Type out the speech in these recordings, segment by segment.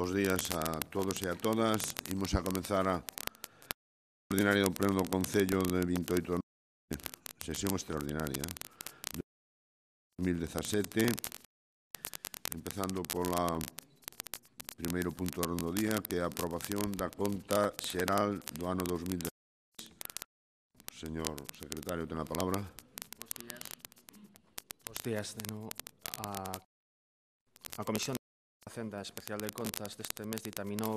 Bos días a todos e a todas. Imos a comenzar a ordinaria do Pleno do Concello de 28 de noviembre, sesión extraordinaria de 2017, empezando polo primeiro punto do día, que é a aprobación da conta xeral do ano 2016. Señor secretario, ten a palabra. Bos días. A Comisión de Facenda Especial de Contas deste mes ditaminou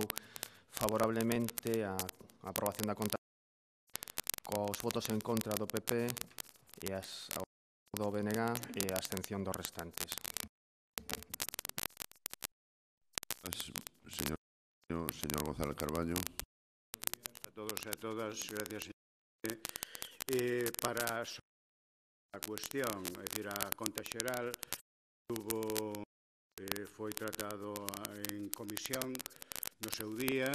favorablemente a aprobación da conta cos votos en contra do PP e do BNG e a abstención dos restantes. Señor González Carballo. A todos e a todas, gracias, señor. Para a cuestión, é dicir, a conta xeral foi tratado en comisión no seu día,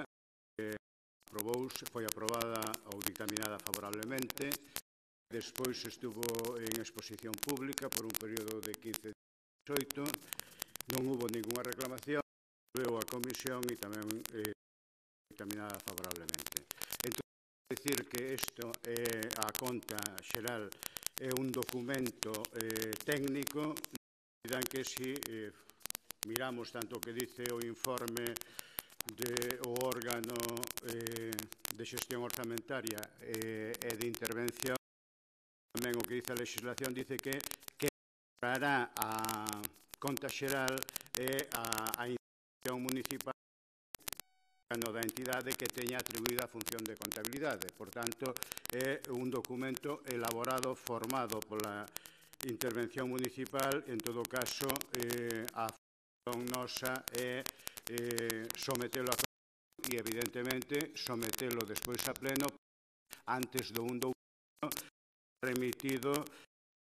foi aprobada ou dictaminada favorablemente, despois estuvo en exposición pública por un período de 15 días, 18, non hubo ninguna reclamación, volveu a comisión e tamén dictaminada favorablemente. Entón, decir que isto é a conta xeral é un documento técnico, dirán que si miramos tanto o que dice o informe do órgano de xestión orzamentaria e de intervención, tamén o que dice a legislación dice que preparará a conta xeral e a institución municipal da entidade que teña atribuída a función de contabilidade. Por tanto, é un documento elaborado, formado pola intervención municipal. En todo caso, a función nosa é sometelo a pleno e, evidentemente, sometelo despois a pleno antes do 1 de outubro, remitido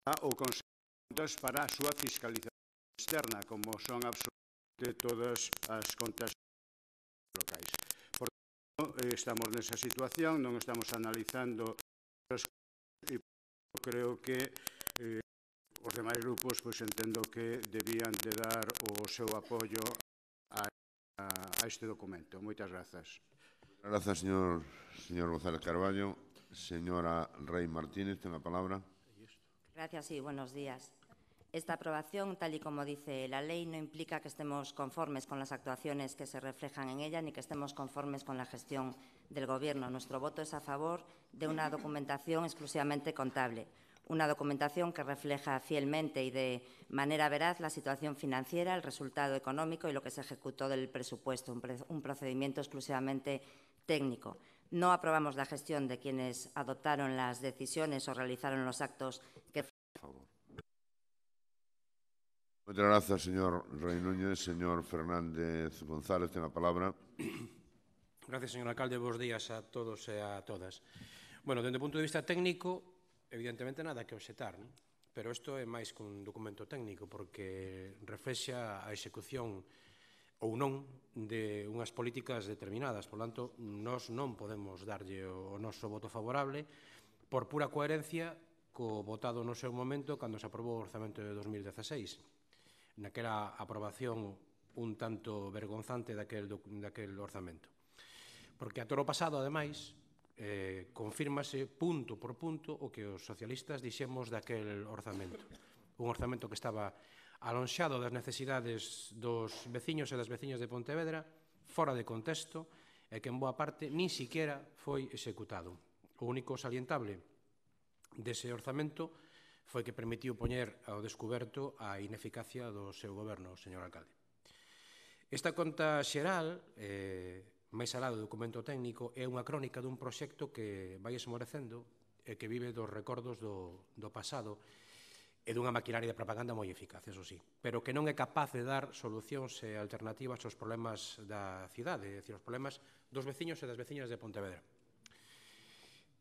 ao Consello de Contas para a súa fiscalización externa, como son absolutamente todas as contas locais. Por tanto, estamos nesa situación, non estamos analizando as cousas e creo que os demais grupos entendo que debían de dar o seu apoio a este documento. Moitas grazas. Grazas, señor González Carballo. Señora Rey Martínez, ten a palabra. Gracias y buenos días. Esta aprobación, tal y como dice la ley, no implica que estemos conformes con las actuaciones que se reflejan en ella ni que estemos conformes con la gestión del Gobierno. Nuestro voto es a favor de una documentación exclusivamente contable, una documentación que refleja fielmente y de manera veraz la situación financiera, el resultado económico y lo que se ejecutó del presupuesto, un procedimiento exclusivamente técnico. No aprobamos la gestión de quienes adoptaron las decisiones o realizaron los actos que... Moitas grazas, señor Rey Núñez. Señor Fernández González, ten a palabra. Gracias, señor alcalde. Bos días a todos e a todas. Bueno, dende o punto de vista técnico, evidentemente nada que obxetar, non? Pero isto é máis que un documento técnico porque reflexa a execución ou non de unhas políticas determinadas. Por tanto, nós non podemos darlle o noso voto favorable por pura coherencia co votado no seu momento cando se aprobou o orzamento de 2016. Naquela aprobación un tanto vergonzante daquel orzamento. Porque a toro pasado, ademais, confírmase punto por punto o que os socialistas dixemos daquel orzamento. Un orzamento que estaba alonxado das necesidades dos veciños e das veciñas de Pontevedra, fora de contexto, e que en boa parte nin siquiera foi executado. O único salientable dese orzamento foi que permitiu poñer ao descuberto a ineficacia do seu goberno, señor alcalde. Esta conta xeral, máis alá do documento técnico, é unha crónica dun proxecto que vai esmorecendo e que vive dos recordos do pasado e dunha maquinaria de propaganda moi eficaz, eso sí, pero que non é capaz de dar solucións e alternativas aos problemas da cidade, é dicir, aos problemas dos veciños e das veciñas de Pontevedra.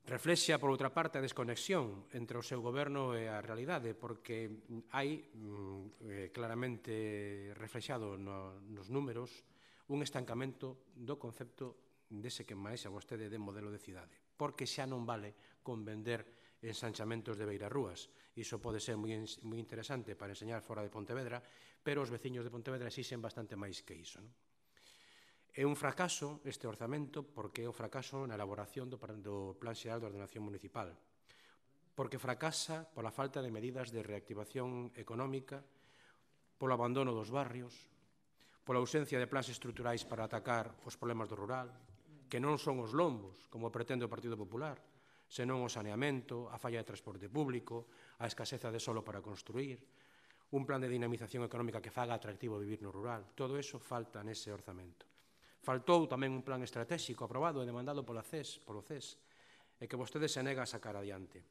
Reflexa, por outra parte, a desconexión entre o seu goberno e a realidade, porque hai claramente reflexado nos números un estancamento do concepto dese que manexa vostede de modelo de cidade, porque xa non vale con vender ensanchamentos de beirarrúas. Iso pode ser moi interesante para enseñar fora de Pontevedra, pero os veciños de Pontevedra exixen bastante máis que iso, non? É un fracaso este orzamento porque é o fracaso na elaboración do Plan Xeral de Ordenación Municipal, porque fracasa pola falta de medidas de reactivación económica, polo abandono dos barrios, pola ausencia de plans estruturais para atacar os problemas do rural, que non son os lombos, como pretende o Partido Popular, senón o saneamento, a falla de transporte público, a escaseza de solo para construir, un plan de dinamización económica que faga atractivo vivir no rural. Todo iso falta nese orzamento. Faltou tamén un plan estratégico aprobado e demandado polo CES, e que vostede se nega a sacar adiante.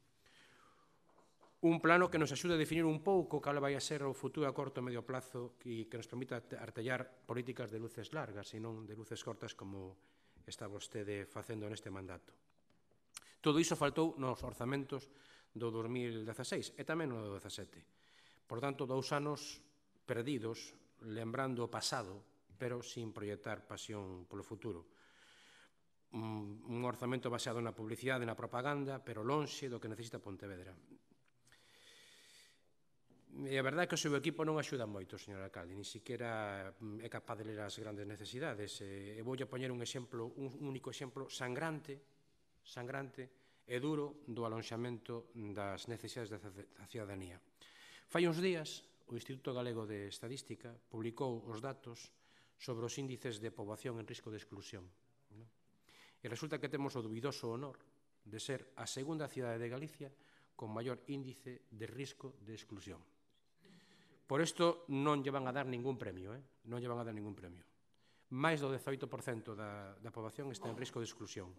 Un plano que nos axude a definir un pouco cal vai a ser o futuro a corto e medio plazo e que nos permita artellar políticas de luces largas e non de luces cortas como está vostede facendo neste mandato. Todo iso faltou nos orzamentos do 2016 e tamén no do 2017. Por tanto, 2 anos perdidos, lembrando o pasado, pero sin proyectar pasión polo futuro. Un orzamento baseado na publicidade e na propaganda, pero lonxe do que necesita Pontevedra. E a verdade é que o seu equipo non axuda moito, señor alcalde, ni siquiera é capaz de ler as grandes necesidades. E voulle poñer un único exemplo sangrante e duro do alonxamento das necesidades da cidadanía. Fai uns días, o Instituto Galego de Estadística publicou os datos sobre os índices de poboación en risco de exclusión. E resulta que temos o dubidoso honor de ser a segunda cidade de Galicia con maior índice de risco de exclusión. Por isto non lle van a dar ningún premio, non lle van a dar ningún premio. Mais do 18% da poboación está en risco de exclusión.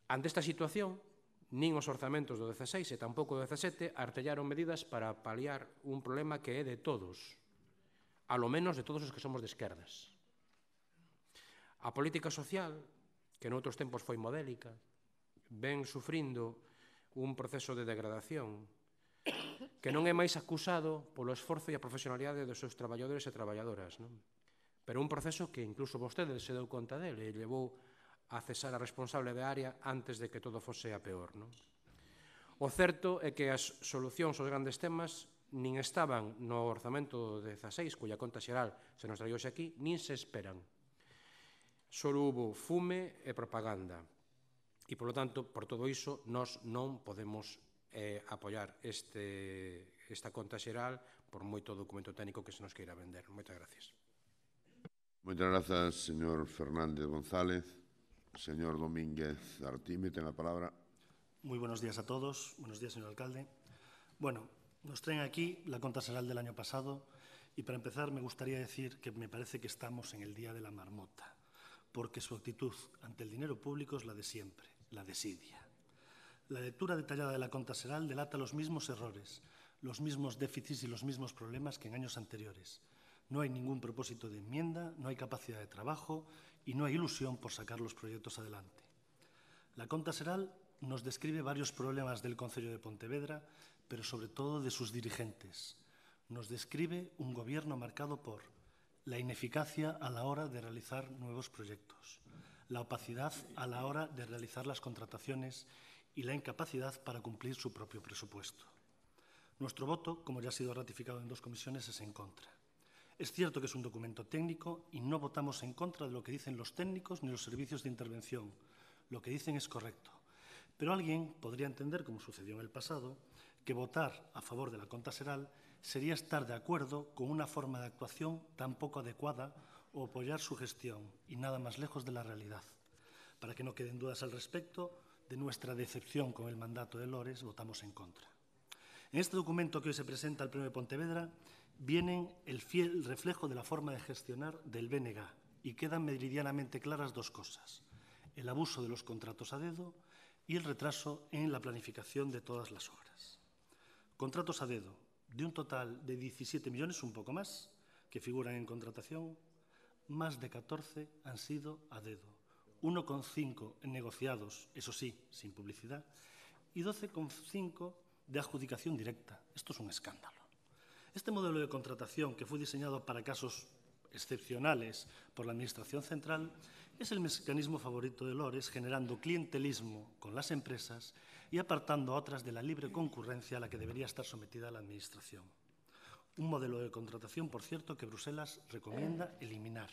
Ante esta situación, nin os orzamentos do 16 e tampouco do 17 artellaron medidas para paliar un problema que é de todos, a lo menos de todos os que somos de esquerdas. A política social, que noutros tempos foi modélica, ven sufrindo un proceso de degradación que non é máis acusado polo esforzo e a profesionalidade dos seus traballadores e traballadoras, pero un proceso que incluso vostede se deu conta dele e levou a cesar a responsable de área antes de que todo fose a peor. O certo é que as solucións aos grandes temas nin estaban no orzamento de 16, cuya conta xeral se nos traioxe aquí, nin se esperan. Só hubo fume e propaganda. E, polo tanto, por todo iso, nós non podemos apoiar esta conta xeral por moito documento técnico que se nos queira vender. Moitas gracias. Moitas grazas, señor Fernández González. Señor Domínguez Artime, ten a palabra. Muy buenos días a todos. Buenos días, señor alcalde. Bueno, nos traen aquí la conta xeral del año pasado y para empezar me gustaría decir que me parece que estamos en el día de la marmota, porque su actitud ante el dinero público es la de siempre, la desidia. La lectura detallada de la conta xeral delata los mismos errores, los mismos déficits y los mismos problemas que en años anteriores. No hay ningún propósito de enmienda, no hay capacidad de trabajo y no hay ilusión por sacar los proyectos adelante. La conta xeral nos describe varios problemas del Concello de Pontevedra, pero sobre todo de sus dirigentes. Nos describe un gobierno marcado por la ineficacia a la hora de realizar nuevos proyectos, la opacidad a la hora de realizar las contrataciones y la incapacidad para cumplir su propio presupuesto. Nuestro voto, como ya ha sido ratificado en 2 comisiones, es en contra. Es cierto que es un documento técnico y no votamos en contra de lo que dicen los técnicos ni los servicios de intervención. Lo que dicen es correcto. Pero alguien podría entender, como sucedió en el pasado, que votar a favor de la conta xeral sería estar de acuerdo con una forma de actuación tan poco adecuada o apoyar su gestión, y nada más lejos de la realidad. Para que no queden dudas al respecto de nuestra decepción con el mandato de Lores, votamos en contra. En este documento que hoy se presenta al Pleno de Pontevedra vienen el fiel reflejo de la forma de gestionar del BNG y quedan meridianamente claras 2 cosas: el abuso de los contratos a dedo y el retraso en la planificación de todas las obras. Contratos a dedo, de un total de 17 millones, un poco más, que figuran en contratación, más de 14 han sido a dedo, 1,5 negociados, eso sí, sin publicidad, y 12,5 de adjudicación directa. Esto es un escándalo. Este modelo de contratación, que fue diseñado para casos excepcionales por la Administración Central, es el mecanismo favorito de Lores, generando clientelismo con las empresas y apartando a otras de la libre concurrencia a la que debería estar sometida la Administración. Un modelo de contratación, por cierto, que Bruselas recomienda eliminar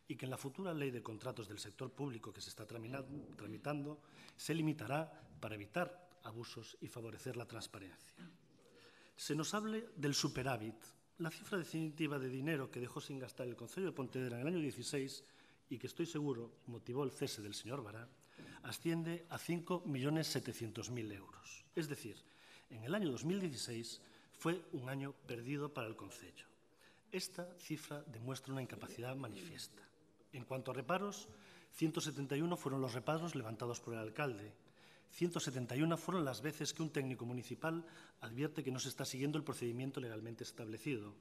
y que en la futura ley de contratos del sector público que se está tramitando se limitará para evitar abusos y favorecer la transparencia. Se nos hable del superávit, la cifra definitiva de dinero que dejó sin gastar el Concello de Pontevedra en el año 16 y que estoy seguro motivó el cese del señor Bará, asciende a 5.700.000 euros. Es decir, en el año 2016 fue un año perdido para el Concello. Esta cifra demuestra una incapacidad manifiesta. En cuanto a reparos, 171 fueron los reparos levantados por el alcalde. 171 fueron las veces que un técnico municipal advierte que no se está siguiendo el procedimiento legalmente establecido.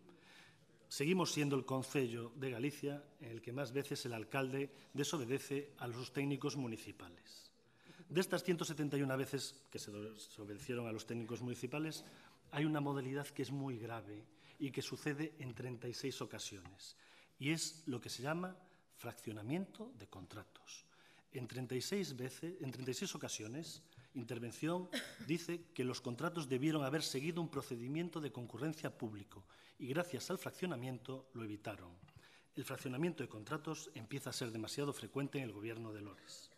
Seguimos siendo el Concello de Galicia en el que más veces el alcalde desobedece a los técnicos municipales. De estas 171 veces que se desobedecieron a los técnicos municipales, hay una modalidad que es muy grave y que sucede en 36 ocasiones, y es lo que se llama fraccionamiento de contratos. En 36 ocasiones, Intervención dice que los contratos debieron haber seguido un procedimiento de concurrencia público y gracias al fraccionamiento lo evitaron. El fraccionamiento de contratos empieza a ser demasiado frecuente en el Gobierno de Lores.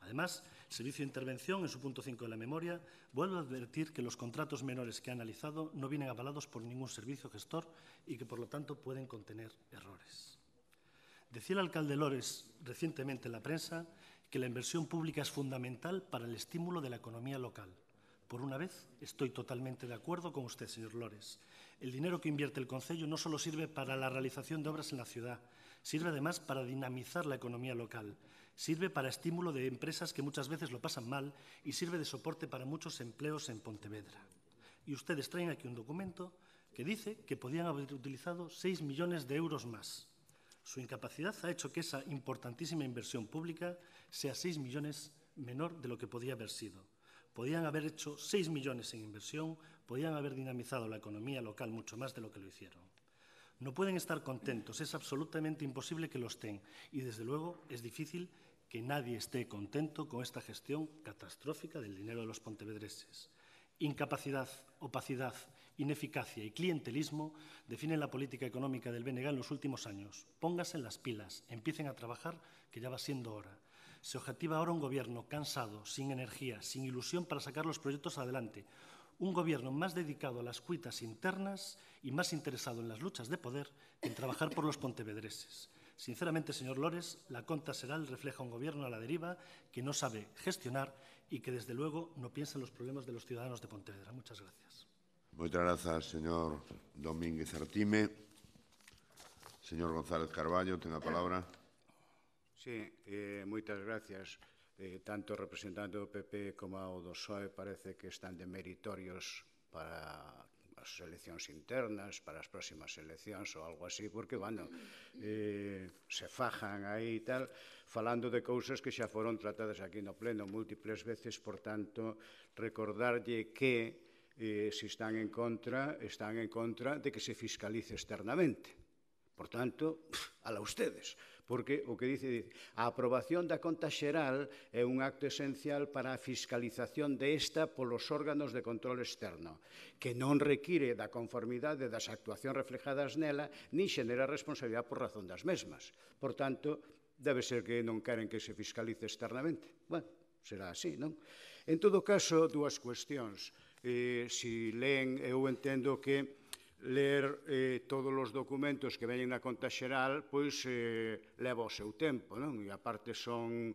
Además, el Servicio de Intervención, en su punto 5 de la memoria, vuelve a advertir que los contratos menores que ha analizado no vienen avalados por ningún servicio gestor y que, por lo tanto, pueden contener errores. Decía el alcalde Lores recientemente en la prensa que la inversión pública es fundamental para el estímulo de la economía local. Por una vez, estoy totalmente de acuerdo con usted, señor Lores. El dinero que invierte el Concello no solo sirve para la realización de obras en la ciudad, sirve además para dinamizar la economía local, sirve para estímulo de empresas que muchas veces lo pasan mal y sirve de soporte para muchos empleos en Pontevedra. Y ustedes traen aquí un documento que dice que podían haber utilizado 6 millones de euros más. Su incapacidad ha hecho que esa importantísima inversión pública sea 6 millones menor de lo que podía haber sido. Podían haber hecho 6 millones en inversión, podían haber dinamizado la economía local mucho más de lo que lo hicieron. No pueden estar contentos, es absolutamente imposible que lo estén y, desde luego, es difícil que nadie esté contento con esta gestión catastrófica del dinero de los pontevedreses. Incapacidad, opacidad, ineficacia y clientelismo definen la política económica del BNG en los últimos años. Pónganse en las pilas, empiecen a trabajar, que ya va siendo hora. Se objetiva ahora un gobierno cansado, sin energía, sin ilusión para sacar los proyectos adelante. Un gobierno más dedicado a las cuitas internas y más interesado en las luchas de poder que en trabajar por los pontevedreses. Sinceramente, señor Lores, la Conta Xeral refleja un gobierno a la deriva que no sabe gestionar y que, desde luego, no piensa en los problemas de los ciudadanos de Pontevedra. Muchas gracias. Muchas gracias, señor Domínguez Artime. Señor González Carballo, tenga a palabra. Sí, moitas gracias. Tanto o representante do PP como o do PSOE parece que están de meritorios para as eleccións internas, para as próximas eleccións ou algo así, porque, bueno, se fajan aí e tal, falando de cousas que xa foron tratadas aquí no Pleno múltiples veces, por tanto, recordarlle que se están en contra de que se fiscalice externamente. Por tanto, ala ustedes, porque o que dice, a aprobación da conta xeral é un acto esencial para a fiscalización desta polos órganos de control externo, que non require da conformidade das actuacións reflejadas nela, ni xenera responsabilidade por razón das mesmas. Por tanto, debe ser que non queren que se fiscalice externamente. Bueno, será así, non? En todo caso, dúas cuestións. Si leen, eu entendo que ler todos os documentos que veñen na conta xeral, pois leva o seu tempo, non? E aparte son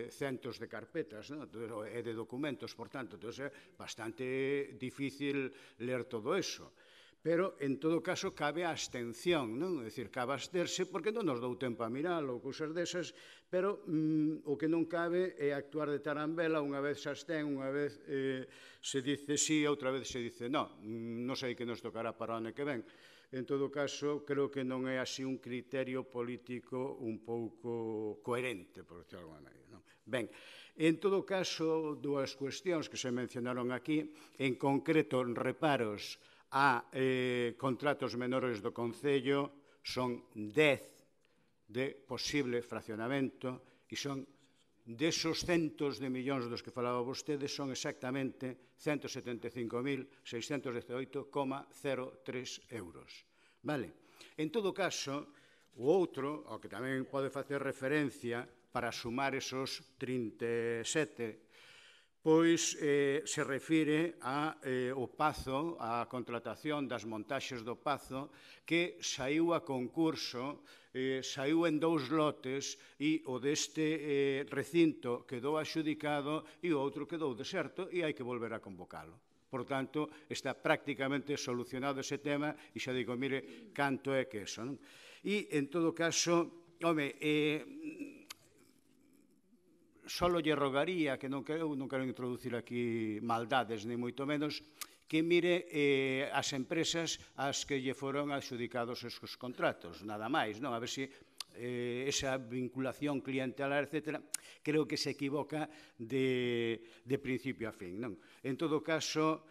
centos de carpetas, non? E de documentos, por tanto, é bastante difícil ler todo eso. Pero, en todo caso, cabe a abstención, non? É dicir, cabe absterse porque non nos dou tempo a miralo ou cousas desas, pero o que non cabe é actuar de tarambela, unha vez se abstén, unha vez se dice sí, outra vez se dice no. Non sei que nos tocará para o ano que ven. En todo caso, creo que non é así un criterio político un pouco coherente, por decirlo de alguma maneira, non? Ben, en todo caso, dúas cuestións que se mencionaron aquí, en concreto, reparos a contratos menores do Concello, son 10 de posible fraccionamento e son desos centos de millóns dos que falaba vostede son exactamente 175.618,03 euros. Vale? En todo caso, o outro, ao que tamén pode facer referencia para sumar esos 37, pois se refire ao Pazo, á contratación das montaxes do Pazo, que saiu a concurso, saiu en 2 lotes e o deste recinto quedou adxudicado e o outro quedou deserto e hai que volver a convocalo. Por tanto, está prácticamente solucionado ese tema e xa digo, mire, canto é que eso. E, en todo caso, home, só lle rogaría, que non quero introducir aquí maldades, ni moito menos, que mire as empresas ás que lle foron adxudicados esos contratos, nada máis, non? A ver se esa vinculación clientelar, etc., creo que se equivoca de principio a fin, non? En todo caso,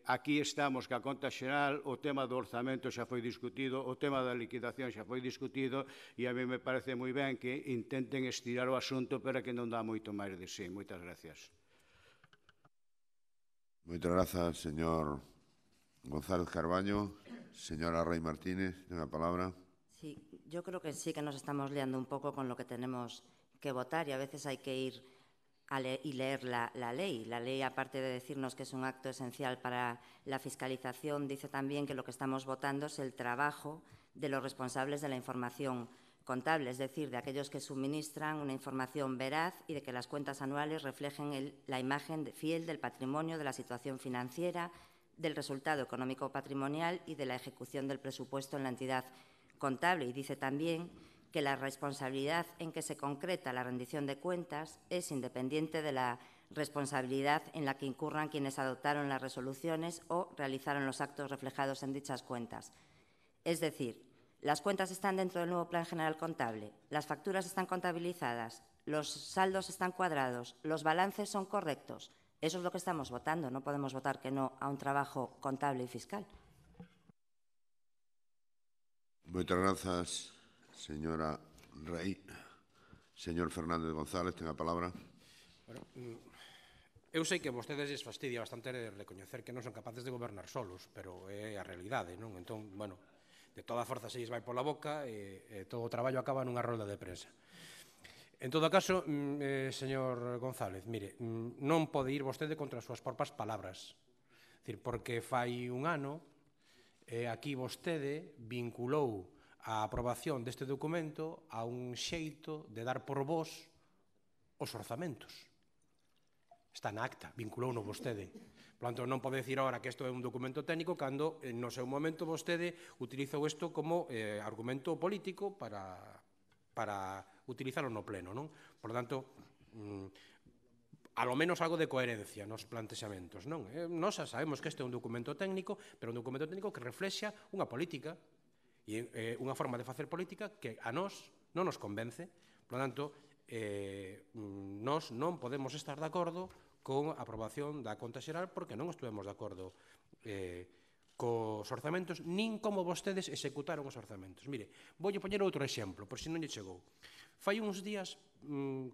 aquí estamos que a conta xeral, o tema do orzamento xa foi discutido, o tema da liquidación xa foi discutido e a mí me parece moi ben que intenten estirar o asunto para que non dá moito máis de sí. Moitas gracias. Moitas grazas, señor González Carballo. Señora Rey Martínez, ten a palabra. Sí, yo creo que sí que nos estamos liando un poco con lo que tenemos que votar y a veces hay que ir y leer la ley. La ley, aparte de decirnos que es un acto esencial para la fiscalización, dice también que lo que estamos votando es el trabajo de los responsables de la información contable, es decir, de aquellos que suministran una información veraz y de que las cuentas anuales reflejen la imagen fiel del patrimonio, de la situación financiera, del resultado económico patrimonial y de la ejecución del presupuesto en la entidad contable. Y dice también que la responsabilidad en que se concreta la rendición de cuentas es independiente de la responsabilidad en la que incurran quienes adoptaron las resoluciones o realizaron los actos reflejados en dichas cuentas. Es decir, las cuentas están dentro del nuevo Plan General Contable, las facturas están contabilizadas, los saldos están cuadrados, los balances son correctos. Eso es lo que estamos votando. No podemos votar que no a un trabajo contable y fiscal. Moitas grazas, señora Rey. Señor Fernández González, ten a palabra. Bueno, eu sei que a vostedes lles fastidia bastante recoñecer que non son capaces de gobernar solos, pero é a realidade, non? Entón, bueno, de toda forza se lles vai pola boca e todo o traballo acaba nunha rolda de prensa. En todo caso, señor González, mire, non pode ir vostede contra as súas propias palabras. É dicir, porque fai un ano aquí vostede vinculou a aprobación deste documento a un xeito de dar por vos os orzamentos. Está na acta, vinculouno vostede. Por tanto, non pode decir ahora que isto é un documento técnico cando no seu momento vostede utilizou isto como argumento político para utilizarlo no pleno, non? Por tanto, a lo menos algo de coherencia nos plantexamentos, non? Nós xa sabemos que este é un documento técnico, pero un documento técnico que reflexa unha política e unha forma de facer política que a nós non nos convence. Por tanto, nós non podemos estar de acordo con a aprobación da conta xeral porque non estuvemos de acordo cos orzamentos, nin como vostedes executaron os orzamentos. Mire, voulle poñer outro exemplo, por se non lle chegou. Fai uns días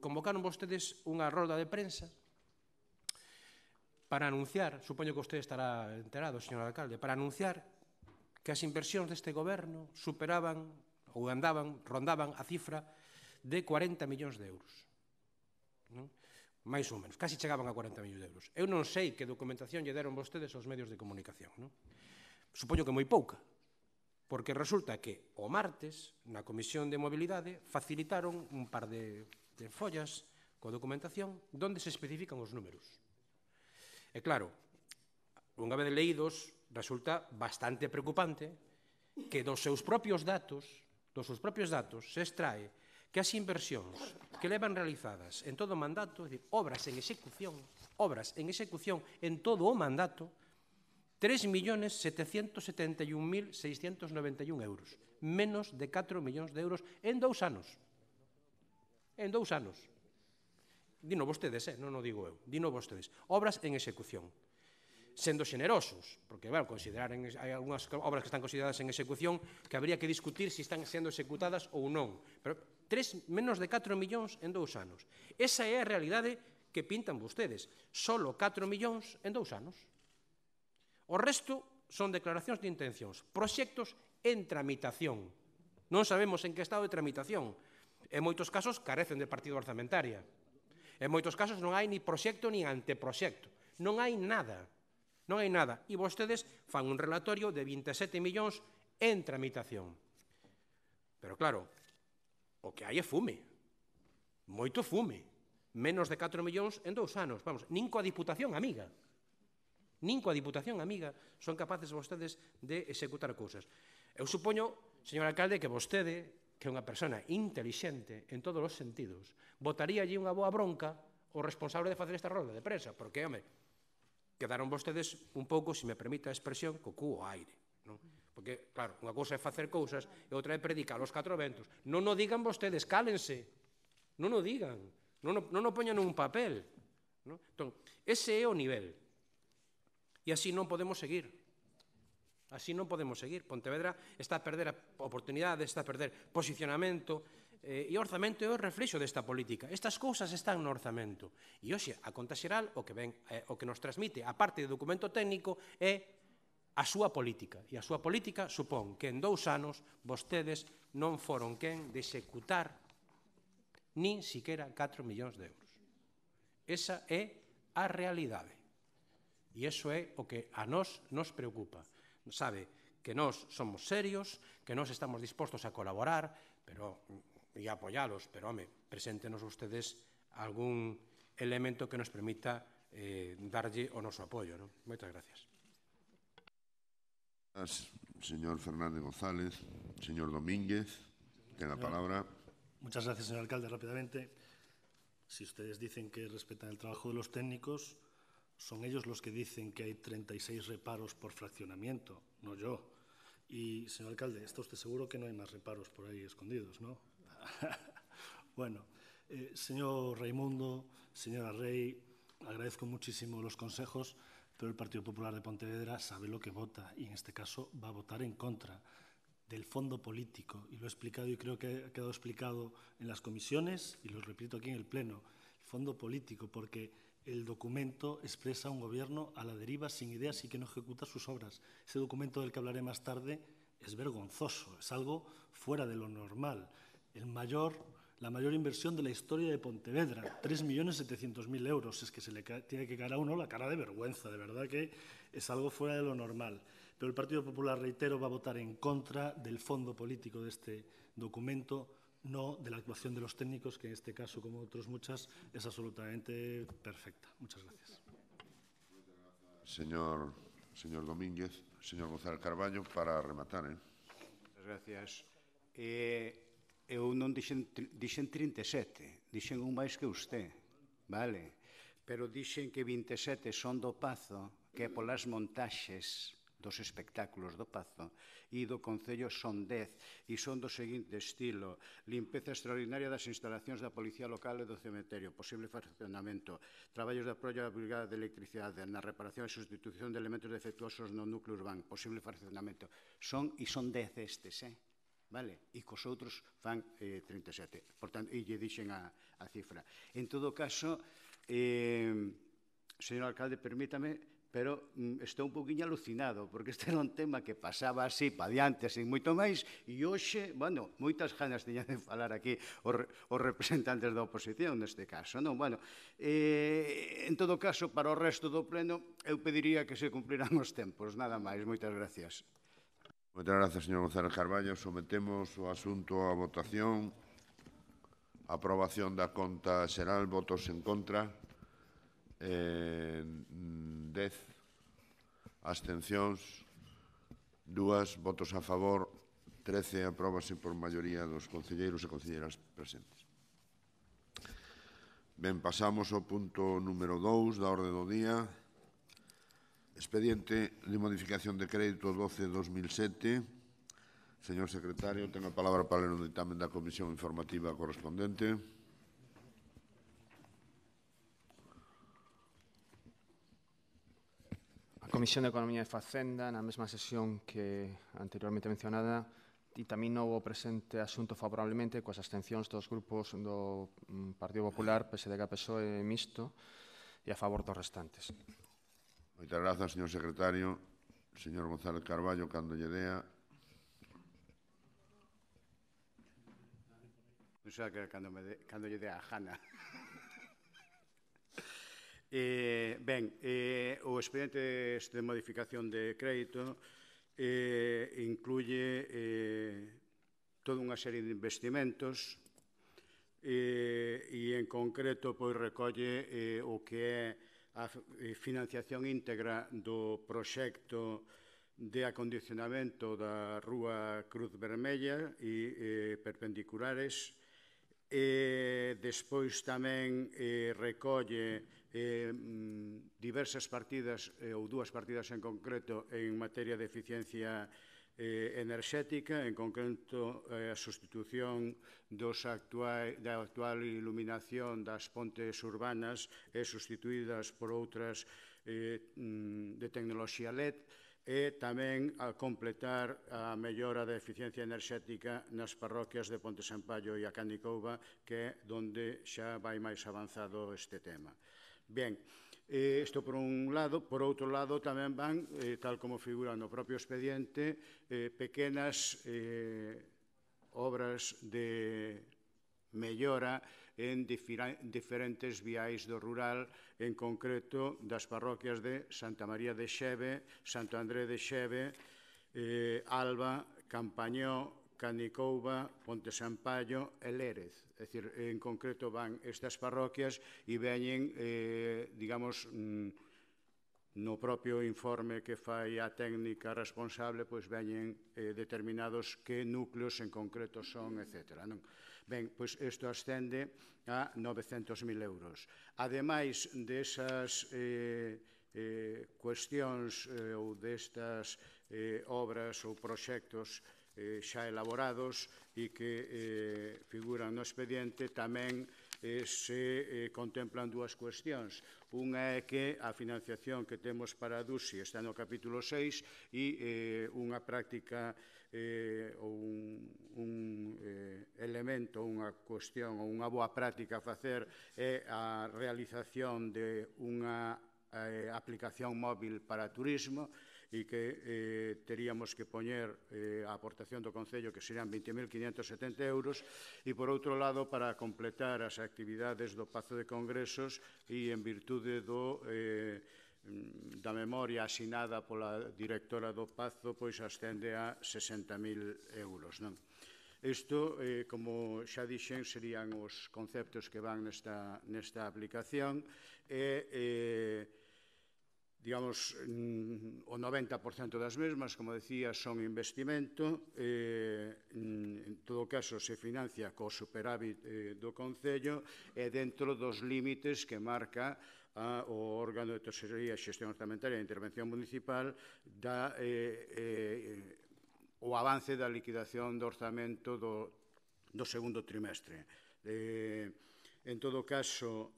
convocaron vostedes unha rolda de prensa para anunciar, supoño que vostede estará enterado, señor alcalde, para anunciar que as inversións deste goberno superaban ou rondaban a cifra de 40 millóns de euros. máis ou menos, casi chegaban a 40 millóns de euros. Eu non sei que documentación lle deron vostedes aos medios de comunicación. Supoño que moi pouca, porque resulta que o martes, na Comisión de Mobilidade, facilitaron un par de follas coa documentación onde se especifican os números. E claro, unha vez leídos, resulta bastante preocupante que dos seus propios datos se extrae que as inversións que levan realizadas en todo o mandato, é dicir, obras en execución en todo o mandato, 3.771.691 euros, menos de 4 millóns de euros en 2 anos. En 2 anos. Dino vostedes, non o digo eu, dino vostedes. Obras en execución. Sendo xenerosos, porque, bueno, hai algunhas obras que están consideradas en execución que habría que discutir se están sendo executadas ou non. Pero Menos de 4 millóns en 2 anos. Esa é a realidade que pintan vostedes. Solo 4 millóns en 2 anos. O resto son declaracións de intencións, proxectos en tramitación. Non sabemos en que estado de tramitación. En moitos casos carecen de partida orzamentaria. En moitos casos non hai ni proxecto ni anteproxecto. Non hai nada. Non hai nada. E vostedes fan un relatorio de 27 millóns en tramitación. Pero claro, o que hai é fume. Moito fume. Menos de 4 millóns en 2 anos. Vamos, nin coa Diputación amiga. Nin coa Diputación amiga son capaces vostedes de executar cousas. Eu supoño, señor alcalde, que vostede, que é unha persona intelixente en todos os sentidos, botaríalle unha boa bronca ao responsable de facer esta roda de prensa, porque, home, quedaron vostedes un pouco, se me permite a expresión, co cu ao aire. Porque, claro, unha cousa é facer cousas e outra é predicar aos 4 ventos. Non o digan vostedes, cálense. Non o digan. Non o poñan nun papel. Entón, ese é o nivel. E así non podemos seguir. Así non podemos seguir. Pontevedra está a perder oportunidades, está a perder posicionamento, e o orzamento é o reflexo desta política. Estas cousas están no orzamento. E hoxe, a conta xeral, o que nos transmite, a parte do documento técnico, é a súa política. E a súa política supón que en 2 anos vostedes non foron quen de executar nin siquera 4 millóns de euros. Esa é a realidade. E iso é o que a nós nos preocupa. Sabe que nós somos serios, que nós estamos dispostos a colaborar e a apoialos, pero, home, preséntenos ustedes algún elemento que nos permita darlle o noso apoio. Moitas gracias. Señor Fernández González, señor Domínguez, ten a palabra. Muchas gracias, señor alcalde. Rápidamente, si ustedes dicen que respetan el trabajo de los técnicos, son ellos los que dicen que hay 36 reparos por fraccionamiento, no yo. Y, señor alcalde, está usted seguro que no hay más reparos por ahí escondidos, ¿no? Bueno, señor Raimundo, señora Rey, agradezco muchísimo los consejos, pero el Partido Popular de Pontevedra sabe lo que vota y, en este caso, va a votar en contra del fondo político. Y lo he explicado y creo que ha quedado explicado en las comisiones y lo repito aquí en el Pleno. El fondo político, porque el documento expresa un gobierno a la deriva, sin ideas y que no ejecuta sus obras. Ese documento del que hablaré más tarde es vergonzoso, es algo fuera de lo normal. La mayor inversión de la historia de Pontevedra, 3.700.000 euros. Es que se le tiene que caer a uno la cara de vergüenza, de verdad que es algo fuera de lo normal. Pero el Partido Popular, reitero, va a votar en contra del fondo político de este documento, no de la actuación de los técnicos, que en este caso, como otros muchas, es absolutamente perfecta. Muchas gracias. Señor Domínguez, señor González Carballo, para rematar. Muchas gracias. Eu non dixen 37, dixen un máis que usted, vale? Pero dixen que 27 son do Pazo, que é polas montaxes dos espectáculos do Pazo, e do Concello son 10, e son do seguinte estilo: limpeza extraordinaria das instalacións da Policía Local e do cementerio, posible fraccionamento, traballos de apoio á brigada de electricidade, na reparación e sustitución de elementos defectuosos no núcleo urbano, posible fraccionamento. Son 10 estes, vale? E cos outros fan 37. Por tanto, e lle dixen a cifra. En todo caso, señor alcalde, permítame, pero estou un poquinho alucinado, porque este era un tema que pasaba así, pa diante, sin moito máis, e hoxe, bueno, moitas ganas tiñan de falar aquí os representantes da oposición, neste caso, non? Bueno, en todo caso, para o resto do pleno, eu pediría que se cumpliran os tempos, nada máis. Moitas gracias. Moitas gracias, señor González Carballo. Sometemos o asunto a votación. Aprobación da conta xeral, votos en contra. 10. Abstencións. 2. Votos a favor. 13. Apróbase por maioría dos concelleiros e concelleiras presentes. Ben, pasamos ao punto número 2 da orde do día. Expediente de modificación de crédito 12-2007. Señor secretario, ten a palabra para ler o ditamen da Comisión Informativa correspondente. A Comisión de Economía e Facenda, na mesma sesión que anteriormente mencionada, ditaminou o presente asunto favorablemente coas abstencións dos grupos do Partido Popular, PSDG, PSOE e Mixto e a favor dos restantes. Moitas grazas, señor secretario. Señor González Carballo, cando lle dea. Pensaba que era cando lle dea a Jana. O expediente de modificación de crédito incluye toda unha serie de investimentos e, en concreto, recolle o que é a financiación íntegra do proxecto de acondicionamento da Rúa Cruz Vermella e perpendiculares. Despois tamén recolle diversas partidas ou dúas partidas en concreto en materia de eficiencia enerxética, en concreto a sustitución da actual iluminación das pontes urbanas e sustituídas por outras de tecnoloxía LED, e tamén a completar a mellora da eficiencia enerxética nas parroquias de Ponte Sampaio e a Canicouva, que é onde xa vai máis avanzado este tema. Ben, isto por un lado. Por outro lado, tamén van, tal como figura no propio expediente, pequenas obras de mellora en diferentes viais do rural, en concreto das parroquias de Santa María de Xeve, Santo André de Xeve, Alba, Campañó, Canicouva, Ponte Sampaio e Lérez. É dicir, en concreto van estas parroquias e veñen, digamos, no propio informe que fai a técnica responsable, pois veñen determinados que núcleos en concreto son, etc. Ben, pois isto ascende a 900.000 euros. Ademais desas cuestións ou destas obras ou proxectos xa elaborados e que figuran no expediente, tamén se contemplan dúas cuestións. Unha é que a financiación que temos para a DUSI está no capítulo 6 e unha práctica ou un elemento, unha cuestión ou unha boa práctica a facer é a realización de unha aplicación móvil para turismo, e que teríamos que poñer a aportación do Concello, que serían 20.570 euros, e, por outro lado, para completar as actividades do Pazo de Congresos e en virtude da memoria asinada pola directora do Pazo, pois ascende a 60.000 euros. Isto, como xa dixen, serían os conceptos que van nesta aplicación e digamos, o 90% das mesmas, como decía, son investimento. En todo caso, se financia co superávit do Concello e dentro dos límites que marca o órgano de tesorería e xestión orzamentaria e intervención municipal o avance da liquidación do orzamento do segundo trimestre. En todo caso,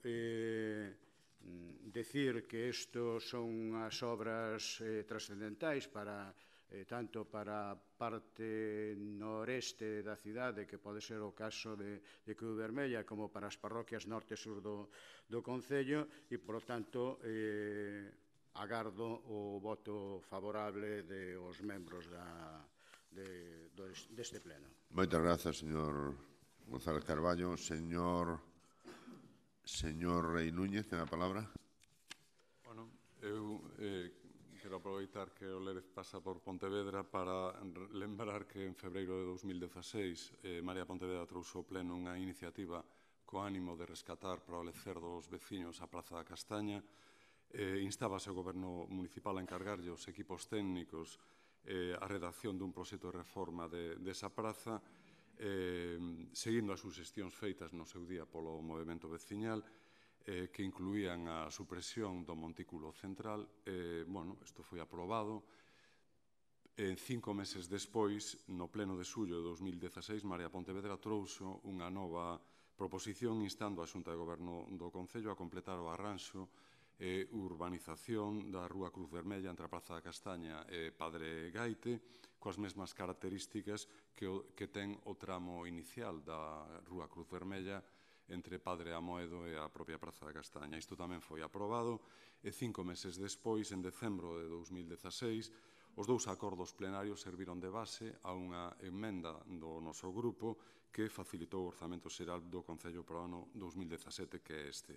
decir que isto son as obras trascendentais tanto para a parte noreste da cidade, que pode ser o caso de Cruz Vermella, como para as parroquias norte e sur do Concello, e, por tanto, agardo o voto favorable dos membros deste pleno. Moitas grazas, señor González Carballo. Señor Rei Núñez, ten a palabra. Bueno, eu quero aproveitar que o Lérez pasa por Pontevedra para lembrar que en febreiro de 2016 María Pontevedra trouxe ao pleno unha iniciativa co ánimo de rescatar para o lecer dos veciños a Praza da Castaña. Instábase o Goberno Municipal a encargarlle os equipos técnicos a redacción dun proxecto de reforma desa praza, seguindo as suxestións feitas no seu día polo movemento veciñal, que incluían a supresión do montículo central. Isto foi aprobado. 5 meses despois, no pleno de xullo de 2016, María Pontevedra trouxo unha nova proposición instando a Xunta de Goberno do Concello a completar o arranxo e urbanización da Rúa Cruz Vermella entre a Praza da Castaña e Padre Gaite coas mesmas características que ten o tramo inicial da Rúa Cruz Vermella entre Padre Amoedo e a propia Praza da Castaña. Isto tamén foi aprobado e 5 meses despois, en decembro de 2016, os dous acordos plenarios serviron de base a unha emenda do noso grupo que facilitou o orzamento xeral do Concello para o ano 2017, que é este.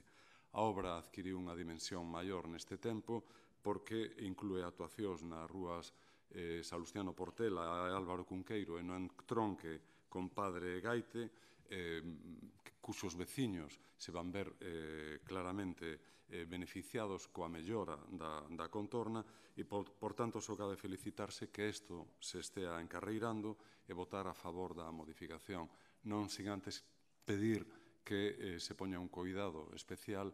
A obra adquiriu unha dimensión maior neste tempo porque inclúe actuacións nas rúas Salustiano Portela e Álvaro Cunqueiro e no entronque con Padre Gaite, cuxos veciños se van ver claramente beneficiados coa mellora da contorna e, por tanto, só cabe felicitarse que isto se estea encarreirando e votar a favor da modificación, non sin antes pedir que se poña un cuidado especial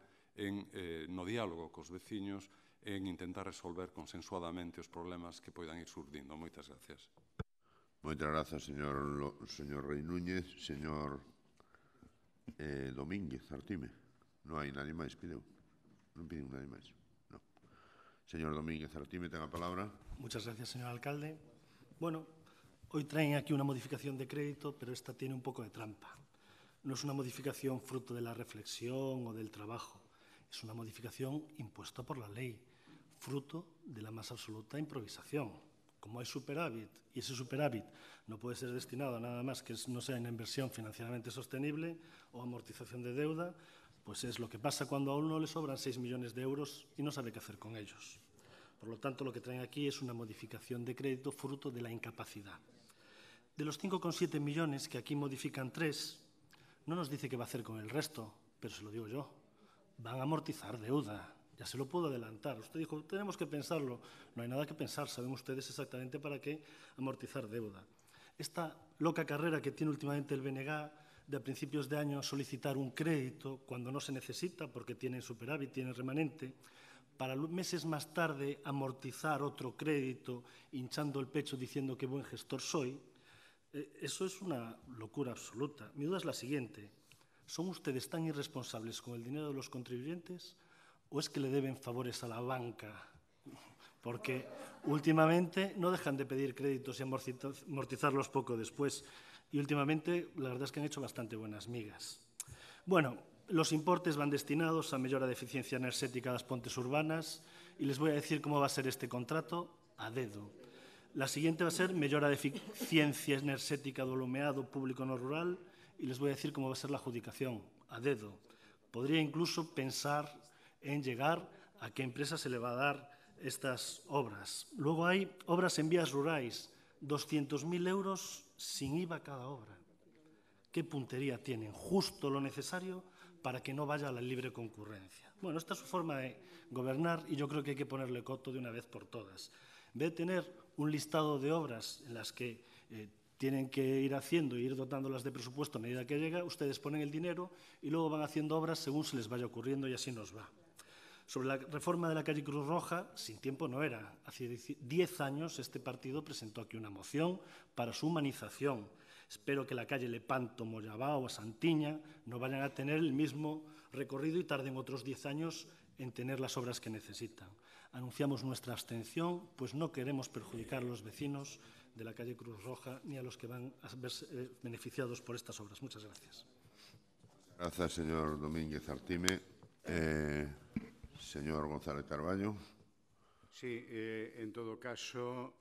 no diálogo cos veciños en intentar resolver consensuadamente os problemas que poidan ir surdindo. Moitas gracias. Moitas grazas, señor Rei Núñez. Señor Domínguez Artime. Non hai nadie máis, pideu. Non piden nadie máis. No. Señor Domínguez Artime, ten a palabra. Muchas gracias, señor alcalde. Bueno, hoy traen aquí una modificación de crédito, pero esta tiene un poco de trampa. No es una modificación fruto de la reflexión o del trabajo. Es una modificación impuesta por la ley, fruto de la más absoluta improvisación. Como hay superávit, y ese superávit no puede ser destinado a nada más que no sea en inversión financieramente sostenible o amortización de deuda, pues es lo que pasa cuando a uno le sobran 6 millones de euros y no sabe qué hacer con ellos. Por lo tanto, lo que traen aquí es una modificación de crédito fruto de la incapacidad. De los 5,7 millones, que aquí modifican 3, no nos dice qué va a hacer con el resto, pero se lo digo yo. Van a amortizar deuda. Ya se lo puedo adelantar. Usted dijo, tenemos que pensarlo. No hay nada que pensar. Saben ustedes exactamente para qué amortizar deuda. Esta loca carrera que tiene últimamente el BNG de a principios de año solicitar un crédito cuando no se necesita porque tienen superávit, tienen remanente, para meses más tarde amortizar otro crédito hinchando el pecho diciendo qué buen gestor soy, eso es una locura absoluta. Mi duda es la siguiente. ¿Son ustedes tan irresponsables con el dinero de los contribuyentes o es que le deben favores a la banca? Porque últimamente no dejan de pedir créditos y amortizarlos poco después. Y últimamente la verdad es que han hecho bastante buenas migas. Bueno, los importes van destinados a mellora de eficiencia enerxética das pontes urbanas y les voy a decir cómo va a ser este contrato a dedo. La siguiente va a ser mellora de eficiencia enerxética do alumeado público no rural y les voy a decir cómo va a ser la adjudicación a dedo. Podría incluso pensar en llegar a qué empresa se le va a dar estas obras. Luego hay obras en vías rurales, 200.000 euros sin IVA cada obra. ¿Qué puntería tienen? Justo lo necesario para que no vaya a la libre concurrencia. Bueno, esta es su forma de gobernar y yo creo que hay que ponerle coto de una vez por todas. En vez de tener un listado de obras en las que tienen que ir haciendo e ir dotándolas de presupuesto a medida que llega, ustedes ponen el dinero y luego van haciendo obras según se les vaya ocurriendo y así nos va. Sobre la reforma de la calle Cruz Roja, sin tiempo no era. Hace 10 años este partido presentó aquí una moción para su humanización. Espero que la calle Lepanto, Moyabao o Santiña no vayan a tener el mismo recorrido y tarden otros 10 años en tener las obras que necesitan. Anunciamos nuestra abstención, pues no queremos perjudicar a los vecinos de la calle Cruz Roja ni a los que van a verse beneficiados por estas obras. Muchas gracias. Gracias, señor Domínguez Artime. Señor González Carballo. Sí, en todo caso,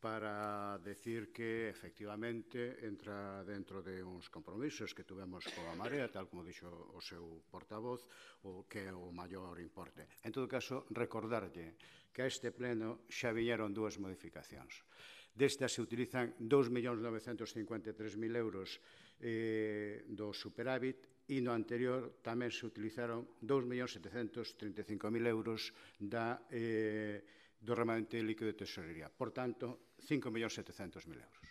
para decir que efectivamente entra dentro de uns compromisos que tuvemos coa Marea, tal como dixo o seu portavoz, o que é o maior importe. En todo caso, recordarlle que a este pleno xa viñeron dúas modificacións. Destas se utilizan 2.953.000 euros do superávit e no anterior tamén se utilizaron 2.735.000 euros do remanente líquido de tesorería. Por tanto, 5.700.000 euros.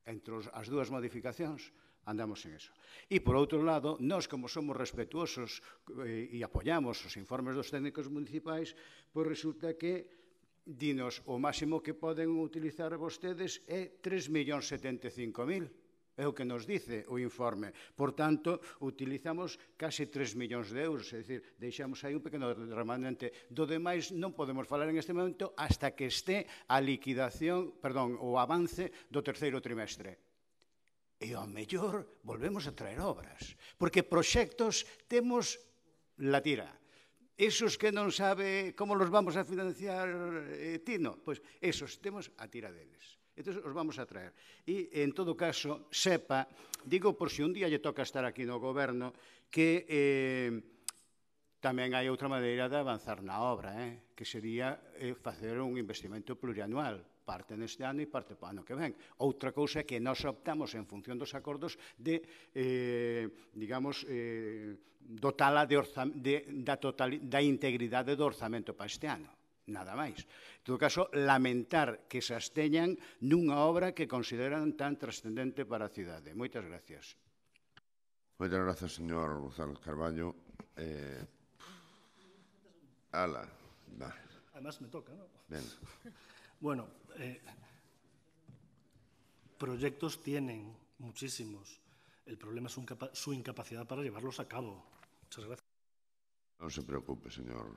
Entre as dúas modificacións andamos en eso. E, por outro lado, nós, como somos respetuosos e apoiamos os informes dos técnicos municipais, pois resulta que dinos o máximo que poden utilizar vostedes é 3.075.000. É o que nos dice o informe. Por tanto, utilizamos case 3 millóns de euros, é dicir, deixamos aí un pequeno remanente. Do demais non podemos falar en este momento hasta que este a liquidación, perdón, o avance do terceiro trimestre. E ao mellor volvemos a traer obras, porque proxectos temos la tira. Esos que non sabe como los vamos a financiar, Tino, pois esos temos a tira deles. Entón, os vamos a traer. E, en todo caso, sepa, digo por se un día lle toca estar aquí no goberno, que tamén hai outra maneira de avanzar na obra, que sería facer un investimento plurianual, parte neste ano e parte para o ano que ven. Outra cousa é que nós optamos en función dos acordos de, digamos, dotala da integridade do orzamento para este ano. Nada máis. En todo caso, lamentar que se absteñan nunha obra que consideran tan trascendente para a cidade. Moitas gracias. Moitas gracias, señor González Carballo. Además, me toca, ¿no? Bien. Bueno, proyectos tienen muchísimos. El problema es su incapacidad para llevarlos a cabo. Muchas gracias. Non se preocupe, señor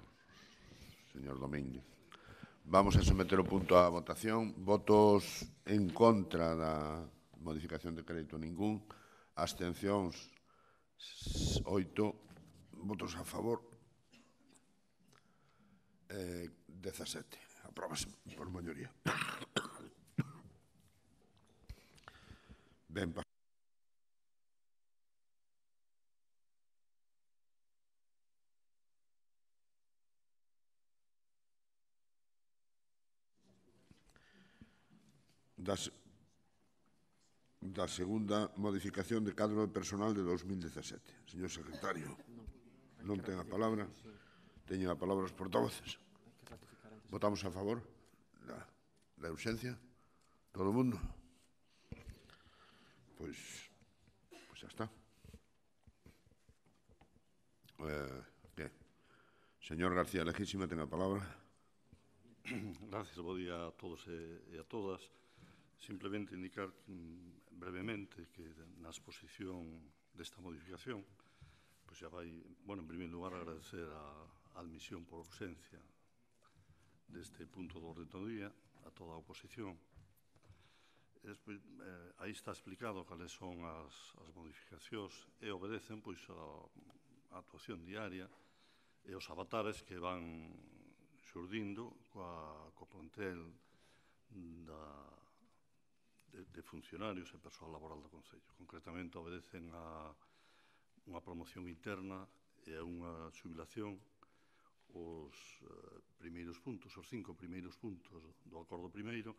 Domínguez. Vamos a someter o punto á votación. Votos en contra da modificación de crédito ningún. Abstencións 8. Votos a favor 17. Apróbase por maioría. Ben, da segunda modificación de cadro de personal de 2017. Señor secretario, non ten a palabra. Teñen a palabra os portavoces. Votamos a favor da urxencia? Todo o mundo? Pois xa está. Señor García Legísima, ten a palabra. Gracias, bo día a todos e a todas. Simplemente indicar brevemente que na exposición desta modificación, pois xa vai, bueno, en primeiro lugar agradecer a admisión por urxencia deste punto do orde do día a toda a oposición. E despois, aí está explicado cales son as modificacións e obedecen pois a actuación diaria e os avatares que van xurdindo co plantel de funcionarios e persoal laboral do Concello. Concretamente, obedecen a unha promoción interna e a unha xubilación os primeiros puntos, os 5 primeiros puntos do acordo primeiro,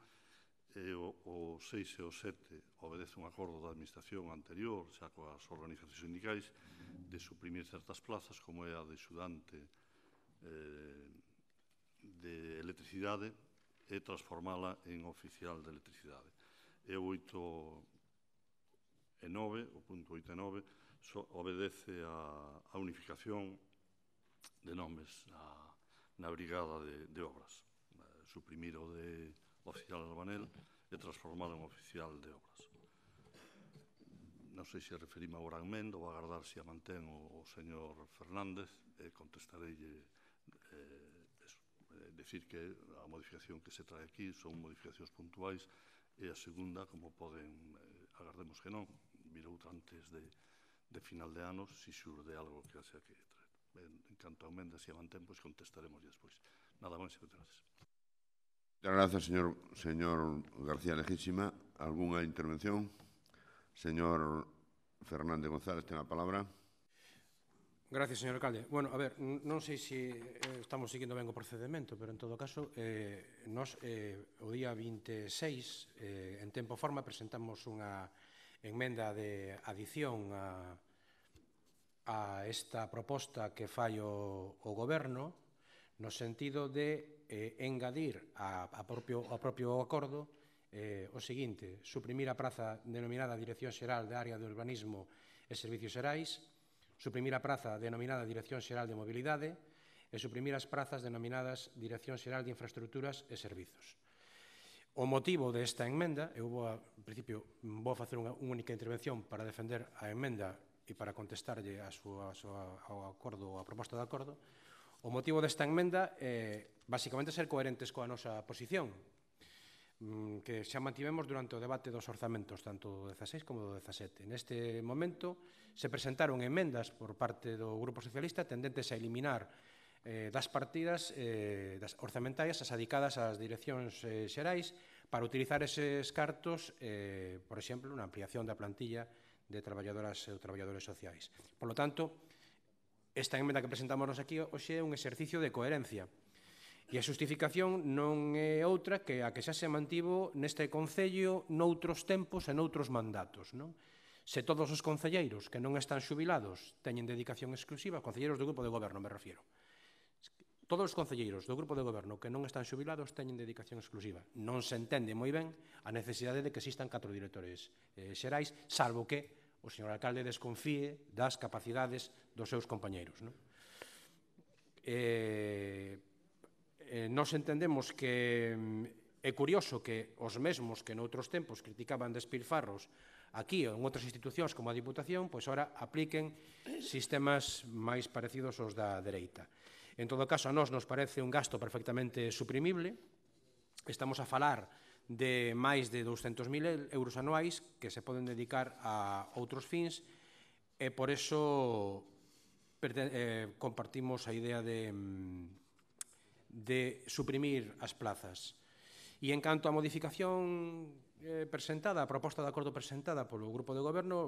e o 6 e o 7 obedece un acordo da administración anterior, xa coas organizacións sindicais, de suprimir certas plazas, como é a de xudante de electricidade, e transformala en oficial de electricidade. E o 8 e 9, o punto 8 e 9, obedece a unificación de nomes na brigada de obras. Suprimir o de oficial albanel e transformalo en oficial de obras. Non sei se referime agora a emenda ou agardar se a mantén o señor Fernández, e contestareille decir que a modificación que se trae aquí son modificacións puntuais, e a segunda, como poden, agardemos que non, vir outra antes de final de anos, se xurde algo que haxa que traer. En canto a emenda, se a mantén, pois contestaremos despois. Nada máis, gracias. Gracias, señor García Legísima. ¿Alguna intervención? Señor Fernández González, ten a palabra. Gracias, señor alcalde. Bueno, a ver, non sei se estamos seguindo ben o procedimento, pero en todo caso, nos o día 26, en tempo forma, presentamos unha emenda de adición a esta proposta que fai o Goberno, no sentido de engadir ao propio acordo o seguinte: suprimir a praza denominada Dirección Xeral de Área de Urbanismo e Servicios Xerais, suprimir a praza denominada Dirección Xeral de Mobilidade e suprimir as prazas denominadas Dirección Xeral de Infraestructuras e Servizos. O motivo desta emenda, eu en principio, vou facer unha única intervención para defender a emenda e para contestarlle ao acordo, a proposta de acordo. O motivo desta emenda é, basicamente, ser coherentes coa nosa posición, que xa mantivemos durante o debate dos orzamentos, tanto do 16 como do 17. Neste momento, se presentaron emendas por parte do Grupo Socialista tendentes a eliminar das partidas das orzamentarias as adicadas ás direccións xerais para utilizar eses cartos, por exemplo, na ampliación da plantilla de traballadoras e traballadores sociais. Por lo tanto, esta emenda que presentamos aquí hoxe é un exercicio de coherencia e a xustificación non é outra que a que xa se mantivo neste Concello noutros tempos e noutros mandatos. Se todos os concelleiros que non están xubilados teñen dedicación exclusiva, concelleiros do Grupo de Goberno me refiero, todos os concelleiros do Grupo de Goberno que non están xubilados teñen dedicación exclusiva. Non se entende moi ben a necesidade de que existan 4 directores xerais, salvo que o señor alcalde desconfíe das capacidades dos seus compañeiros. Nós entendemos que é curioso que os mesmos que noutros tempos criticaban despilfarros aquí ou en outras institucións como a Diputación, pois ora apliquen sistemas máis parecidos aos da dereita. En todo caso, a nós nos parece un gasto perfectamente suprimible. Estamos a falar de máis de 200.000 euros anuais que se poden dedicar a outros fins e por eso compartimos a idea de suprimir as plazas. E en canto á modificación presentada, a proposta de acordo presentada polo Grupo de Goberno,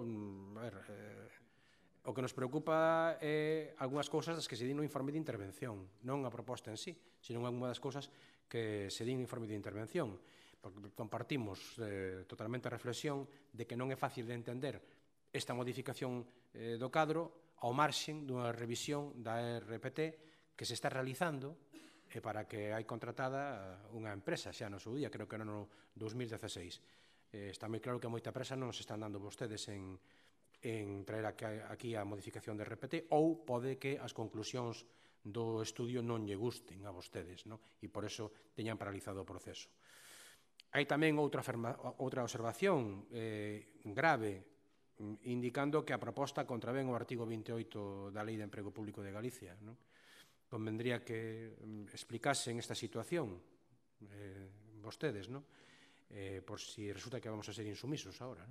o que nos preocupa é algunhas cousas das que se din no informe de intervención, non a proposta en sí, sino algunhas das cousas que se din no informe de intervención, porque compartimos totalmente a reflexión de que non é fácil de entender esta modificación do cadro ao marxen dunha revisión da RPT que se está realizando e para que hai contratada unha empresa xa no seu día, creo que era no 2016. Está moi claro que moita presa non se están dando vostedes en traer aquí a modificación de RPT ou pode que as conclusións do estudio non lle gusten a vostedes e por eso teñan paralizado o proceso. Hai tamén outra observación grave indicando que a proposta contravén o artigo 28 da Lei de Emprego Público de Galicia. Convendría que explicasen esta situación vostedes, por si resulta que vamos a ser insumisos agora.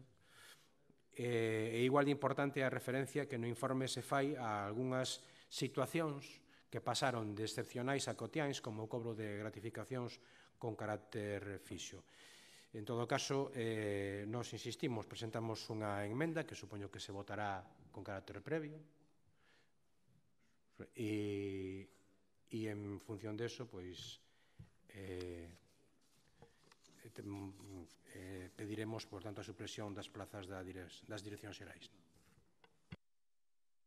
É igual de importante a referencia que no informe se fai a algunhas situacións que pasaron de excepcionais a cotiáns como o cobro de gratificacións con carácter fixo. En todo caso, nós insistimos, presentamos unha emenda que supoño que se votará con carácter previo e en función de eso, pois, pediremos, por tanto, a supresión das plazas das direccións xerais.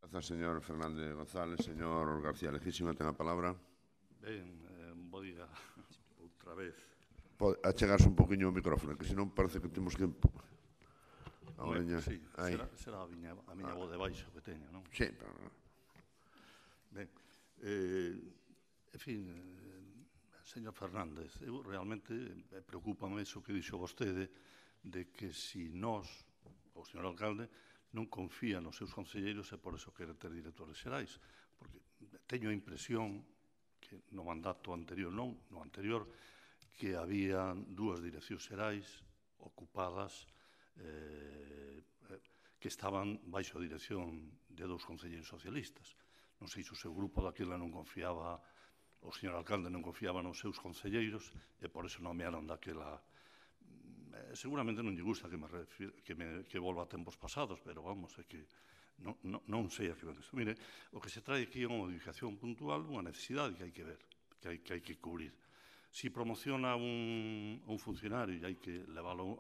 Grazas, señor Fernández González. Señor García Lejísima, ten a palabra. Ben, bo día outra vez. Achegarse un poquinho o micrófono, que senón parece que temos que... Sí, será a miña voz de baixo que teño, non? Sí, pero... Ben, en fin... Señor Fernández, eu realmente preocúpame iso que dixo vostede de que si nós, o señor alcalde, non confía nos seus concelleiros e por eso quere ter directores xerais, porque teño a impresión que no mandato anterior non, no anterior, que había 2 direccións xerais ocupadas que estaban baixo a dirección de 2 concelleiros socialistas. Non sei se o seu grupo daquela non confiaba, o señor alcalde non confiaba nos seus concelleiros e por eso nomearon daquela. Seguramente non lle gusta que volva a tempos pasados, pero vamos, é que non sei a que ven isto. Mire, o que se trae aquí é unha modificación puntual, unha necesidade que hai que ver, que hai que cubrir. Si promociona un funcionario e hai que leválo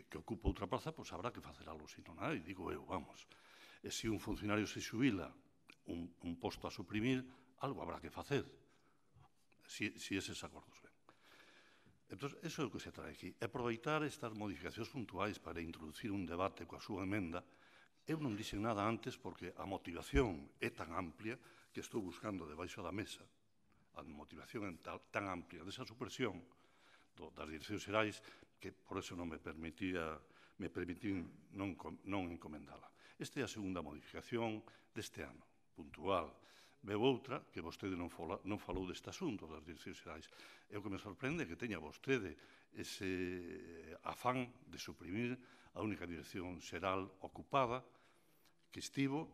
que ocupa outra plaza, pois habrá que facer algo, se non hai, digo eu, vamos. E se un funcionario se xubila un posto a suprimir, algo habrá que facer, si eses acordos ven. Entón, iso é o que se trae aquí. Aproveitar estas modificacións puntuais para introducir un debate coa súa emenda. Eu non dixen nada antes porque a motivación é tan amplia que estou buscando debaixo da mesa. A motivación é tan amplia desa supresión das Direccións Xerais, que por eso non me permitín non encomendala. Esta é a segunda modificación deste ano, puntual. Veu outra que vostede non falou deste asunto das Direccións Xerais. E o que me sorprende é que teña vostede ese afán de suprimir a única dirección xeral ocupada que estivo,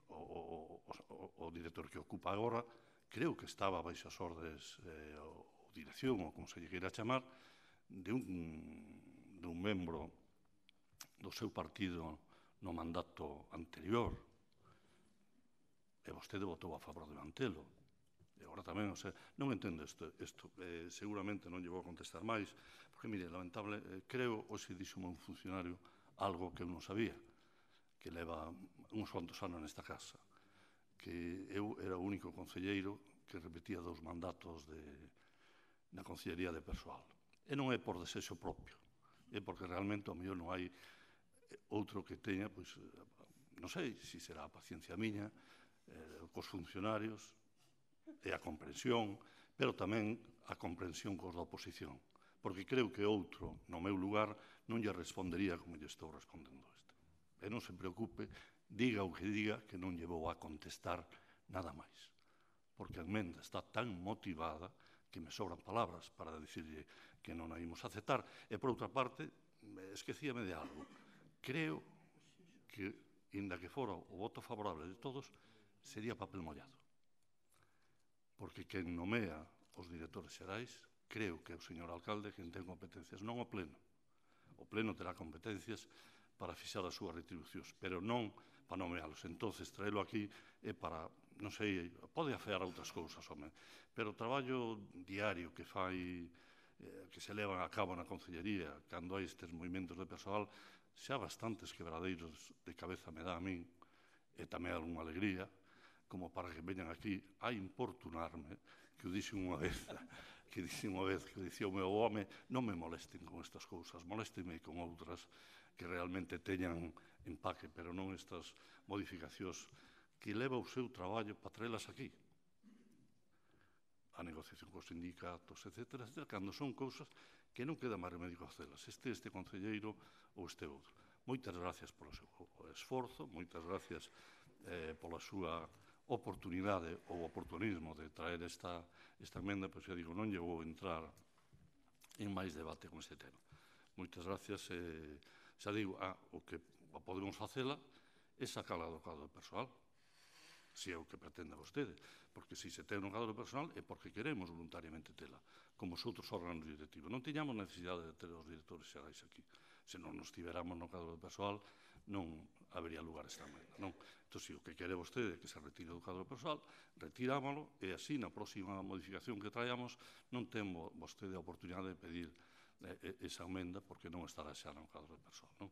o director que ocupa agora, creo que estaba baixo as ordes ou dirección, ou como se lle queira chamar, dun membro do seu partido no mandato anterior. E vostede votou a favor de mantelo. E agora tamén, non entendo isto. Seguramente non lle vou a contestar máis, porque, mire, lamentable, creo, hoxe dixome un funcionario algo que eu non sabía, que leva uns cuantos anos nesta casa, que eu era o único concelleiro que repetía 2 mandatos na Consellería de Persoal. E non é por desexo propio, é porque realmente ao mellor non hai outro que teña, pois, non sei se será a paciencia miña, cos funcionarios e a comprensión, pero tamén a comprensión cos da oposición, porque creo que outro, no meu lugar, non lle respondería como lle estou respondendo isto. E non se preocupe, diga o que diga, que non lle vou a contestar nada máis, porque a emenda está tan motivada que me sobran palabras para dicirlle que non a imos aceptar. E, por outra parte, esquecíame de algo. Creo que, inda que fora o voto favorable de todos, sería papel mollado. Porque quen nomea os directores xerais, creo que é o señor alcalde quen ten competencias, non o pleno. O pleno terá competencias para fixar as súas retribucións, pero non para nomealos. Entonces, traelo aquí é para, non sei, pode afear outras cousas, home, pero o traballo diario que fai, que se levan a cabo na Concellería, cando hai estes movimentos de persoal, xa bastantes quebradeiros de cabeza me dá a min, e tamén algunha alegría, como para que veñan aquí a importunarme, que o dixen unha vez, que dicía o meu home, non me molesten con estas cousas, moléstenme con outras que realmente teñan empaque, pero non estas modificacións que leva o seu traballo para traelas aquí. A negociación cos sindicatos, etc., cando son cousas que non queda máis remedio que facelas, este concelleiro ou este outro. Moitas gracias polo seu esforzo, moitas gracias pola súa oportunidade ou oportunismo de traer esta emenda, pois, xa digo, non lle vou entrar en máis debate con este tema. Moitas gracias. Xa digo, o que podemos facela é sacala do cadro persoal, se é o que pretenda vostede, porque se se ten no cadro persoal é porque queremos voluntariamente tela, como os outros órganos directivos. Non tiñamos necesidade de ter os directores xerais aquí. Se non nos tiveramos no cadro persoal, non habería lugar esta emenda, non? Entón, se o que quere vostede é que se retire do cadro persoal, retirámolo, e así, na próxima modificación que traíamos, non ten vostede a oportunidade de pedir esa emenda, porque non estará xa no cadro persoal, non?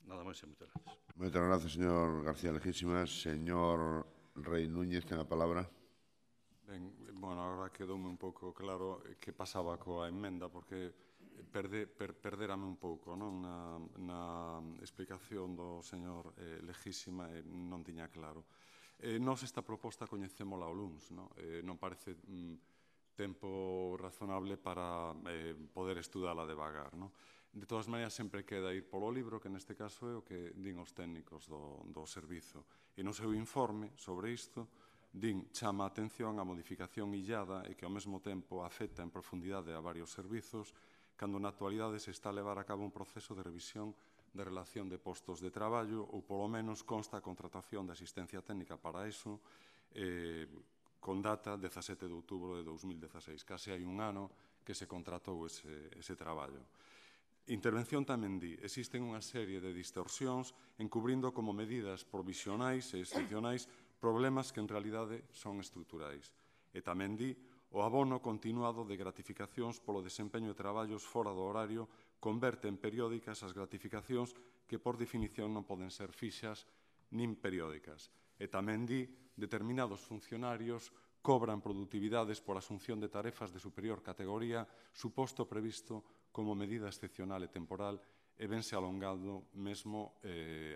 Nada máis e moitas gracias. Moitas gracias, señor García Legísimas. Señor Rei Núñez, ten a palabra. Ben, bueno, agora quedoume un pouco claro que pasaba coa emenda, porque perderame un pouco na explicación do señor Legísima e non tiña claro. Nos esta proposta coñecémola ao LUMS, non parece tempo razonable para poder estudala devagar. De todas maneiras, sempre queda ir polo libro, que neste caso é o que din os técnicos do servizo. E no seu informe sobre isto, chama a atención a modificación illada e que ao mesmo tempo afecta en profundidade a varios servizos, cando na actualidade se está a levar a cabo un proceso de revisión de relación de postos de traballo, ou polo menos consta a contratación de asistencia técnica para iso, con data 17 de outubro de 2016. Case hai un ano que se contratou ese traballo. Intervención tamén di, existen unha serie de distorsións encubrindo como medidas provisionais e excepcionais problemas que en realidade son estruturais. E tamén di, o abono continuado de gratificacións polo desempeño de traballos fora do horario converte en periódicas as gratificacións que por definición non poden ser fixas nin periódicas. E tamén di, determinados funcionarios cobran produtividades por asunción de tarefas de superior categoría, suposto previsto como medida excepcional e temporal, e vense alongado mesmo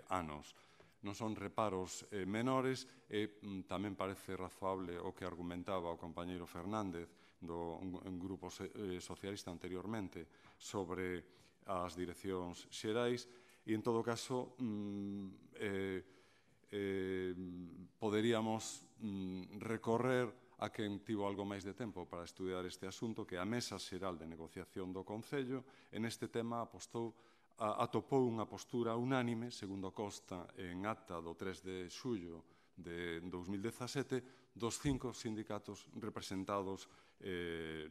anos. Non son reparos menores, e tamén parece razoable o que argumentaba o compañeiro Fernández do Grupo Socialista anteriormente sobre as direccións xerais e, en todo caso, poderíamos recorrer a quen tivo algo máis de tempo para estudiar este asunto, que a Mesa Xeral de Negociación do Concello en este tema atopou unha postura unánime, segundo consta en acta do 3 de xullo de 2017, dos 5 sindicatos representados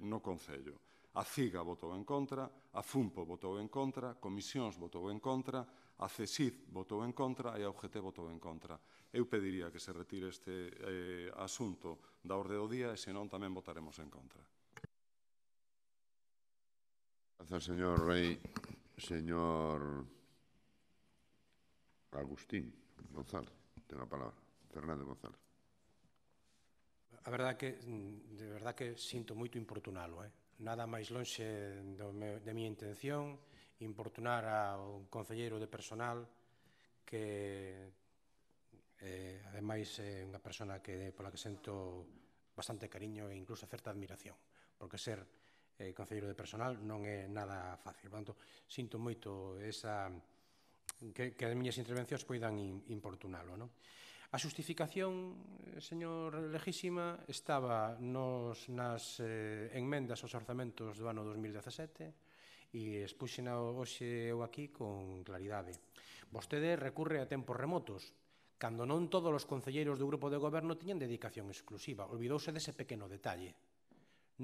no Concello. A CIGA votou en contra, a FUMPO votou en contra, Comisións votou en contra, a CESID votou en contra e a UGT votou en contra. Eu pediría que se retire este asunto da orde do día e, senón, tamén votaremos en contra. Gracias, señor Rey. Señor Agustín González, ten a palabra. Fernández González. A verdade que, de verdade que sinto moito importunalo, Nada máis lonxe de miña intención importunar ao concelleiro de personal que ademais é unha persona pola que sento bastante cariño e incluso certa admiración, porque ser concelleiro de personal non é nada fácil. Por tanto, sinto moito que as miñas intervencións poidan importunalo. A xustificación, señor Legísima, estaba nas enmendas aos orzamentos do ano 2017 e expuxena hoxe eu aquí con claridade. Vostede recurre a tempos remotos, cando non todos os concelleiros do grupo de goberno tiñan dedicación exclusiva. Olvidouse dese pequeno detalle.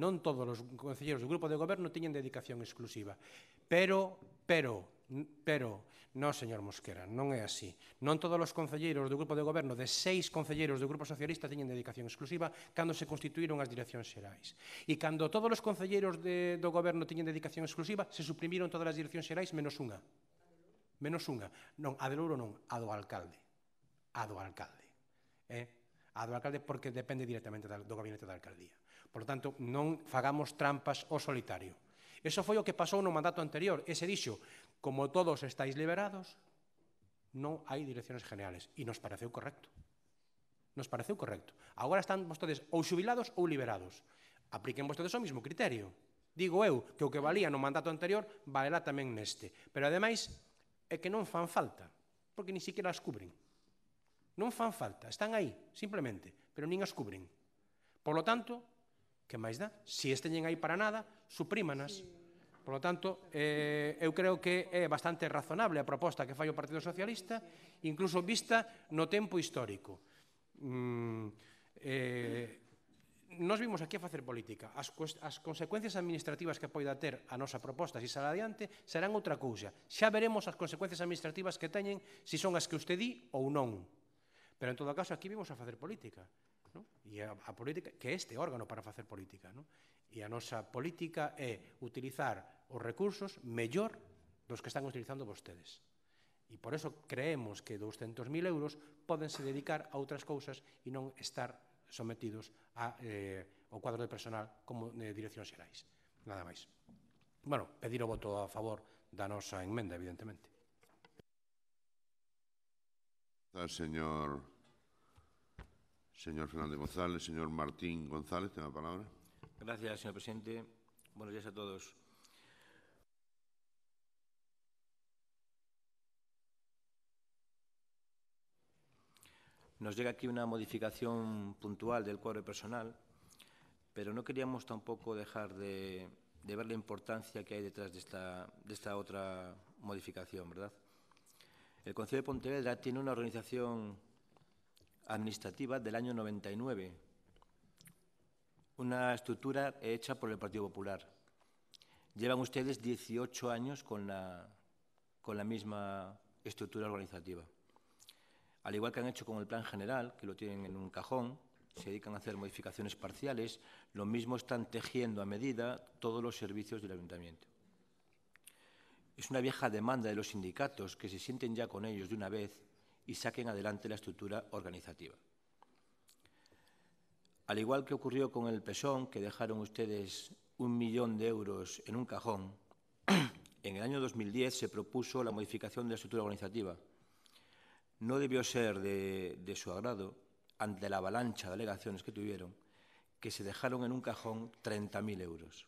Non todos os concelleiros do grupo de goberno tiñan dedicación exclusiva. Pero, non, señor Mosquera, non é así. Non todos os concelleiros do grupo de goberno, de 6 concelleiros do Grupo Socialista, tiñan dedicación exclusiva cando se constituíron as direccións xerais. E cando todos os concelleiros do goberno tiñan dedicación exclusiva, se suprimiron todas as direccións xerais menos unha. Menos unha. Non, a de Louro non, a do alcalde. A do alcalde. A do alcalde porque depende directamente do gabinete da alcaldía. Por lo tanto, non fagamos trampas ao solitario. Eso foi o que pasou no mandato anterior. E se dixo, como todos estáis liberados, non hai direccións generales. E nos pareceu correcto. Nos pareceu correcto. Agora están vostedes ou xubilados ou liberados. Apliquen vostedes o mesmo criterio. Digo eu que o que valía no mandato anterior valerá tamén neste. Pero, ademais, é que non fan falta, porque ni siquiera as cubren. Non fan falta, están aí, simplemente, pero nin as cubren. Por lo tanto, que máis dá? Se esteñen aí para nada, suprímanas. Por lo tanto, eu creo que é bastante razonable a proposta que fai o Partido Socialista, incluso vista no tempo histórico. Nos vimos aquí a facer política. As consecuencias administrativas que poida ter a nosa proposta se sale adiante serán outra cousa. Xa veremos as consecuencias administrativas que teñen, se son as que usted di ou non. Pero, en todo caso, aquí vimos a facer política. E a política, que é este órgano para facer política. E a nosa política é utilizar os recursos mellor dos que están utilizando vostedes. E por eso creemos que 200.000 euros pódense dedicar a outras cousas e non estar sometidos ao cuadro de personal como direccións xerais. Nada máis. Bueno, pedir o voto a favor da nosa enmenda, evidentemente. Señor Fernández González. Señor Martín González, tiene la palabra. Gracias, señor presidente. Buenos días a todos. Nos llega aquí una modificación puntual del cuadro personal, pero no queríamos tampoco dejar de ver la importancia que hay detrás de esta otra modificación, ¿verdad? El Concello de Pontevedra tiene una organización administrativa del año 99, una estructura hecha por el Partido Popular. Llevan ustedes 18 años con la misma estructura organizativa. Al igual que han hecho con el Plan General, que lo tienen en un cajón, se dedican a hacer modificaciones parciales, lo mismo están tejiendo a medida todos los servicios del Ayuntamiento. Es una vieja demanda de los sindicatos que se sienten ya con ellos de una vez y saquen adelante la estructura organizativa. Al igual que ocurrió con el PSON, que dejaron ustedes 1 millón de euros en un cajón, en el año 2010 se propuso la modificación de la estructura organizativa. No debió ser de su agrado, ante la avalancha de alegaciones que tuvieron, que se dejaron en un cajón 30.000 euros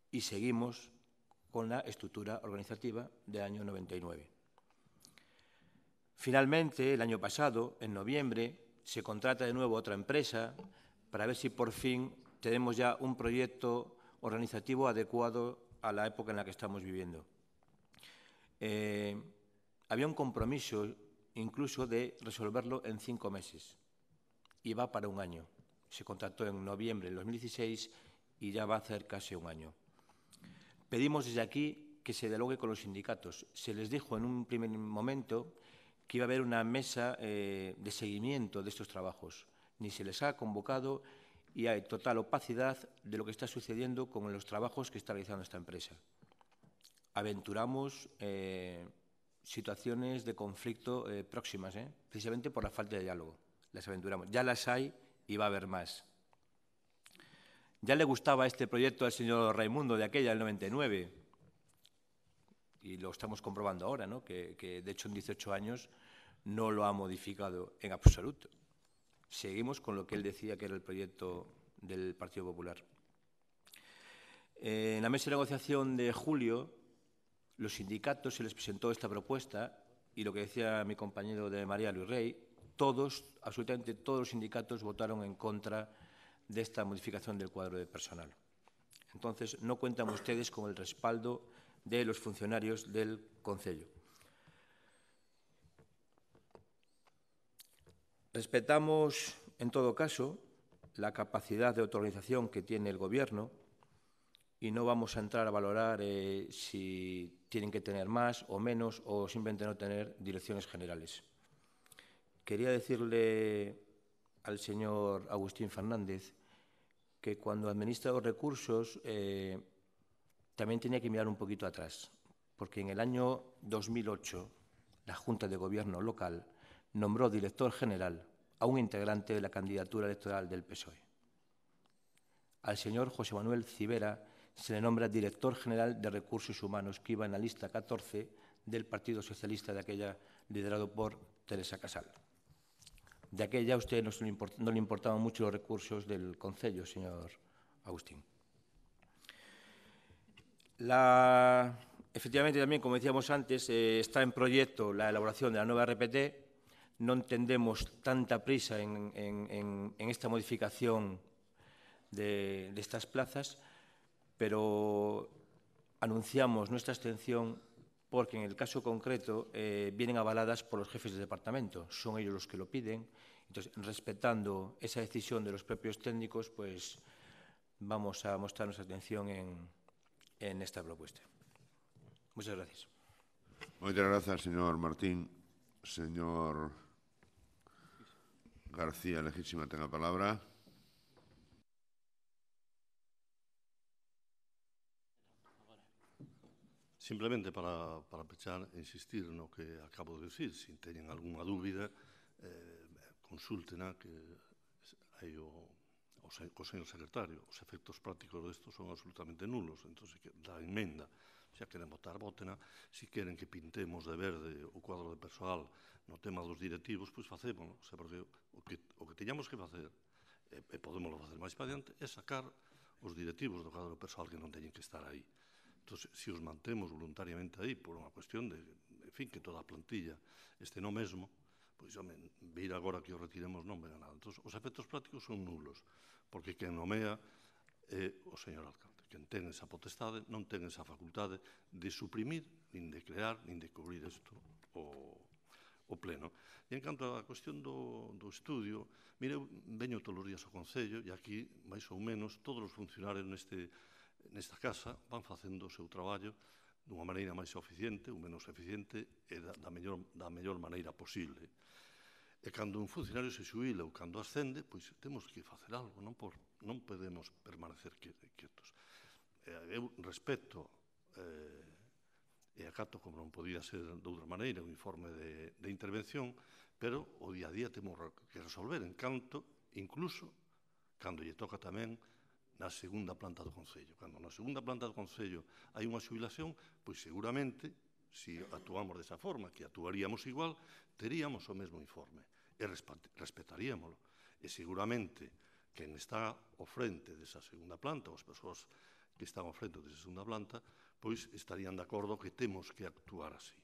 y seguimos con la estructura organizativa del año 99. Finalmente, el año pasado, en noviembre, se contrata de nuevo otra empresa para ver si por fin tenemos ya un proyecto organizativo adecuado a la época en la que estamos viviendo. Había un compromiso incluso de resolverlo en 5 meses y va para un año. Se contrató en noviembre del 2016 y ya va a hacer casi un año. Pedimos desde aquí que se dialogue con los sindicatos. Se les dijo en un primer momento que iba a haber una mesa de seguimiento de estos trabajos. Ni se les ha convocado y hay total opacidad de lo que está sucediendo con los trabajos que está realizando esta empresa. Aventuramos situaciones de conflicto próximas, precisamente por la falta de diálogo. Las aventuramos. Ya las hay y va a haber más. Ya le gustaba este proyecto al señor Raimundo de aquella, del 99, y lo estamos comprobando ahora, ¿no? que de hecho en 18 años no lo ha modificado en absoluto. Seguimos con lo que él decía que era el proyecto del Partido Popular. En la mesa de negociación de julio, los sindicatos se les presentó esta propuesta y lo que decía mi compañero de María Luis Rey, todos, absolutamente todos los sindicatos votaron en contra de esta modificación del cuadro de personal. Entonces, no cuentan ustedes con el respaldo de los funcionarios del Concello. Respetamos, en todo caso, la capacidad de autoorganización que tiene el Gobierno y no vamos a entrar a valorar si tienen que tener más o menos o simplemente no tener direcciones generales. Quería decirle al señor Agustín Fernández que cuando administra los recursos también tenía que mirar un poquito atrás, porque en el año 2008 la Junta de Gobierno local nombró director general a un integrante de la candidatura electoral del PSOE. Al señor José Manuel Civera se le nombra director general de Recursos Humanos, que iba en la lista 14 del Partido Socialista de aquella, liderado por Teresa Casal. De aquella a usted no le importaban mucho los recursos del Concello, señor Agustín. Efectivamente, también, como decíamos antes, está en proyecto la elaboración de la nueva RPT. No entendemos tanta prisa en esta modificación de estas plazas, pero anunciamos nuestra abstención porque en el caso concreto vienen avaladas por los jefes de departamento. Son ellos los que lo piden. Entonces, respetando esa decisión de los propios técnicos, pues vamos a mostrar nuestra atención en esta propuesta. Muchas gracias. Muchas gracias, señor Martín. Señor García Legítima, tenga palabra. Simplemente para pechar, insistir no que acabo de decir. Se teñen algunha dúbida, consúltena que hai o señor secretario. Os efectos prácticos desto son absolutamente nulos. Entón, da enmenda, xa queren votar, vótena. Si queren que pintemos de verde o cuadro de persoal no tema dos directivos, pois facémoslo. Porque o que teñamos que facer, e podemos facer máis para diante, é sacar os directivos do cuadro de persoal que non teñen que estar aí. Entón, se os mantemos voluntariamente aí por unha cuestión de, en fin, que toda a plantilla este no mesmo, pois, home, vir agora que o retiremos non venga nada. Entón, os efectos prácticos son nulos, porque quen nomea é o señor alcalde. Quen ten esa potestade non ten esa facultade de suprimir, nin de crear, nin de cubrir isto o pleno. E en canto á cuestión do estudio, mire, eu veño todos os días ao Concello e aquí, máis ou menos, todos os funcionarios nesta casa van facendo o seu traballo dunha maneira máis eficiente ou menos eficiente e da mellor maneira posible. E cando un funcionario se xubila ou cando ascende, pois temos que facer algo, non podemos permanecer quietos. Eu respeto e acato, como non podía ser de outra maneira, un informe de intervención, pero o día a día temos que resolver en canto, incluso, cando lle toca tamén na segunda planta do Concello. Cando na segunda planta do Concello hai unha xubilación, pois seguramente, se actuamos desa forma, que actuaríamos igual, teríamos o mesmo informe e respetaríamoslo. E seguramente quen está ao frente desa segunda planta, ou as persoas que están ao frente desa segunda planta, pois estarían de acordo que temos que actuar así.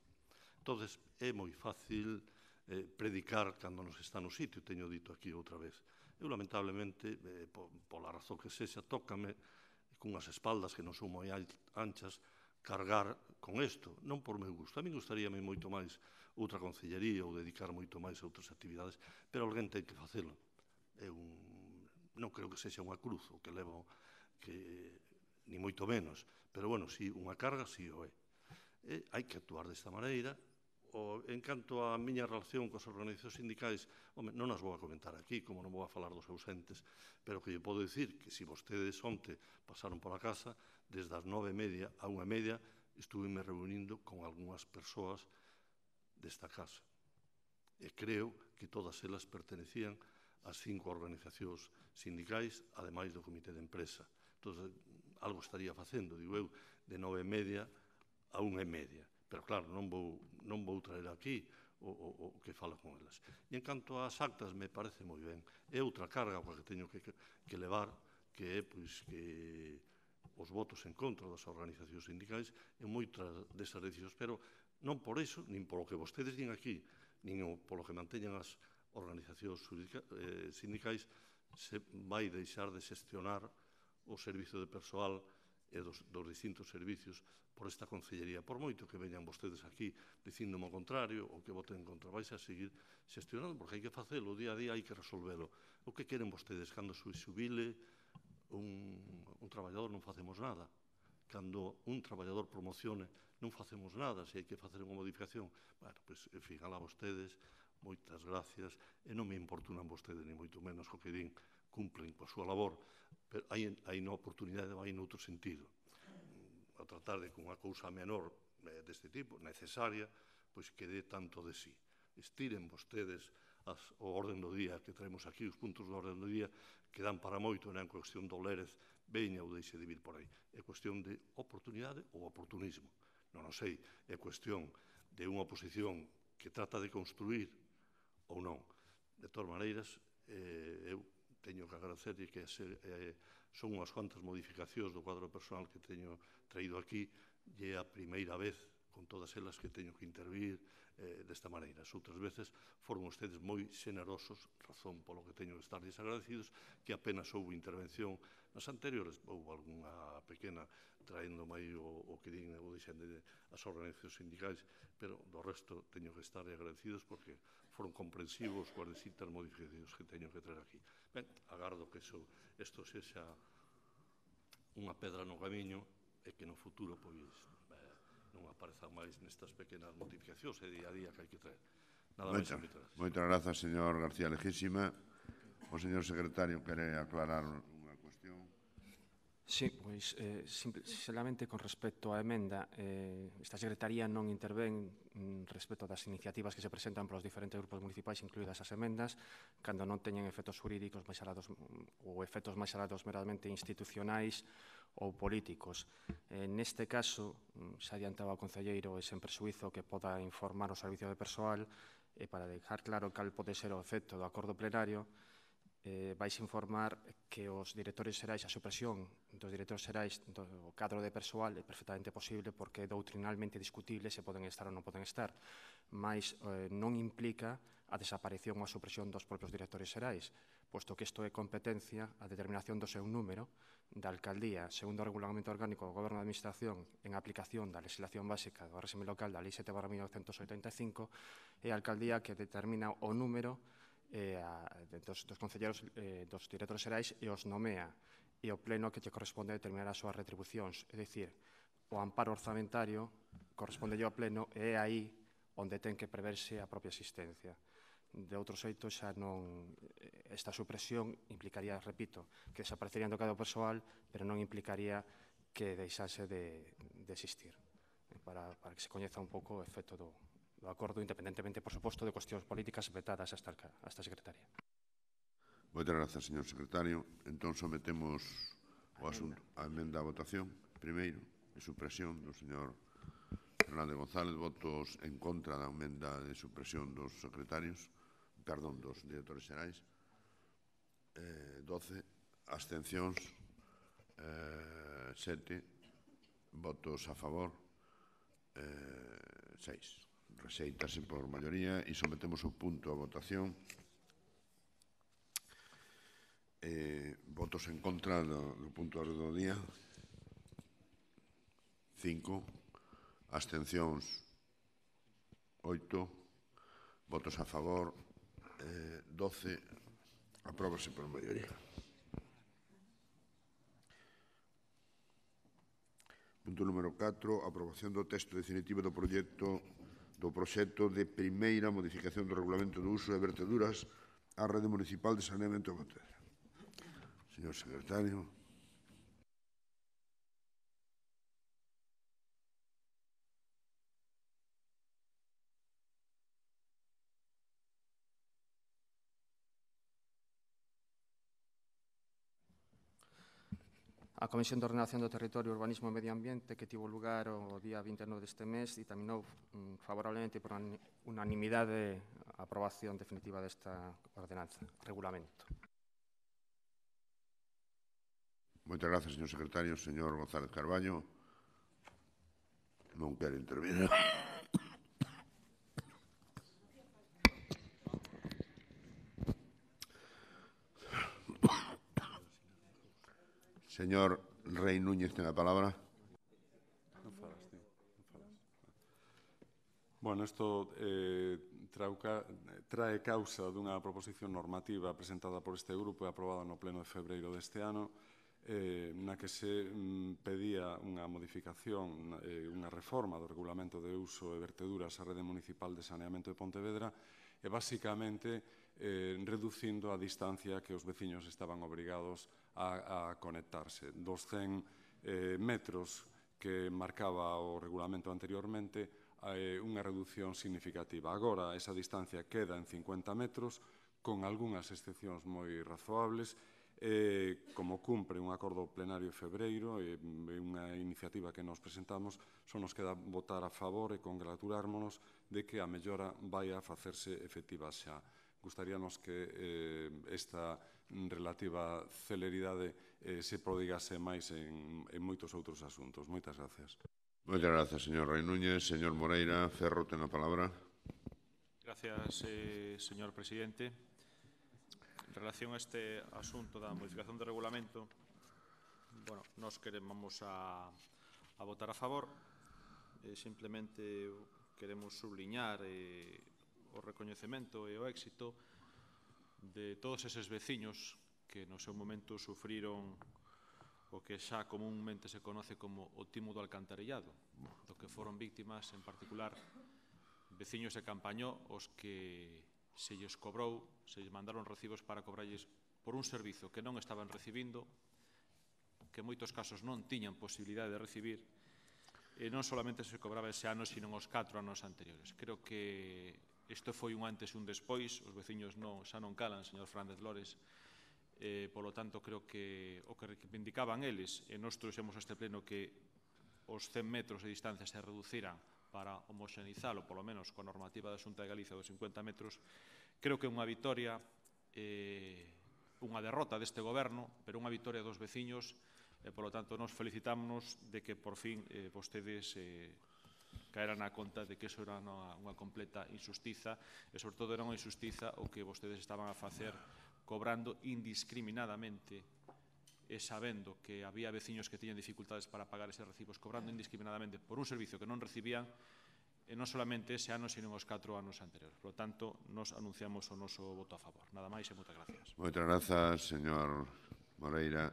Entón, é moi fácil predicar cando nos está no sitio, teño dito aquí outra vez. Eu, lamentablemente, pola razón que sexa, tócame cunhas espaldas que non son moi anchas, cargar con isto, non por meu gusto. A mí gustaríame moito máis outra concellería ou dedicar moito máis a outras actividades, pero alguén ten que facelo. Non creo que sexa unha cruz o que levo, ni moito menos, pero, bueno, si unha carga, si o é. Hai que actuar desta maneira. En canto á miña relación coas organizacións sindicais, non as vou a comentar aquí, como non vou a falar dos ausentes, pero que lle podo dicir que se vostedes onte pasaron pola casa, desde as 9:30 a 1:30 estuve me reunindo con algunhas persoas desta casa. E creo que todas elas pertenecían ás 5 organizacións sindicais, ademais do comité de empresa. Entón, algo estaría facendo, digo eu, de 9:30 a 1:30. Pero, claro, non vou traer aquí o que fala con elas. E, en canto ás actas, me parece moi ben. É outra carga coa que teño que levar, que é que os votos en contra das organizacións sindicais e moitas desas decisións, pero non por iso, nin polo que vostedes din aquí, nin polo que manteñan as organizacións sindicais, se vai deixar de xestionar o servizo de persoal e dos distintos servicios por esta concellería. Por moito que veñan vostedes aquí dicíndome o contrario ou que voten en contra, vais a seguir xestionando, porque hai que facelo, día a día hai que resolvelo. O que queren vostedes? Cando se xubile un traballador non facemos nada. Cando un traballador promocione non facemos nada. Se hai que facer unha modificación, bueno, pois, en fin, alá vostedes, moitas gracias, e non me importunan vostedes, ni moito menos o que din, cumplen coa súa labor, pero hai na oportunidade, vai noutro sentido. A tratar de que unha cousa menor deste tipo, necesaria, pois que dé tanto de sí. Estiren vostedes o orden do día que traemos aquí, os puntos do orden do día, que dan para moito, non é cuestión do Lérez, veña ou deixe de vir por aí. É cuestión de oportunidade ou oportunismo. Non o sei, é cuestión de unha oposición que trata de construir ou non. De todas maneiras, eu teño que agradecerlle que son unhas cuantas modificacións do cuadro personal que teño traído aquí e é a primeira vez con todas elas que teño que intervir desta maneira. As outras veces foron ustedes moi xenerosos, razón polo que teño que estar desagradecidos, que apenas houve intervención nas anteriores, houve algunha pequena traendo aí o que din ou dixen as organizacións sindicais, pero do resto teño que estar agradecidos porque foron comprensivos coas distintas modificacións que teño que traer aquí. Ben, agardo que isto sexa unha pedra no camiño e que no futuro pois non aparezan máis nestas pequenas modificacións e día a día que hai que traer. Nada máis, moitas gracias. Moitas grazas, señor García Legísima. O señor secretario quere aclarar unha cuestión. Sí, pois, sinceramente, con respecto á emenda, esta Secretaría non intervén respecto das iniciativas que se presentan polos diferentes grupos municipais, incluídas as emendas, cando non teñen efectos jurídicos máis alados ou efectos máis alados meramente institucionais ou políticos. Neste caso, se adiantaba o concelleiro e sen presuizo que poda informar o servicio de persoal, e para deixar claro cal pode ser o efecto do acordo plenario, vais informar que os directores xerais, a supresión dos directores xerais do cadro de persoal é perfectamente posible porque é doutrinalmente discutible se poden estar ou non poden estar, mas non implica a desaparición ou a supresión dos propios directores xerais, posto que isto é competencia a determinación do seu número da alcaldía, segundo o regulamento orgánico do Goberno de Administración en aplicación da legislación básica do réxime local da Lei 7/1985, é a alcaldía que determina o número dos concelleiros, dos directores xerais e os nomea, e o pleno que lle corresponde determinar as súas retribucións. É dicir, o amparo orzamentario corresponde ao pleno e é aí onde ten que preverse a propia existencia. De outro xeito, xa non, esta supresión implicaría, repito, que desaparecerían do cadro persoal, pero non implicaría que deixase de existir, para que se coñeza un pouco o efecto do acordo, independentemente, por suposto, de cuestións políticas vetadas a esta Secretaría. Moitas grazas, señor secretario. Entón, sometemos a emenda a votación. Primeiro, de supresión do señor Fernández González. Votos en contra da emenda de supresión dos secretarios, perdón, dos directores xerais. 12, abstencións 7, votos a favor 6. Rexeítase por maioría e sometemos o punto a votación. Votos en contra do punto do día 5, abstencións 8, votos a favor 12, apróbase por maioría. Punto número 4, aprobación do texto definitivo do proxecto de primeira modificación do regulamento do uso de verteduras á rede municipal de saneamento de Pontevedra. Señor secretario. A Comisión de Ordenación do Territorio, Urbanismo e Medio Ambiente, que tivo lugar o día 29 deste mes, ditaminou favorablemente por unanimidade a aprobación definitiva desta ordenanza, regulamento. Moitas gracias, señor secretario. Señor González Carballo, non quere intervir. Señor Rey Núñez, ten a palabra. Bueno, isto trae causa dunha proposición normativa presentada por este grupo e aprobada no pleno de febreiro deste ano, na que se pedía unha modificación, unha reforma do regulamento de uso de verteduras á rede municipal de saneamento de Pontevedra e, basicamente, reducindo a distancia que os veciños estaban obrigados a conectarse. Dos 100 metros que marcaba o regulamento anteriormente, unha reducción significativa. Agora, esa distancia queda en 50 metros, con algunhas excepcións moi razoables, como cumpre un acordo plenario de febreiro e unha iniciativa que nos presentamos, só nos queda votar a favor e congratulármonos de que a mellora vai a facerse efectiva xa. Gustaríanos que esta relativa celeridade se prodigase máis en moitos outros asuntos. Moitas gracias. Moitas gracias, señor Rey Núñez. Señor Moreira Ferro, ten a palabra. Gracias, señor presidente. En relación a este asunto da modificación do regulamento, bueno, nos queremos a votar a favor. Simplemente queremos subliñar o recoñecemento e o éxito de todos eses veciños que no seu momento sufriron o que xa comúnmente se conoce como o timo do alcantarillado, do que foron víctimas, en particular, veciños de Campañó, os que se lles cobrou, se lles mandaron recibos para cobrarlles por un servizo que non estaban recibindo, que en moitos casos non tiñan posibilidade de recibir, e non solamente se cobraba ese ano, sino os 4 anos anteriores. Creo que isto foi un antes e un despois, os veciños xa non calan, señor Fernández Lores, polo tanto, creo que o que reivindicaban eles, e nós trouxemos a este pleno que os 100 metros de distancia se reduciran para homoxenizalo, polo menos coa normativa da Xunta de Galicia dos 50 metros, creo que é unha vitoria, unha derrota deste goberno, pero unha vitoria dos veciños, e, polo tanto, nos felicitámonos de que, por fin, vostedes caeran a conta de que iso era unha completa injustiza e, sobre todo, era unha injustiza o que vostedes estaban a facer cobrando indiscriminadamente e sabendo que había veciños que tiñan dificultades para pagar eses recibos, cobrando indiscriminadamente por un servicio que non recibían, e non solamente ese ano, sino os 4 anos anteriores. Por lo tanto, nos anunciamos o noso voto a favor. Nada máis e moitas gracias. Moitas grazas, señor Moreira.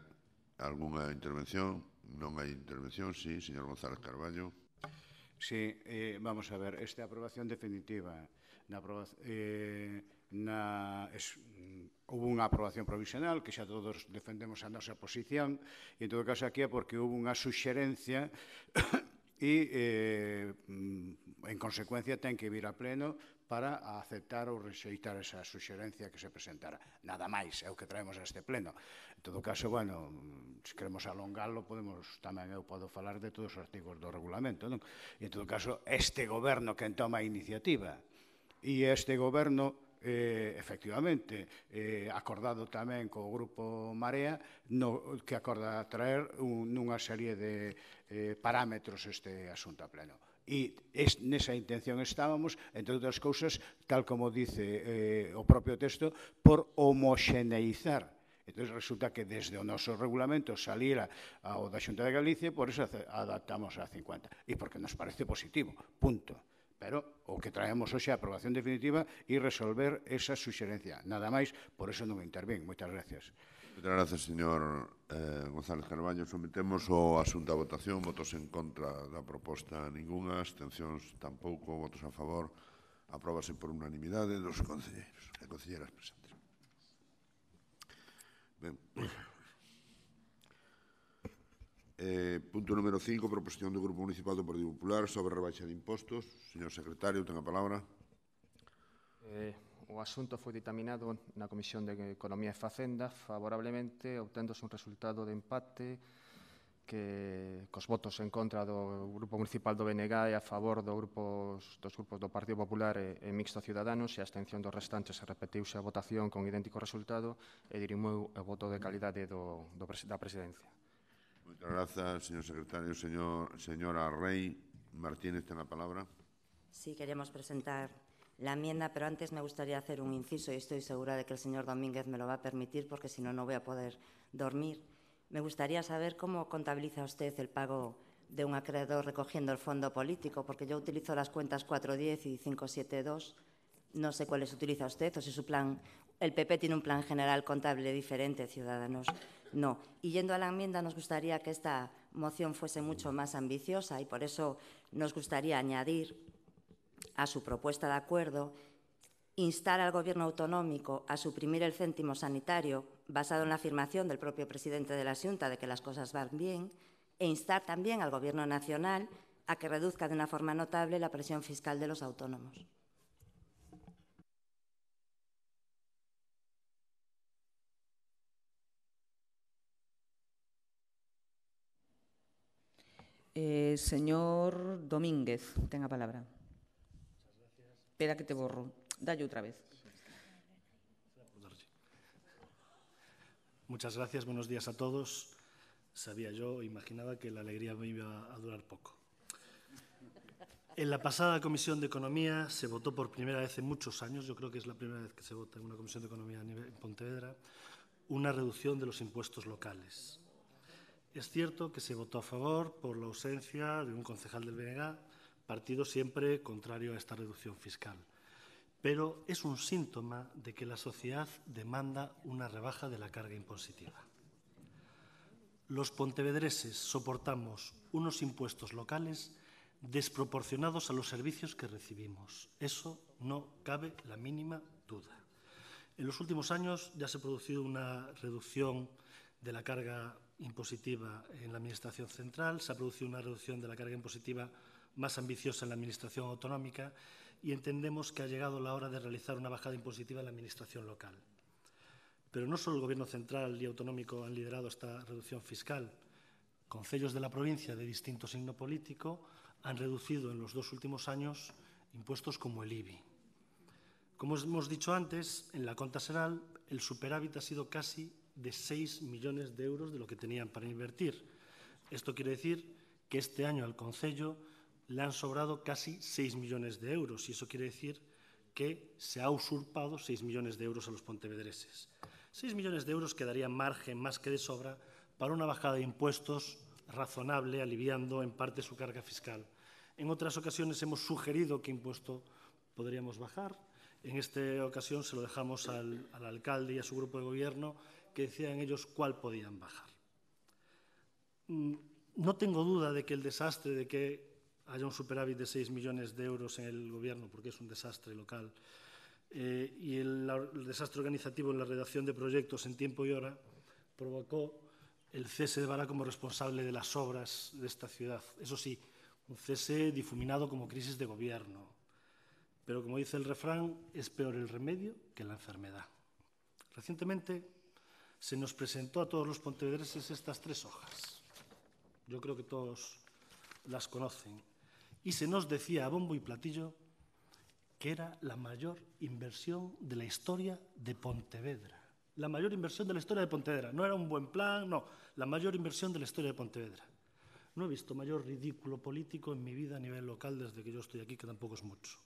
Algúnha intervención? Non hai intervención, sí, señor González Carballo. Sí, vamos a ver, esta aprobación definitiva houve unha aprobación provisional que xa todos defendemos a nosa posición e en todo caso aquí é porque houve unha suxerencia e en consecuencia ten que vir a pleno para aceptar ou rexeitar esa suxerencia que se presentara. Nada máis, é o que traemos a este pleno. En todo caso, bueno, se queremos alongalo, tamén eu podo falar de todos os artigos do regulamento, non? E en todo caso, este goberno quen toma a iniciativa. E este goberno efectivamente, acordado tamén co Grupo Marea, que acorda traer nunha serie de parámetros este asunto a pleno. E nesa intención estábamos, entre outras cousas, tal como dice o propio texto, por homoxeneizar. Entón, resulta que desde o noso regulamento salira ao da Xunta de Galicia, por eso adaptamos a 50. E porque nos parece positivo, punto. Pero o que traemos hoxe a aprobación definitiva e resolver esa suxerencia. Nada máis, por eso non intervín. Moitas gracias. Moitas gracias, señor González Carballo. Sometemos o asunto a votación. Votos en contra da proposta ningunha, abstencións tampouco, votos a favor. Apróbase por unanimidade dos concelleiros e concelleras presentes. Ben. Punto número 5, proposición do Grupo Municipal do Partido Popular sobre rebaixa de impostos. Señor secretario, ten a palabra. O asunto foi ditaminado na Comisión de Economía e Facenda favorablemente, obténdose un resultado de empate que cos votos en contra do Grupo Municipal do BNG e a favor dos grupos do Partido Popular e Mixto Ciudadanos, e a abstención dos restantes se repetiuse a votación con idéntico resultado e dirimou o voto de calidade da presidencia. Moitas grazas, señor secretario. Señora Rey Martínez, ten a palabra. Sí, queremos presentar la enmienda, pero antes me gustaría hacer un inciso y estoy segura de que el señor Domínguez me lo va a permitir porque si no, no voy a poder dormir. Me gustaría saber cómo contabiliza usted el pago de un acreedor recogiendo el fondo político, porque yo utilizo las cuentas 410 y 572. No sé cuáles utiliza usted o si su plan, el PP tiene un plan general contable diferente, Ciudadanos no. Y yendo a la enmienda, nos gustaría que esta moción fuese mucho más ambiciosa y por eso nos gustaría añadir a su propuesta de acuerdo instar al Gobierno autonómico a suprimir el céntimo sanitario basado en la afirmación del propio presidente de la Xunta de que las cosas van bien e instar también al Gobierno nacional a que reduzca de una forma notable la presión fiscal de los autónomos. Señor Domínguez, ten a palabra. Espera que te borro. Dalle outra vez. Muchas gracias, buenos días a todos. Sabía yo, imaginaba que la alegría me iba a durar poco. En la pasada Comisión de Economía se votó por primera vez en muchos años, yo creo que es la primera vez que se vota en una Comisión de Economía en Pontevedra, una reducción de los impuestos locales. Es cierto que se votó a favor por la ausencia de un concejal del BNG, partido siempre contrario a esta reducción fiscal. Pero es un síntoma de que la sociedad demanda una rebaja de la carga impositiva. Los pontevedreses soportamos unos impuestos locales desproporcionados a los servicios que recibimos. Eso no cabe la mínima duda. En los últimos años ya se ha producido una reducción de la carga impositiva en la Administración central, se ha producido una reducción de la carga impositiva más ambiciosa en la Administración autonómica y entendemos que ha llegado la hora de realizar una bajada impositiva en la Administración local. Pero no solo el Gobierno central y autonómico han liderado esta reducción fiscal. Concellos de la provincia de distinto signo político han reducido en los 2 últimos años impuestos como el IBI. Como hemos dicho antes, en la Conta Xeral el superávit ha sido casi de 6 millones de euros de lo que tenían para invertir. Esto quiere decir que este año al Concello le han sobrado casi 6 millones de euros y eso quiere decir que se ha usurpado 6 millones de euros a los pontevedreses. 6 millones de euros que darían margen más que de sobra para una bajada de impuestos razonable, aliviando en parte su carga fiscal. En otras ocasiones hemos sugerido qué impuesto podríamos bajar. En esta ocasión se lo dejamos al alcalde y a su grupo de gobierno que decían ellos cuál podían bajar. No tengo duda de que el desastre de que haya un superávit de 6 millones de euros en el Gobierno, porque es un desastre local, y el desastre organizativo en la redacción de proyectos en tiempo y hora, provocó el cese de Vara como responsable de las obras de esta ciudad. Eso sí, un cese difuminado como crisis de Gobierno. Pero, como dice el refrán, es peor el remedio que la enfermedad. Recientemente se nos presentó a todos los pontevedreses estas 3 hojas. Yo creo que todos las conocen. Y se nos decía a bombo y platillo que que era la mayor inversión de la historia de Pontevedra. La mayor inversión de la historia de Pontevedra. No era un buen plan, no. La mayor inversión de la historia de Pontevedra. No he visto mayor ridículo político en mi vida a nivel local desde que yo estoy aquí, que tampoco es mucho.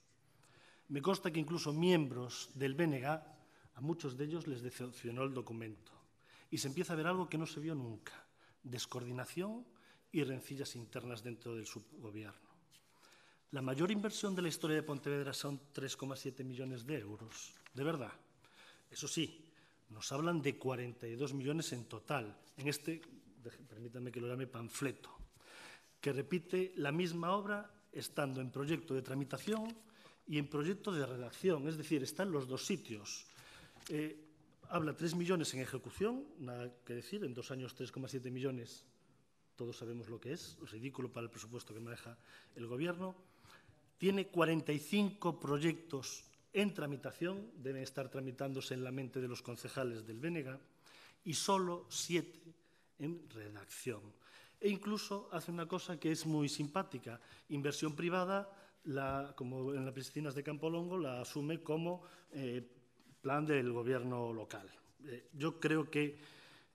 Me consta que incluso miembros del BNG, a muchos de ellos les decepcionó el documento. Y se empieza a ver algo que no se vio nunca. Descoordinación y rencillas internas dentro del subgobierno. La mayor inversión de la historia de Pontevedra son 3,7 millones de euros. De verdad. Eso sí, nos hablan de 42 millones en total. En este, permítanme que lo llame panfleto, que repite la misma obra estando en proyecto de tramitación y en proyecto de redacción. Es decir, está en los dos sitios. Habla 3 millones en ejecución, nada que decir, en 2 años 3,7 millones, todos sabemos lo que es ridículo para el presupuesto que maneja el Gobierno. Tiene 45 proyectos en tramitación, deben estar tramitándose en la mente de los concejales del BNG, y solo 7 en redacción. E incluso hace una cosa que es muy simpática, inversión privada, como en las piscinas de Campolongo, la asume como plan del Gobierno local. Yo creo que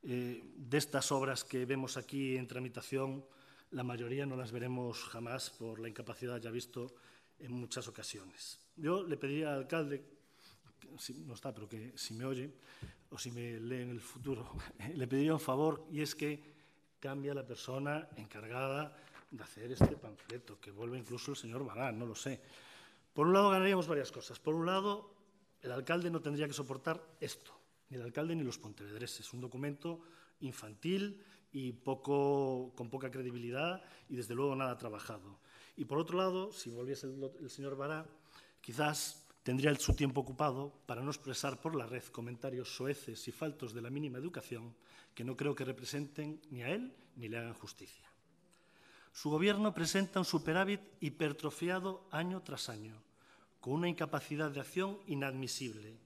de estas obras que vemos aquí en tramitación, la mayoría no las veremos jamás por la incapacidad ya visto en muchas ocasiones. Yo le pediría al alcalde, no está, pero que si me oye o si me lee en el futuro, le pediría un favor, y es que cambie a la persona encargada de hacer este panfleto, que vuelve incluso el señor Barán, no lo sé. Por un lado ganaríamos varias cosas. Por un lado, el alcalde no tendría que soportar esto, ni el alcalde ni los pontevedreses. Un documento infantil y con poca credibilidad y, desde luego, nada trabajado. Y, por otro lado, si volviese el señor Bará, quizás tendría su tiempo ocupado para no expresar por la red comentarios soeces y faltos de la mínima educación que no creo que representen ni a él ni le hagan justicia. Su Gobierno presenta un superávit hipertrofiado año tras año, con una incapacidad de acción inadmisible.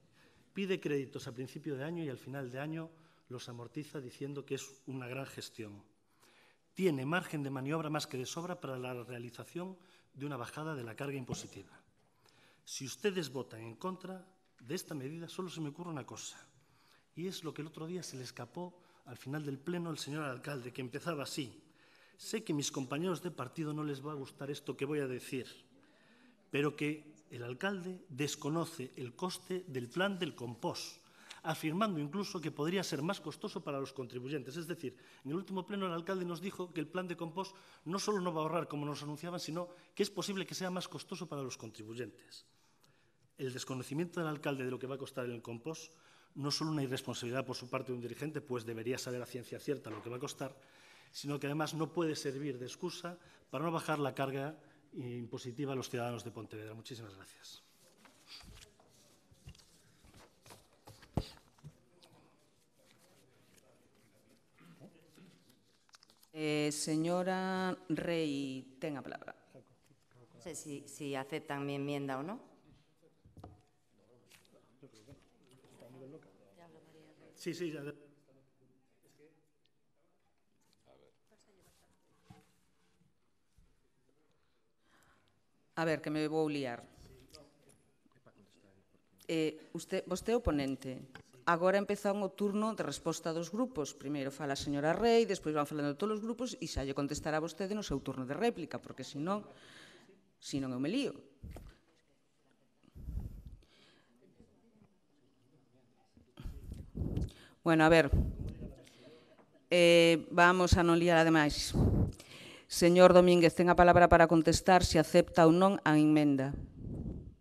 Pide créditos a principio de año y al final de año los amortiza diciendo que es una gran gestión. Tiene margen de maniobra más que de sobra para la realización de una bajada de la carga impositiva. Si ustedes votan en contra de esta medida, solo se me ocurre una cosa, y es lo que el otro día se le escapó al final del pleno al señor alcalde, que empezaba así. Sé que a mis compañeros de partido no les va a gustar esto que voy a decir, pero que el alcalde desconoce el coste del plan del compost, afirmando incluso que podría ser más costoso para los contribuyentes. Es decir, en el último pleno el alcalde nos dijo que el plan de compost no solo no va a ahorrar, como nos anunciaban, sino que es posible que sea más costoso para los contribuyentes. El desconocimiento del alcalde de lo que va a costar el compost no solo una irresponsabilidad por su parte de un dirigente, pues debería saber a ciencia cierta lo que va a costar, sino que además no puede servir de excusa para no bajar la carga impositiva a los ciudadanos de Pontevedra. Muchísimas gracias. Señora Rey, ten a palabra. No sé si aceptan mi enmienda o no. Sí, sí, ya. A ver, que me vou liar. Vostede é o ponente. Agora empezan o turno de resposta dos grupos. Primeiro fala a señora Rei, despois van falando todos os grupos e xa lle contestará a vostede no seu turno de réplica, porque senón eu me lío. Bueno, a ver, vamos a non liar ademais. Señor Domínguez, ten a palabra para contestar se acepta ou non a enmenda.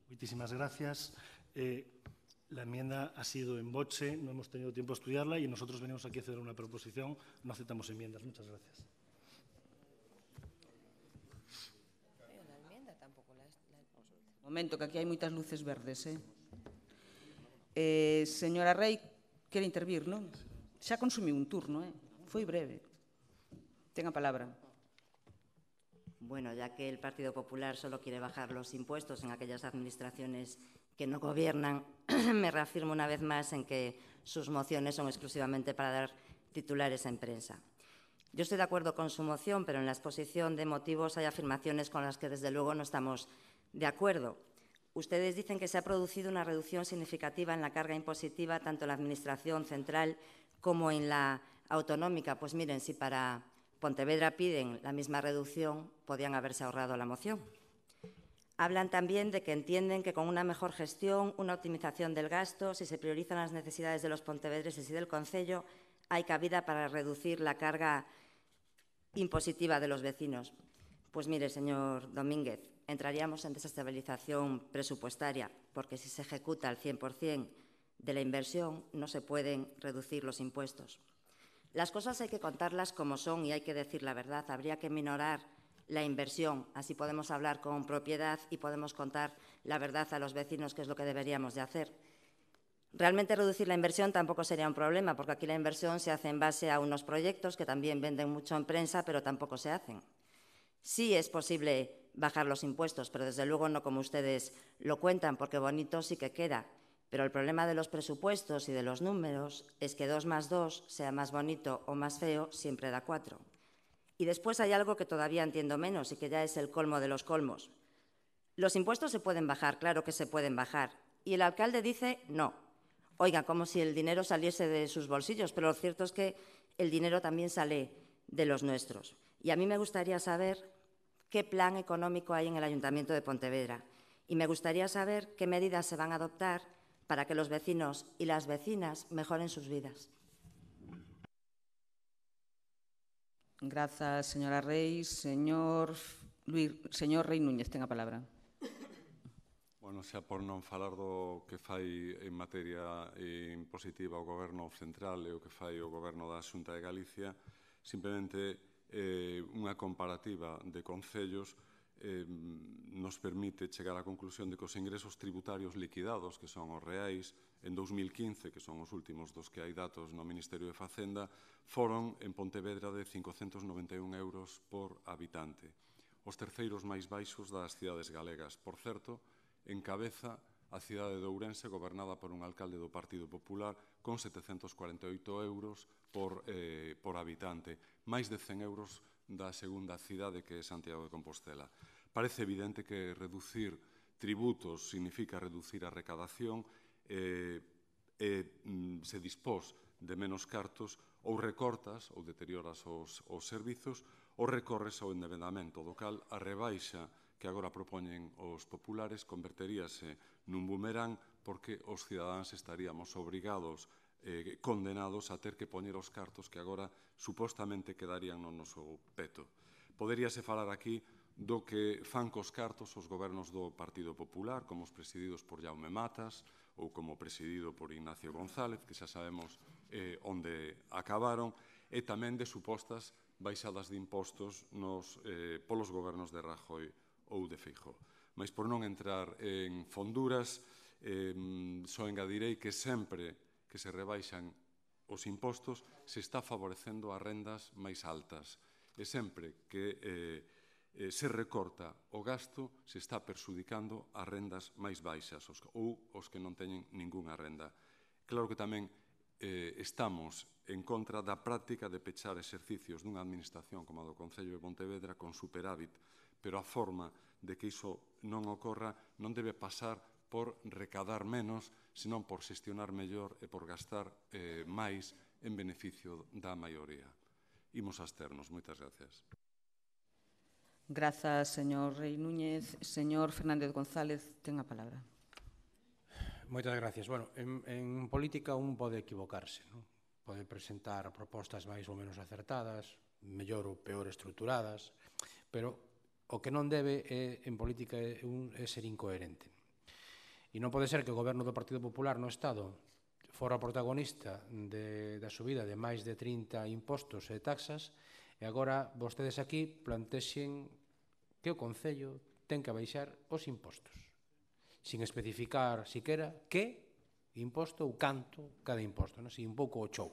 Muchísimas gracias. La enmienda ha sido en boche, no hemos tenido tiempo a estudiarla y nosotros venimos aquí a hacer una proposición, no aceptamos enmiendas. Muchas gracias. Un momento, que aquí hai moitas luces verdes. Señora Rei, quere intervir, non? Xa consumiu un turno, foi breve. Ten a palabra. Bueno, ya que el Partido Popular solo quiere bajar los impuestos en aquellas administraciones que no gobiernan, me reafirmo una vez más en que sus mociones son exclusivamente para dar titulares en prensa. Yo estoy de acuerdo con su moción, pero en la exposición de motivos hay afirmaciones con las que desde luego no estamos de acuerdo. Ustedes dicen que se ha producido una reducción significativa en la carga impositiva tanto en la Administración central como en la autonómica. Pues miren, si para Pontevedra piden la misma reducción, podían haberse ahorrado la moción. Hablan también de que entienden que con una mejor gestión, una optimización del gasto, si se priorizan las necesidades de los pontevedreses y del concello, hay cabida para reducir la carga impositiva de los vecinos. Pues mire, señor Domínguez, entraríamos en desestabilización presupuestaria, porque si se ejecuta el 100% de la inversión, no se pueden reducir los impuestos. Las cosas hay que contarlas como son y hay que decir la verdad. Habría que minorar la inversión, así podemos hablar con propiedad y podemos contar la verdad a los vecinos, que es lo que deberíamos de hacer. Realmente reducir la inversión tampoco sería un problema, porque aquí la inversión se hace en base a unos proyectos que también venden mucho en prensa, pero tampoco se hacen. Sí es posible bajar los impuestos, pero desde luego no como ustedes lo cuentan, porque bonito sí que queda. Pero el problema de los presupuestos y de los números es que 2 más 2, sea más bonito o más feo, siempre da 4. Y después hay algo que todavía entiendo menos y que ya es el colmo de los colmos. Los impuestos se pueden bajar, claro que se pueden bajar. Y el alcalde dice no. Oiga, como si el dinero saliese de sus bolsillos, pero lo cierto es que el dinero también sale de los nuestros. Y a mí me gustaría saber qué plan económico hay en el Ayuntamiento de Pontevedra. Y me gustaría saber qué medidas se van a adoptar para que los vecinos y las vecinas mejoren sus vidas. Grazas, señora Reis. Señor Rei Núñez, ten a palabra. Bueno, xa por non falar do que fai en materia impositiva o Goberno central e o que fai o Goberno da Xunta de Galicia, simplemente unha comparativa de concellos nos permite chegar á conclusión de que os ingresos tributarios liquidados, que son os reais, en 2015, que son os últimos dos que hai datos no Ministerio de Facenda, foron en Pontevedra de 591 euros por habitante. Os terceiros máis baixos das cidades galegas. Por certo, encabeza a cidade de Ourense, gobernada por un alcalde do Partido Popular, con 748 euros por habitante, máis de 100 euros da segunda cidade, que é Santiago de Compostela. Parece evidente que reducir tributos significa reducir a recadación se dispós de menos cartos, ou recortas ou deterioras os servizos, ou recorres ao endebedamento, do cal a rebaixa que agora propoñen os populares converteríase nun boomerang, porque os cidadáns estaríamos obrigados, condenados a ter que poñer os cartos que agora supostamente quedarían no noso peto. Poderíase falar aquí do que fan cos cartos os gobernos do Partido Popular, como os presididos por Jaume Matas ou como presidido por Ignacio González, que xa sabemos onde acabaron, e tamén de supostas baixadas de impostos polos gobernos de Rajoy ou de Feijóo. Mas por non entrar en fonduras, só engadirei que sempre que se rebaixan os impostos se está favorecendo as rendas máis altas, e sempre que se recorta o gasto, se está perxudicando as rendas máis baixas ou os que non teñen ningunha renda. Claro que tamén estamos en contra da práctica de pechar exercicios dunha administración como a do Concello de Pontevedra con superávit, pero a forma de que iso non ocorra non debe pasar por recadar menos, senón por xestionar mellor e por gastar máis en beneficio da maioría. Imos absternos. Moitas gracias. Grazas, señor Rei Núñez. Señor Fernández González, ten a palabra. Moitas gracias. Bueno, en política un pode equivocarse, non? Pode presentar propostas máis ou menos acertadas, mellor ou peor estruturadas, pero o que non debe en política é ser incoherente. E non pode ser que o goberno do Partido Popular no Estado fora protagonista da subida de máis de 30 impostos e taxas e agora vostedes aquí plantexen que o Concello ten que baixar os impostos, sin especificar siquera que imposto ou canto cada imposto, así un pouco o show.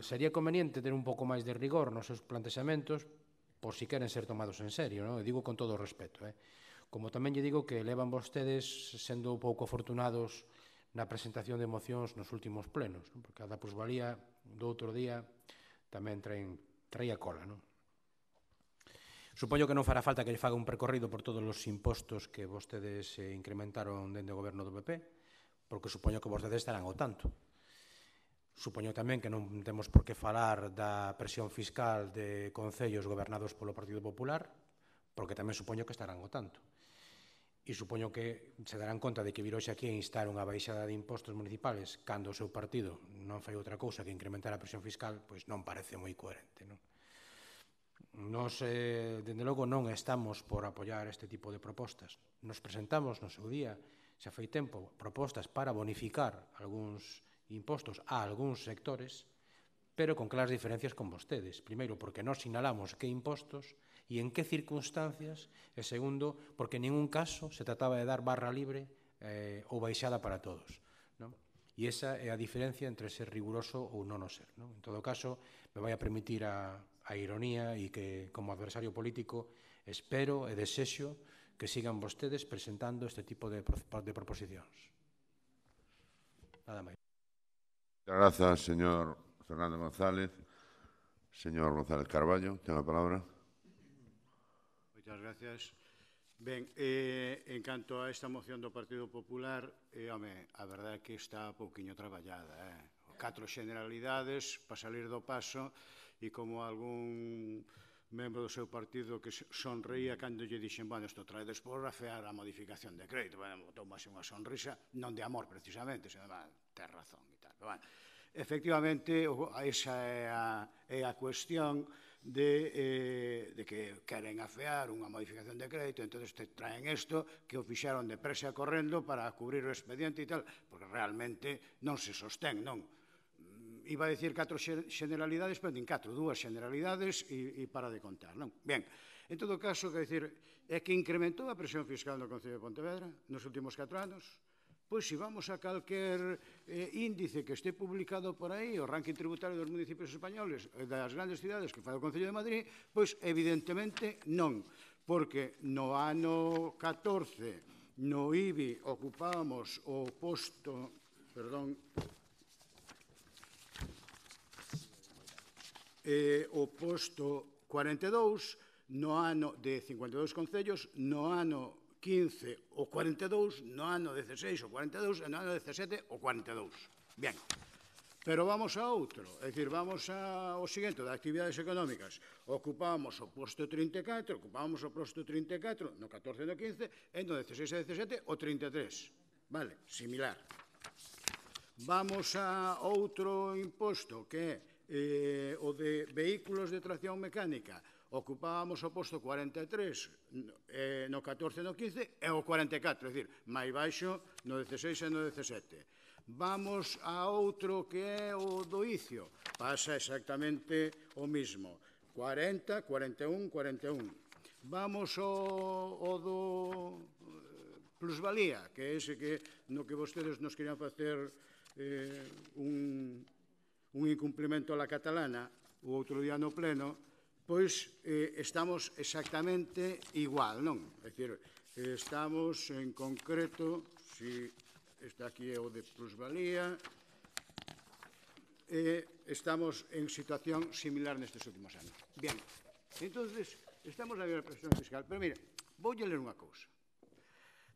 Sería conveniente ter un pouco máis de rigor nos seus plantexamentos por si queren ser tomados en serio, e digo con todo o respeto. Como tamén lle digo que levan vostedes sendo pouco afortunados na presentación de mocións nos últimos plenos, porque a da plusvalía do outro día tamén traía cola. Supoño que non fará falta que lle faga un percorrido por todos os impostos que vostedes incrementaron dende o goberno do PP, porque supoño que vostedes estarán ao tanto. Supoño tamén que non temos por que falar da presión fiscal de concellos gobernados polo Partido Popular, porque tamén supoño que estarán ao tanto. E supoño que se darán conta de que vir hoxe aquí a instar unha baixada de impostos municipales cando o seu partido non fai outra cousa que incrementar a presión fiscal, pois non parece moi coherente, non? Nos, dende logo, non estamos por apoiar este tipo de propostas. Nos presentamos no seu día, xa foi tempo, propostas para bonificar algúns impostos a algúns sectores, pero con claras diferencias con vostedes. Primeiro, porque nós sinalamos que impostos e en que circunstancias, e segundo, porque en ningún caso se trataba de dar barra libre ou baixada para todos. E esa é a diferencia entre ser riguroso ou non o ser. En todo caso, me vai a permitir a ironía e que, como adversario político, espero e desexo que sigan vostedes presentando este tipo de proposicións. Nada máis. Muchas gracias, señor Fernando González. Señor González Carballo, ten a palabra. Moitas gracias. Ben, en canto a esta moción do Partido Popular, a verdade é que está pouquiño traballada. 4 generalidades para salir do paso e como algún membro do seu partido que sonreía cando lle dixen, bueno, isto trae despois a fear a modificación de crédito. Bueno, tomase unha sonrisa, non de amor precisamente, senón, ten razón e tal. Pero, bueno, efectivamente, esa é a cuestión de que queren afear unha modificación de crédito, entón te traen isto que o fixaron de presa correndo para cubrir o expediente e tal, porque realmente non se sostén, non. Iba a dicir 4 generalidades, pero din 4, 2 generalidades e para de contar, non? Ben, en todo caso, quer dicir, é que incrementou a presión fiscal no Concello de Pontevedra nos últimos 4 anos. Pois, se vamos a calquer índice que este publicado por aí, o ranking tributario dos municipios españoles, das grandes cidades que fai o Concello de Madrid, pois, evidentemente, non. Porque no ano 14, no IBI, ocupábamos o posto, o posto 42 no ano de 52 concellos, no ano 15 o 42, no ano 16 o 42 e no ano 17 o 42. Ben, pero vamos a outro, é dicir, vamos ao seguinte, das actividades económicas. Ocupábamos o posto 34, ocupábamos o posto 34 no 14 e no 15 e no 16 e 17 o 33. Vale, similar. Vamos a outro imposto que é o de vehículos de tracción mecánica. Ocupábamos o posto 43 no 14 e no 15 e o 44, é dicir, máis baixo no 16 e no 17. Vamos a outro que é o do ICIO. Pasa exactamente o mismo. 40, 41, 41. Vamos ao do plusvalía, que é ese que no que vostedes nos querían facer un incumplimento a la catalana o outro día no pleno, pois estamos exactamente igual, non? É dicir, estamos en concreto, si está aquí o de plusvalía, estamos en situación similar nestes últimos anos. Bien, entonces, estamos a ver a presión fiscal, pero mire, vou ler unha cousa.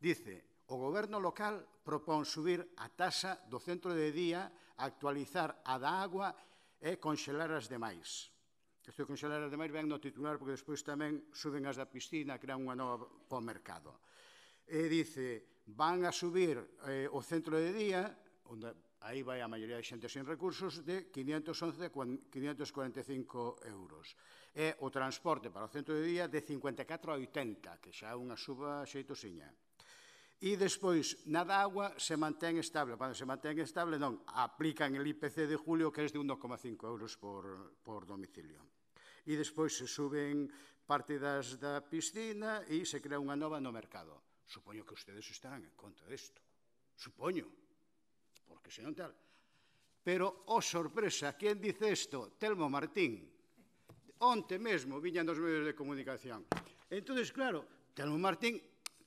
Dice, o goberno local propón subir a taxa do centro de día, actualizar a da agua e conxelar as demais. Isto de conxelar as demais ven no titular porque despois tamén suben as da piscina, crean unha nova para o mercado. E dice, van a subir o centro de día, onde aí vai a maioría de xente sin recursos, de 511 a 545 euros. E o transporte para o centro de día de 54 a 80, que xa é unha suba xeitosiña. E despois, na da agua se mantén estable. Cando se mantén estable, non, aplican el IPC de julio, que é de 1,5 euros por domicilio. E despois se suben partidas da piscina e se crea unha nova no mercado. Supoño que ustedes estarán en contra disto. Supoño. Porque se non tal. Pero, oh sorpresa, quen dice isto? Telmo Martín. Onte mesmo viñan dos medios de comunicación. Entón, claro, Telmo Martín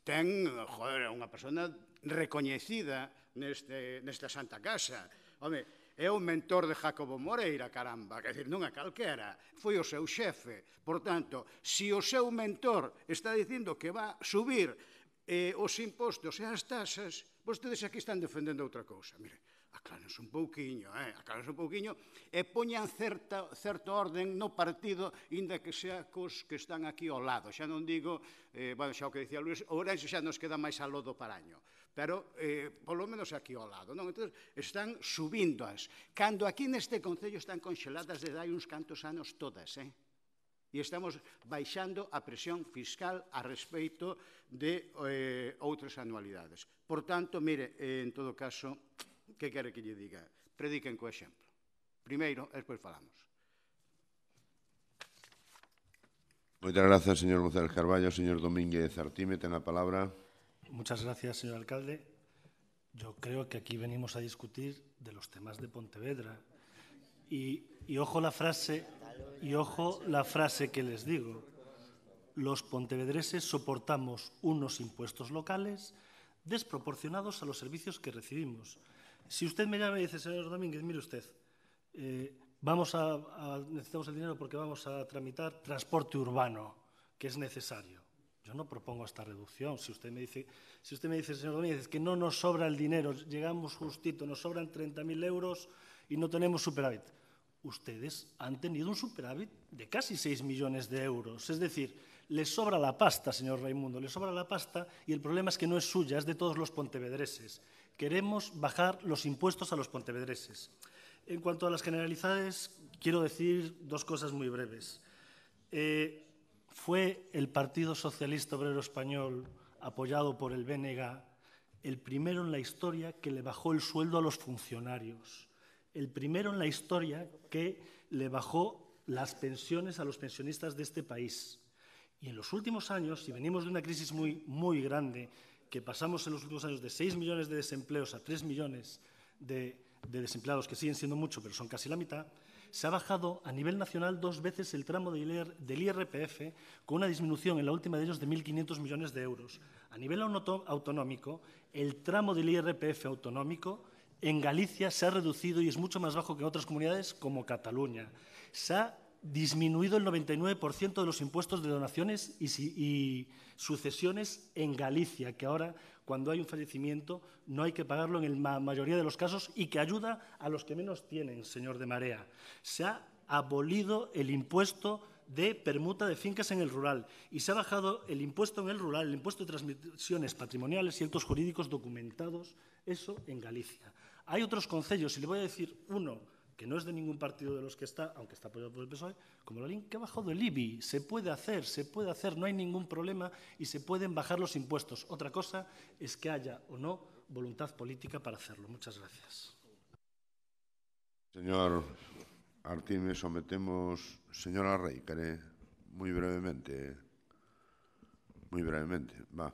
ten, joder, unha persona recoñecida nesta Santa Casa. Home, É o mentor de Jacobo Moreira, caramba, quer dizer, non é calquera, foi o seu xefe. Por tanto, se o seu mentor está dicindo que va subir os impostos e as taxas, vostedes aquí están defendendo outra cousa. Mire, aclárense un pouquiño, e poñan certo orden no partido, inda que sea cos que están aquí ao lado. Xa non digo, xa o que dicía Luis, Ourense xa nos queda máis a lodo paraño, pero polo menos aquí ao lado. Entón, están subíndoas. Cando aquí neste Concello están conxeladas desde hai uns cantos anos todas, e estamos baixando a presión fiscal a respeito de outras anualidades. Por tanto, mire, en todo caso, que quere que lle diga? Prediquen co exemplo. Primeiro, e despois falamos. Moitas grazas, señor González Carballo. Señor Domínguez Artime, ten a palabra. Muchas gracias, señor alcalde. Yo creo que aquí venimos a discutir de los temas de Pontevedra. Y ojo la frase que les digo. Los pontevedreses soportamos unos impuestos locales desproporcionados a los servicios que recibimos. Si usted me llama y dice, señor Domínguez, mire usted, necesitamos el dinero porque vamos a tramitar transporte urbano, que es necesario. Yo no propongo esta reducción. Si usted me dice, señor Domínguez, que no nos sobra el dinero, llegamos justito, nos sobran 30.000 euros y no tenemos superávit. Ustedes han tenido un superávit de casi 6 millones de euros. Es decir, les sobra la pasta, señor Raimundo, les sobra la pasta y el problema es que no es suya, es de todos los pontevedreses. Queremos bajar los impuestos a los pontevedreses. En cuanto a las generalidades, quiero decir dos cosas muy breves. Fue el Partido Socialista Obrero Español, apoyado por el BNG, el primero en la historia que le bajó el sueldo a los funcionarios. El primero en la historia que le bajó las pensiones a los pensionistas de este país. Y en los últimos años, si venimos de una crisis muy grande, que pasamos en los últimos años de 6 millones de desempleos a 3 millones de desempleados, que siguen siendo mucho, pero son casi la mitad, se ha bajado a nivel nacional 2 veces el tramo del IRPF, con una disminución en la última de ellos de 1.500 millones de euros. A nivel autonómico, el tramo del IRPF autonómico en Galicia se ha reducido y es mucho más bajo que en otras comunidades como Cataluña. Se ha disminuido el 99% de los impuestos de donaciones y sucesiones en Galicia, que ahora, cuando hay un fallecimiento, no hay que pagarlo en la mayoría de los casos y que ayuda a los que menos tienen, señor de Marea. Se ha abolido el impuesto de permuta de fincas en el rural y se ha bajado el impuesto en el rural, el impuesto de transmisiones patrimoniales y actos jurídicos documentados, eso en Galicia. Hay otros concellos, y le voy a decir uno, que no es de ningún partido de los que está, aunque está apoyado por el PSOE, como Lolín, que ha bajado el IBI. Se puede hacer, no hay ningún problema y se pueden bajar los impuestos. Otra cosa es que haya o no voluntad política para hacerlo. Muchas gracias. Señor Artime, sometemos... Señora Rey, ¿quiere muy brevemente? Muy brevemente, va.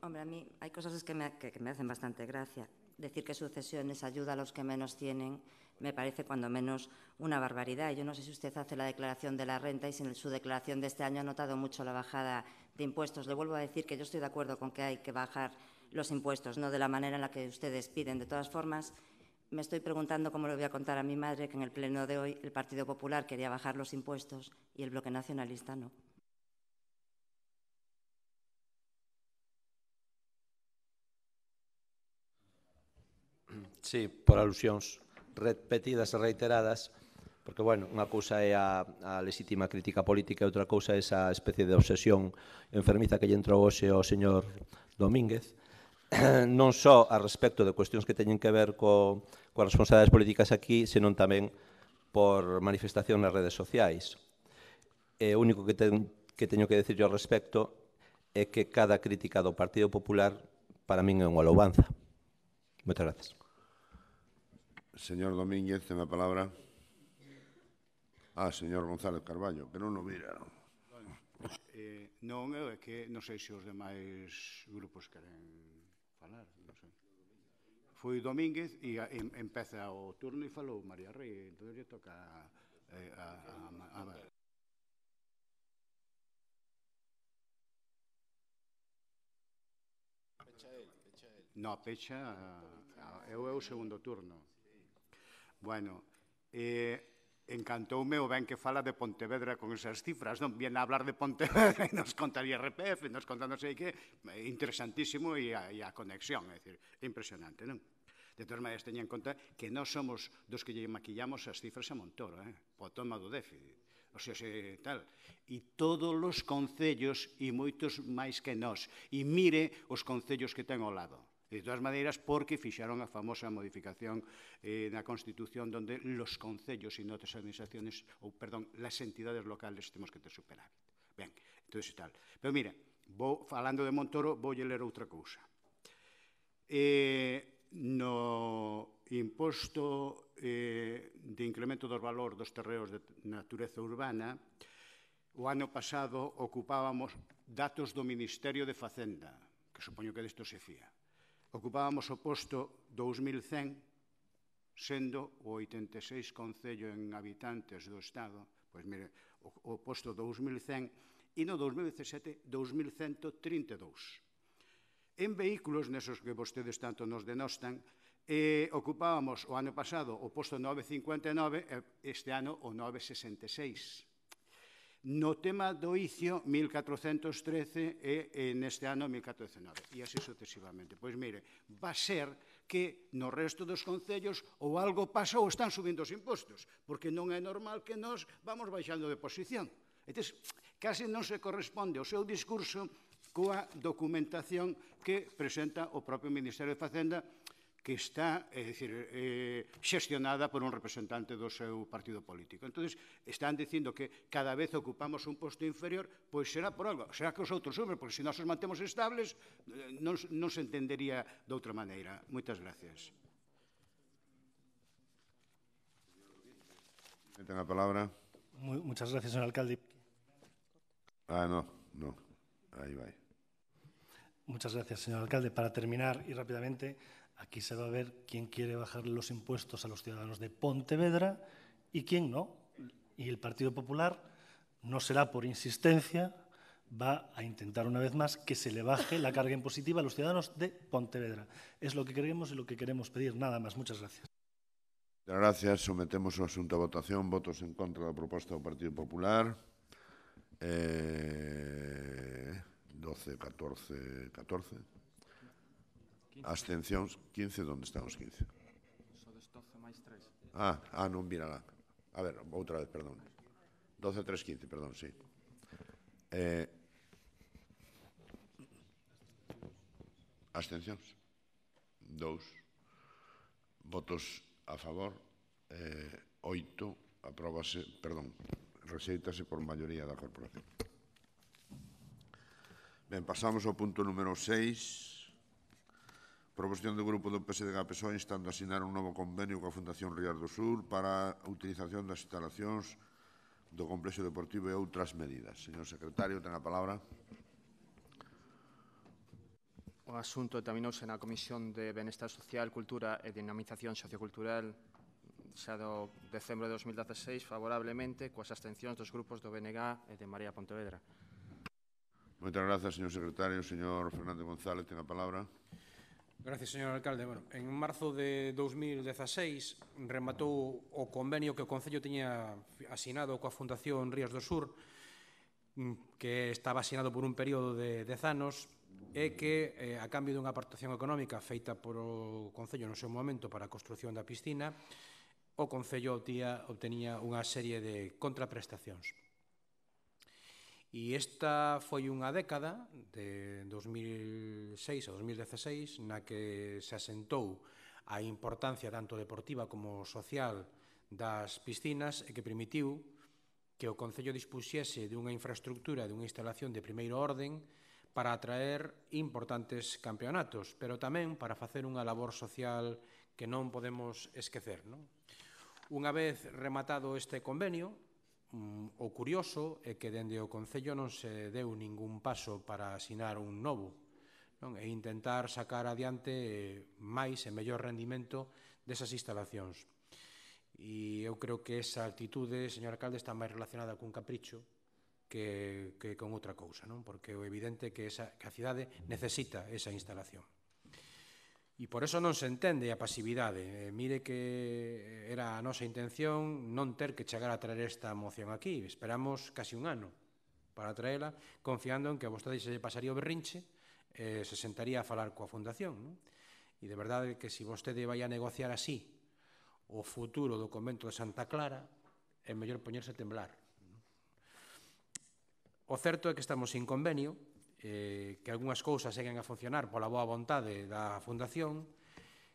Hombre, a mí hay cosas que me hacen bastante gracia. Decir que sucesiones ayuda a los que menos tienen me parece cuando menos una barbaridad. Yo no sé si usted hace la declaración de la renta y si en su declaración de este año ha notado mucho la bajada de impuestos. Le vuelvo a decir que yo estoy de acuerdo con que hay que bajar los impuestos, no de la manera en la que ustedes piden. De todas formas, me estoy preguntando cómo le voy a contar a mi madre que en el pleno de hoy el Partido Popular quería bajar los impuestos y el Bloque Nacionalista no. Sí, por alusións repetidas e reiteradas, porque, bueno, unha cousa é a lexítima crítica política e outra cousa é esa especie de obsesión enfermiza que lle entrou hoxe ao señor Domínguez, non só a respecto de cuestións que teñen que ver coas responsabilidades políticas aquí, senón tamén por manifestación nas redes sociais. O único que teño que decir ao respecto é que cada crítica do Partido Popular para min é unha louvanza. Moitas gracias. Señor Domínguez, ten a palabra. Señor González Carballo, que non o vira. Non, é que non sei se os demais grupos queren falar, non sei. Foi Domínguez e empeza o turno e falou María Rey, entón lle toca a ver. No, pecha é o segundo turno. Bueno, encantoume o ben que fala de Pontevedra con esas cifras, non? Viene a hablar de Pontevedra e nos conta o IRPF, nos conta non sei que, interesantísimo e a conexión, é dicir, impresionante, non? De todas maneiras, teña en conta que nós somos dos que lle maquillamos as cifras a Montoro, po toma do déficit. O sea, tal. E todos os concellos, e moitos máis que nós, e mire os concellos que ten ao lado. De todas maneiras, porque fixaron a famosa modificación na Constitución donde los concellos e notas administraciones, ou, perdón, las entidades locales temos que ter superávit. Ben, entonces tal. Pero mira, falando de Montoro, voulle ler outra cousa. No imposto de incremento dos valor dos terreos de natureza urbana, o ano pasado ocupábamos datos do Ministerio de Facenda, que supoño que desto se fía. Ocupábamos o posto 2100, sendo o 86 concello en habitantes do Estado, pois mire, o posto 2100, e no 2017, 2132. En vehículos, nesos que vostedes tanto nos denostan, ocupábamos o ano pasado o posto 959 e este ano o 966. No tema do ICIO, 1413 e neste ano 1409. E así sucesivamente. Pois mire, va a ser que no resto dos concellos ou algo pasa ou están subindo os impostos, porque non é normal que nós vamos baixando de posición. Entón, case non se corresponde o seu discurso coa documentación que presenta o propio Ministerio de Facenda, que está, é dicir, xestionada por un representante do seu partido político. Entón, están dicindo que cada vez ocupamos un posto inferior, pois será por algo, será que os outros suben, porque se nós os mantemos estables, non se entendería de outra maneira. Moitas gracias. Ten a palabra. Muchas gracias, señor alcalde. No, aí vai. Muchas gracias, señor alcalde. Para terminar, y rápidamente, aquí se va a ver quién quiere bajar los impuestos a los ciudadanos de Pontevedra y quién no. Y el Partido Popular no será por insistencia, va a intentar una vez más que se le baje la carga impositiva a los ciudadanos de Pontevedra. Es lo que queremos y lo que queremos pedir. Nada más. Muchas gracias. Muchas gracias. Sometemos o asunto a votación. Votos en contra da proposta do Partido Popular. 12, 14, 14. Abstencións, 15. Onde están os 15? Sodes 12 máis 3. Non vira lá. A ver, outra vez, perdón. 12, 3, 15, perdón, sí. Abstencións? 2. Votos a favor? 8. Apróbase, perdón, rexeítase por maioría da corporación. Ben, pasamos ao punto número 6. Proposición do grupo do PSDG-PSOE instando a asinar un novo convenio coa Fundación Rías do Sur para a utilización das instalacións do complexo deportivo e outras medidas. Señor secretario, ten a palabra. O asunto examinouse na Comisión de Benestar Social, Cultura e Dinamización Sociocultural xa do decembro de 2016 favorablemente coas abstencións dos grupos do BNG e de Marea Pontevedra. Moitas grazas, señor secretario. Señor Fernández González, ten a palabra. Gracias, señor alcalde. Bueno, en marzo de 2016 rematou o convenio que o Concello tiña asinado coa Fundación Rías do Sur, que estaba asinado por un período de 10 anos e que, a cambio dunha aportación económica feita por o Concello no seu momento para a construción da piscina, o Concello obtenía unha serie de contraprestacións. E esta foi unha década, de 2006 a 2016, na que se asentou a importancia tanto deportiva como social das piscinas e que permitiu que o Concello dispuxese dunha infraestructura, dunha instalación de primeiro orden para atraer importantes campeonatos, pero tamén para facer unha labor social que non podemos esquecer. Unha vez rematado este convenio, o curioso é que dende o Concello non se deu ningún paso para asinar un novo e intentar sacar adiante máis e mellor rendimento desas instalacións. E eu creo que esa actitude, señor alcalde, está máis relacionada cun capricho que con outra cousa, porque é evidente que a cidade necesita esa instalación. E por eso non se entende a pasividade. Mire que era a nosa intención non ter que chegar a traer esta moción aquí. Esperamos casi un ano para traela, confiando en que a vostede se lle pasaría o berrinche e se sentaría a falar coa Fundación. E de verdade que se vostede vai a negociar así o futuro do convento de Santa Clara, é mellor poñerse a temblar. O certo é que estamos sin convenio, que algunhas cousas seguen a funcionar pola boa vontade da Fundación,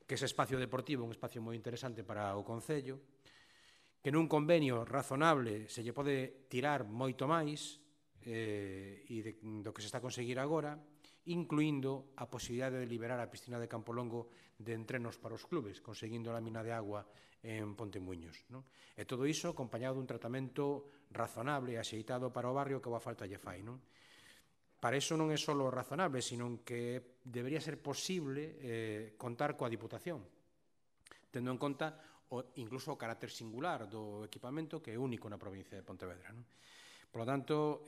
que ese espacio deportivo é un espacio moi interesante para o Concello, que nun convenio razonable se lle pode tirar moito máis do que se está a conseguir agora, incluindo a posibilidade de liberar a piscina de Campolongo de entrenos para os clubes, conseguindo a lámina de agua en Pontemuños. E todo iso acompañado dun tratamento razonable e axeitado para o barrio que boa falta lle fai. Para iso non é só razonable, sino que debería ser posible contar coa Diputación, tendo en conta incluso o carácter singular do equipamento que é único na provincia de Pontevedra. Por lo tanto,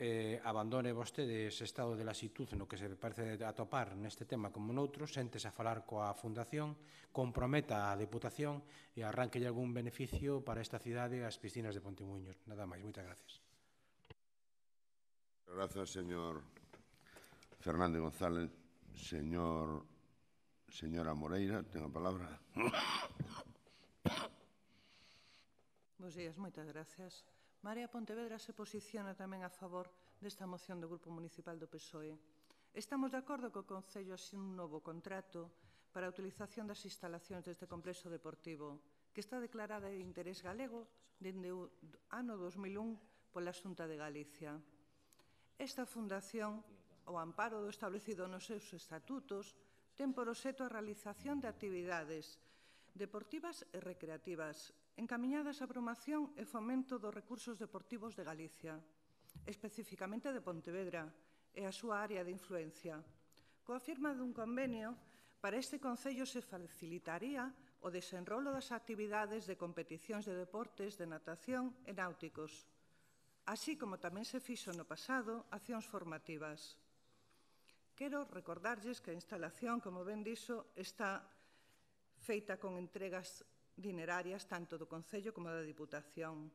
abandone vostede ese estado de lasitud no que se parece atopar neste tema como noutros, séntese a falar coa Fundación, comprometa a Deputación e arranquelle algún beneficio para esta cidade e as piscinas de Pontemuños. Nada máis, moitas gracias. Gracias, señor Fernández González. Señora Moreira, ten a palabra. Bos días, moitas gracias. Marea Pontevedra se posiciona tamén a favor desta moción do Grupo Municipal do PSOE. Estamos de acordo que o Concello asine un novo contrato para a utilización das instalacións deste complexo deportivo, que está declarada de interés galego dende o ano 2001 pola Xunta de Galicia. Esta fundación, ao amparo do establecido nos seus estatutos, ten por obxecto a realización de actividades deportivas e recreativas, encamiñadas á promoción e fomento dos recursos deportivos de Galicia, especificamente de Pontevedra e a súa área de influencia. Coa firma dun convenio, para este Concello se facilitaría o desenrolo das actividades de competicións de deportes de natación e náuticos, así como tamén se fixo no pasado accións formativas. Quero recordarlles que a instalación, como ben dixo, está feita con entregas dinerarias tanto do Concello como da Diputación.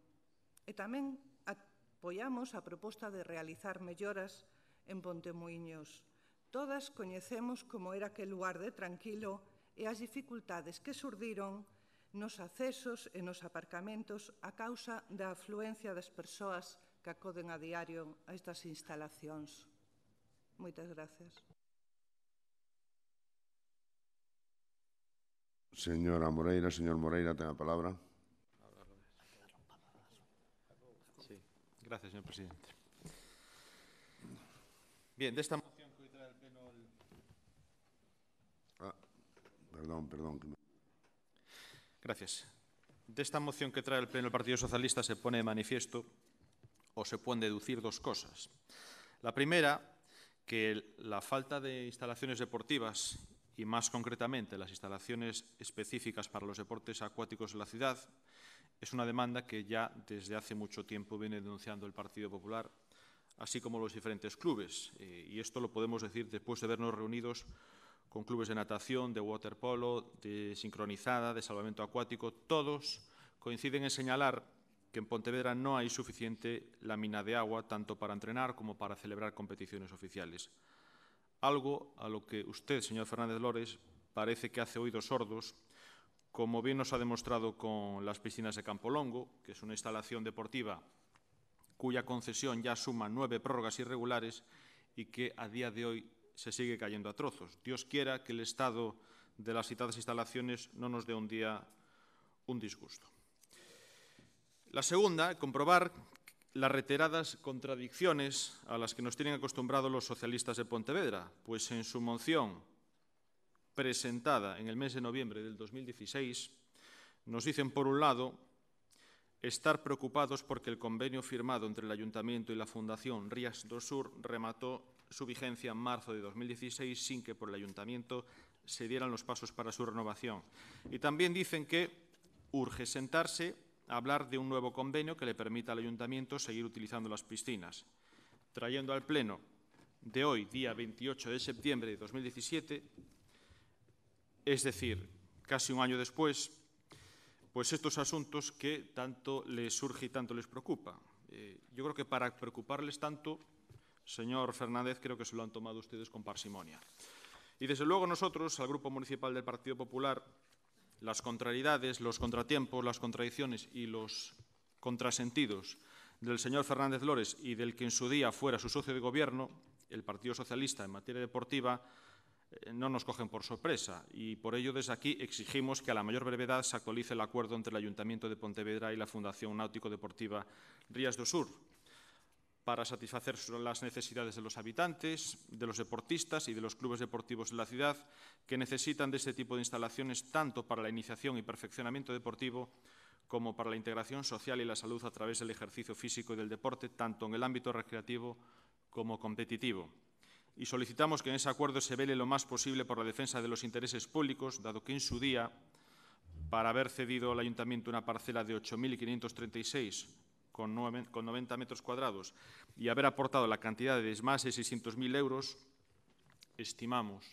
E tamén apoiamos a proposta de realizar melloras en Pontemuíños. Todas coñecemos como era aquel lugar de tranquilo e as dificultades que surdiron nos accesos e nos aparcamentos a causa da afluencia das persoas que acoden a diario a estas instalacións. Moitas gracias. Señora Moreira, señor Moreira, ten a palabra. Sí, gracias, señor presidente. Bien, desta moción que hoy trae el Pleno... Perdón. Gracias. Desta moción que trae el Pleno el Partido Socialista se pone de manifiesto o se pueden deducir dos cosas. La primera, que la falta de instalaciones deportivas y más concretamente las instalaciones específicas para los deportes acuáticos en la ciudad, es una demanda que ya desde hace mucho tiempo viene denunciando el Partido Popular, así como los diferentes clubes. Y esto lo podemos decir después de vernos reunidos con clubes de natación, de waterpolo, de sincronizada, de salvamento acuático. Todos coinciden en señalar que en Pontevedra no hay suficiente lámina de agua tanto para entrenar como para celebrar competiciones oficiales. Algo a lo que usted, señor Fernández Lores, parece que hace oídos sordos, como bien nos ha demostrado con las piscinas de Campolongo, que es una instalación deportiva cuya concesión ya suma 9 prórrogas irregulares y que a día de hoy se sigue cayendo a trozos. Dios quiera que el estado de las citadas instalaciones no nos dé un día un disgusto. La segunda, comprobar las reiteradas contradicciones a las que nos tienen acostumbrados los socialistas de Pontevedra, pues en su moción presentada en el mes de noviembre del 2016 nos dicen, por un lado, estar preocupados porque el convenio firmado entre el Ayuntamiento y la Fundación Rías do Sur remató su vigencia en marzo de 2016 sin que por el Ayuntamiento se dieran los pasos para su renovación. Y también dicen que urge sentarse a hablar de un nuevo convenio que le permita al Ayuntamiento seguir utilizando las piscinas, trayendo al Pleno de hoy, día 28 de septiembre de 2017, es decir, casi un año después, pues estos asuntos que tanto les surge y tanto les preocupa. Yo creo que para preocuparles tanto, señor Fernández, creo que se lo han tomado ustedes con parsimonia. Y desde luego nosotros, al Grupo Municipal del Partido Popular, las contrariedades, los contratiempos, las contradicciones y los contrasentidos del señor Fernández Lores y del que en su día fuera su socio de gobierno, el Partido Socialista, en materia deportiva, no nos cogen por sorpresa y por ello desde aquí exigimos que a la mayor brevedad se actualice el acuerdo entre el Ayuntamiento de Pontevedra y la Fundación Náutico-Deportiva Rías do Sur para satisfacer las necesidades de los habitantes, de los deportistas y de los clubes deportivos de la ciudad que necesitan de este tipo de instalaciones tanto para la iniciación y perfeccionamiento deportivo como para la integración social y la salud a través del ejercicio físico y del deporte, tanto en el ámbito recreativo como competitivo. Y solicitamos que en ese acuerdo se vele lo más posible por la defensa de los intereses públicos, dado que en su día, para haber cedido al Ayuntamiento una parcela de 8.536 con 90 metros cuadrados y haber aportado la cantidad de más de 600.000 euros, estimamos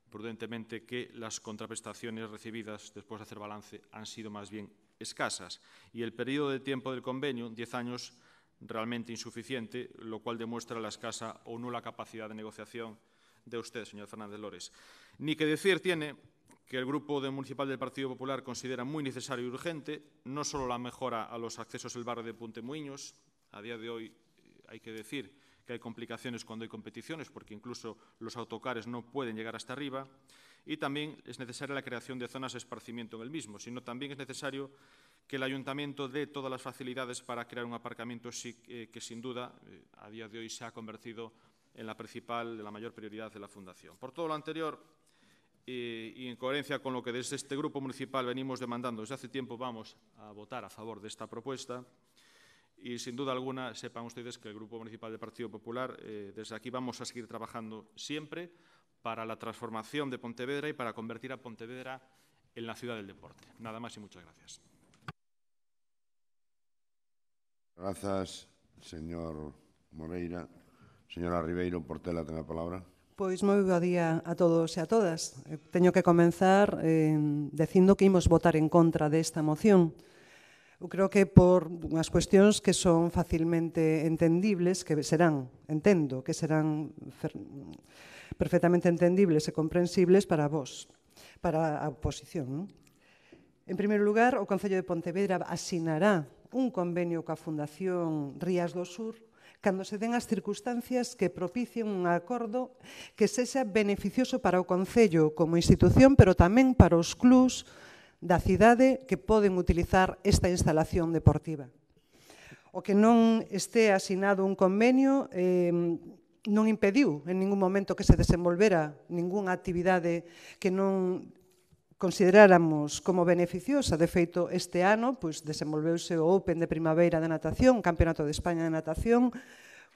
prudentemente que las contraprestaciones recibidas después de hacer balance han sido más bien escasas y el periodo de tiempo del convenio, 10 años, realmente insuficiente, lo cual demuestra la escasa o nula capacidad de negociación de usted, señor Fernández Lores. Ni que decir tiene que el Grupo Municipal del Partido Popular considera muy necesario y urgente no solo la mejora a los accesos del barrio de Puntemuiños, a día de hoy hay que decir que hay complicaciones cuando hay competiciones porque incluso los autocares no pueden llegar hasta arriba y también es necesaria la creación de zonas de esparcimiento en el mismo, sino también es necesario que el Ayuntamiento dé todas las facilidades para crear un aparcamiento que sin duda a día de hoy se ha convertido en la principal, de la mayor prioridad de la Fundación. Por todo lo anterior y en coherencia con lo que desde este Grupo Municipal venimos demandando desde hace tiempo, vamos a votar a favor de esta propuesta y sin duda alguna sepan ustedes que el Grupo Municipal del Partido Popular desde aquí vamos a seguir trabajando siempre para la transformación de Pontevedra y para convertir a Pontevedra en la ciudad del deporte. Nada más y muchas gracias. Grazas, señor Moreira. Señora Ribeiro Portela, ten a palabra. Pois moi bo día a todos e a todas. Teño que comenzar dicindo que imos votar en contra desta moción. Eu creo que por unhas cuestións que son facilmente entendibles, que serán, entendo, que serán perfectamente entendibles e comprensibles para vos, para a oposición. Non? En primeiro lugar, o Concello de Pontevedra asinará un convenio coa Fundación Rías do Sur cando se den as circunstancias que propicien un acordo que sexa beneficioso para o Concello como institución, pero tamén para os clubs da cidade que poden utilizar esta instalación deportiva. O que non este asinado un convenio non impediu en ningún momento que se desenvolvera ningunha actividade que non consideráramos como beneficiosa. De feito, este ano desenvolveuse o Open de Primavera de Natación, o Campeonato de España de Natación,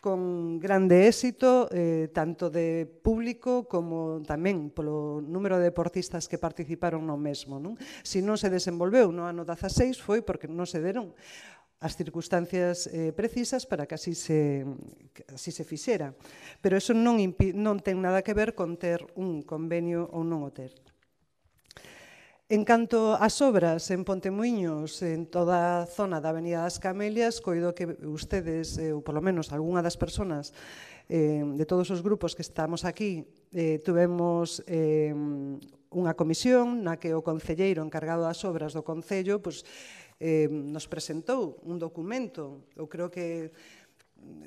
con grande éxito, tanto de público como tamén polo número de deportistas que participaron no mesmo. Se non se desenvolveu no ano 16 foi porque non se deron as circunstancias precisas para que así se fixera. Pero iso non ten nada que ver con ter un convenio ou non o ter. En canto ás obras en Pontemuiños, en toda a zona da Avenida das Camelias, coido que ustedes, ou polo menos algunha das persoas de todos os grupos que estamos aquí, tuvemos unha comisión na que o concelleiro encargado das obras do Concello nos presentou un documento. Eu creo que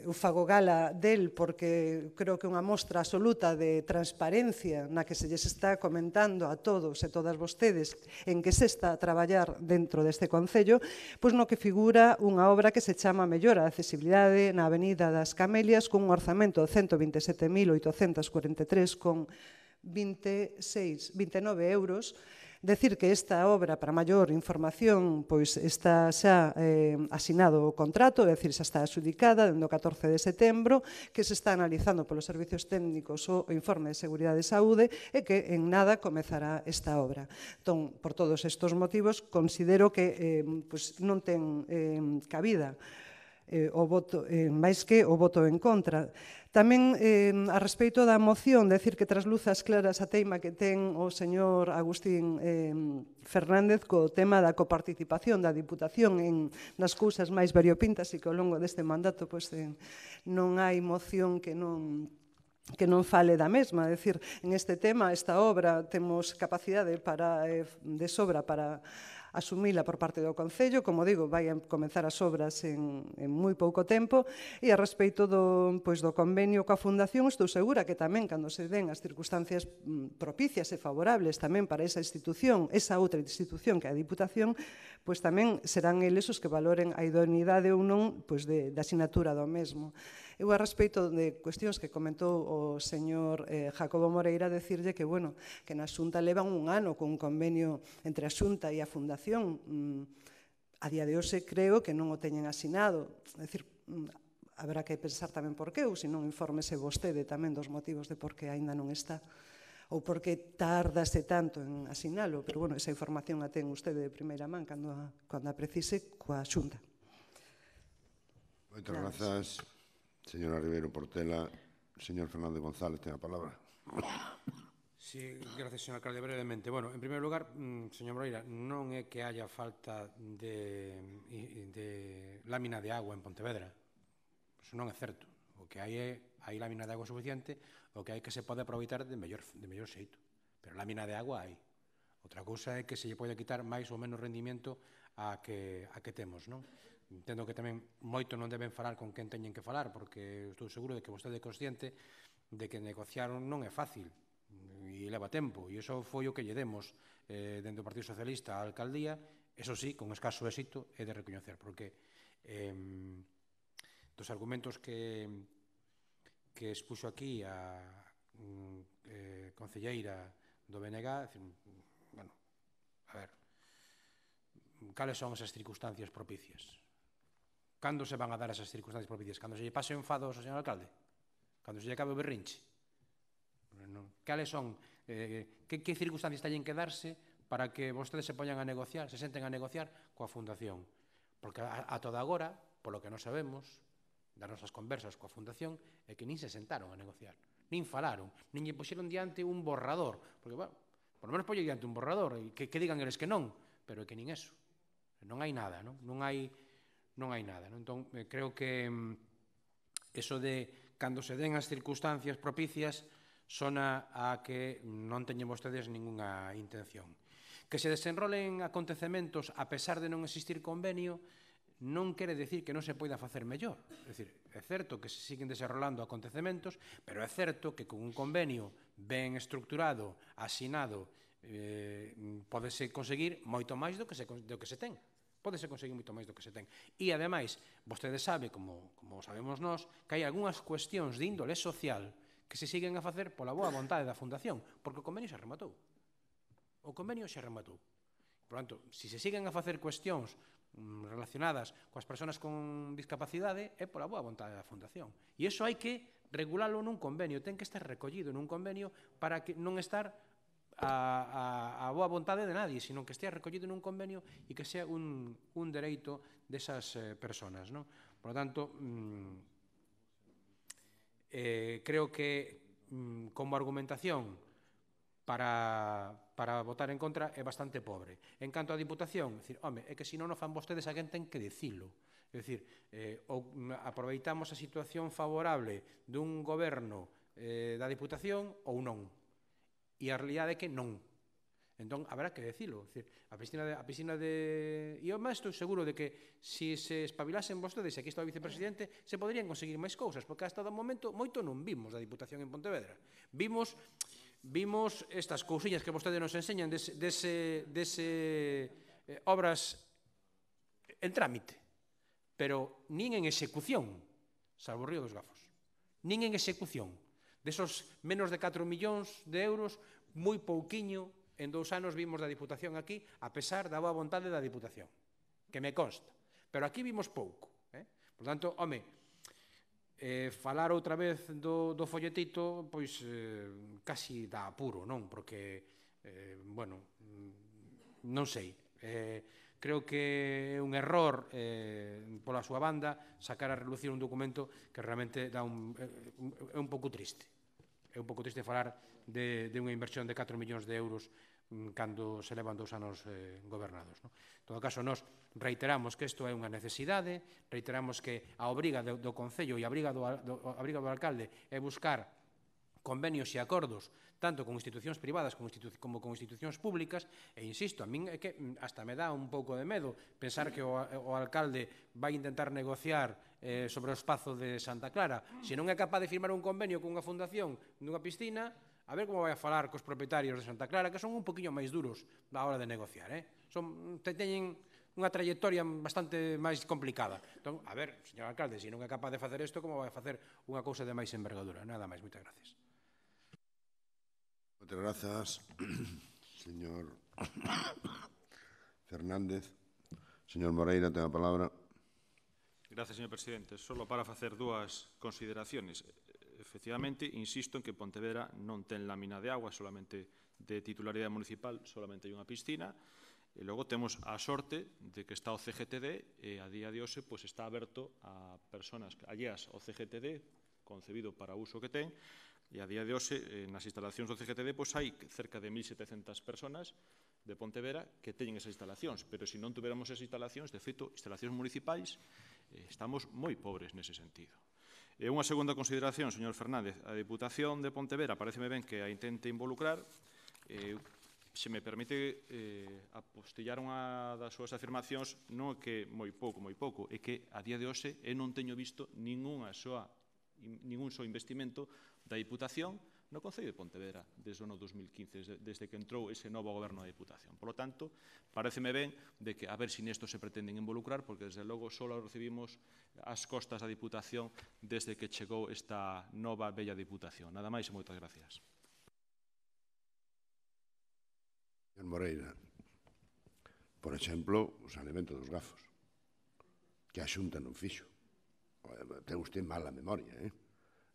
eu fago gala del porque creo que é unha mostra absoluta de transparencia na que se lles está comentando a todos e todas vostedes en que se está a traballar dentro deste Concello, pois no que figura unha obra que se chama Mellora da accesibilidade na Avenida das Camelias con un orzamento de 127.843,29 euros. Decir que esta obra, para maior información, pois está xa asinado o contrato, é dicir, xa está adxudicada dende o 14 de setembro, que se está analizando polos servicios técnicos o informe de Seguridade e Saúde e que en nada comezará esta obra. Entón, por todos estes motivos, considero que non ten cabida máis que o voto en contra. Tamén, a respeito da moción, decir que trasluza as claras a teima que ten o señor Agustín Fernández co tema da coparticipación da Diputación nas cousas máis variopintas e que ao longo deste mandato non hai moción que non fale da mesma. É dicir, en este tema, esta obra, temos capacidade de sobra para asumila por parte do Concello. Como digo, vai a comenzar as obras en moi pouco tempo. E a respeito do convenio coa Fundación, estou segura que tamén, cando se den as circunstancias propicias e favorables tamén para esa institución, esa outra institución que é a Diputación, pois tamén serán eles os que valoren a idoneidade ou non da asinatura do mesmo. Eu, a respeito de cuestións que comentou o señor Jacobo Moreira, decirlle que na Xunta levan un ano con un convenio entre a Xunta e a Fundación. A día de hoxe creo que non o teñen asinado. É dicir, habrá que pensar tamén por que, ou se non infórmese vostede tamén dos motivos de por que aínda non está, ou por que tardase tanto en asinalo. Pero, esa información a ten usted de primeira man cando a precise coa Xunta. Moitas grazas, señora Ribeiro Portela. Señor Fernández González, ten a palabra. Sí, gracias, señor alcalde. Brevemente. En primeiro lugar, señor Moreira, non é que haya falta de lámina de agua en Pontevedra. Eso non é certo. O que hai lámina de agua suficiente, o que hai que se pode aproveitar de mellor xeito. Pero lámina de agua hai. Outra cousa é que se lle pode quitar máis ou menos rendimento a que temos, non? Entendo que tamén moito non deben falar con quen teñen que falar, porque estou seguro de que vostede é consciente de que negociar non é fácil e leva tempo, e iso foi o que lle demos dentro do Partido Socialista á alcaldía, eso sí, con escaso éxito, é de recoñecer, porque dos argumentos que expuxo aquí a concelleira do BNG, a ver, cales son esas circunstancias propicias? Cando se van a dar esas circunstancias propicias? Cando se lle pase o enfado ao señor alcalde? Cando se lle acabe o berrinche? Cales son? Que circunstancias teñen que darse para que vostedes se poñan a negociar, se senten a negociar coa Fundación? Porque a toda agora, polo que non sabemos, das nosas conversas coa Fundación, é que nin se sentaron a negociar, nin falaron, nin lle puxeron diante un borrador, porque, por lo menos poñe diante un borrador, e que digan eles que non, pero é que nin eso. Non hai nada, non hai nada. Entón, creo que eso de cando se den as circunstancias propicias sona a que non teñen vostedes ninguna intención. Que se desenrolen acontecementos a pesar de non existir convenio non quere decir que non se poida facer mellor. É dicir, é certo que se siguen desenrolando acontecementos, pero é certo que con un convenio ben estructurado, asinado, podese conseguir moito máis do que se ten. Podese conseguir moito máis do que se ten. E, ademais, vostede sabe, como sabemos nós, que hai algunhas cuestións de índole social que se siguen a facer pola boa vontade da Fundación, porque o convenio xa rematou. O convenio xa rematou. Por tanto, se se siguen a facer cuestións relacionadas coas persoas con discapacidade, é pola boa vontade da Fundación. E iso hai que regulalo nun convenio, ten que estar recollido nun convenio para que non estar a boa vontade de nadie, sino que estea recollido nun convenio e que sea un dereito desas persoas. Por lo tanto, creo que como argumentación para votar en contra é bastante pobre. En canto á Diputación, é que se non o fan vostedes, alguén ten que dicilo. É dicir, aproveitamos a situación favorable dun goberno da Diputación ou non. E a realidade é que non. Entón, haberá que decilo. A piscina de... E eu máis estou seguro de que se espabilasen vostedes, e aquí está o vicepresidente, se poderían conseguir máis cousas, porque hasta o momento moito non vimos da Diputación en Pontevedra. Vimos estas cousiñas que vostedes nos enseñan dese obras en trámite, pero nin en execución, salvo o Río dos Gafos. Nin en execución. Desos menos de 4 millóns de euros, moi pouquiño, en 2 anos vimos da Diputación aquí, a pesar da boa vontade da Diputación, que me consta. Pero aquí vimos pouco. Por tanto, falar outra vez do folletito, pois casi dá apuro, non? Porque, non sei. Creo que é un error pola súa banda sacar a relucir un documento que realmente é un pouco triste. É un pouco triste falar de unha inversión de 4 millóns de euros cando se levan 2 anos gobernados. En todo caso, nós reiteramos que isto é unha necesidade, reiteramos que a obriga do Concello e a obriga do alcalde é buscar convenios e acordos tanto con institucións privadas como con institucións públicas, e insisto, a min é que hasta me dá un pouco de medo pensar que o alcalde vai intentar negociar sobre o espazo de Santa Clara. Se non é capaz de firmar un convenio con unha fundación dunha piscina, a ver como vai a falar cos propietarios de Santa Clara, que son un poquinho máis duros na hora de negociar. Teñen unha trayectoria bastante máis complicada. Entón, a ver, señor alcalde, se non é capaz de facer isto, como vai a facer unha cousa de máis envergadura? Nada máis, moitas gracias. Moitas grazas, señor Fernández. Señor Moreira, ten a palabra. Gracias, señor presidente. Solo para facer dúas consideraciones. Efectivamente, insisto en que Pontevedra non ten lámina de agua, solamente de titularidade municipal, solamente hai unha piscina. E logo temos a sorte de que está o CGTD e a día de hoxe está aberto a persoas alleas ao CGTD, concebido para o uso que ten, e a día de hoxe nas instalacións do CGTD hai cerca de 1.700 persoas de Pontevedra que teñen esas instalacións, pero se non tuveramos esas instalacións, de feito, instalacións municipais, estamos moi pobres nese sentido. E unha segunda consideración, señor Fernández, a Diputación de Pontevedra pareceme ben que a intente involucrar. Se me permite apostillar unha das súas afirmacións, non é que moi pouco, é que a día de hoxe eu non teño visto ningún só investimento da Diputación no Concello de Pontevedra desde o ano 2015, desde que entrou ese novo goberno da Diputación. Por lo tanto, pareceme ben de que a ver se nesto se pretenden involucrar, porque desde logo só recibimos as costas da Diputación desde que chegou esta nova bella Diputación. Nada máis e moitas gracias. Señor Moreira, por exemplo, o saneamento dos gafos, que a Xunta non fixo. Ten usted mala memoria,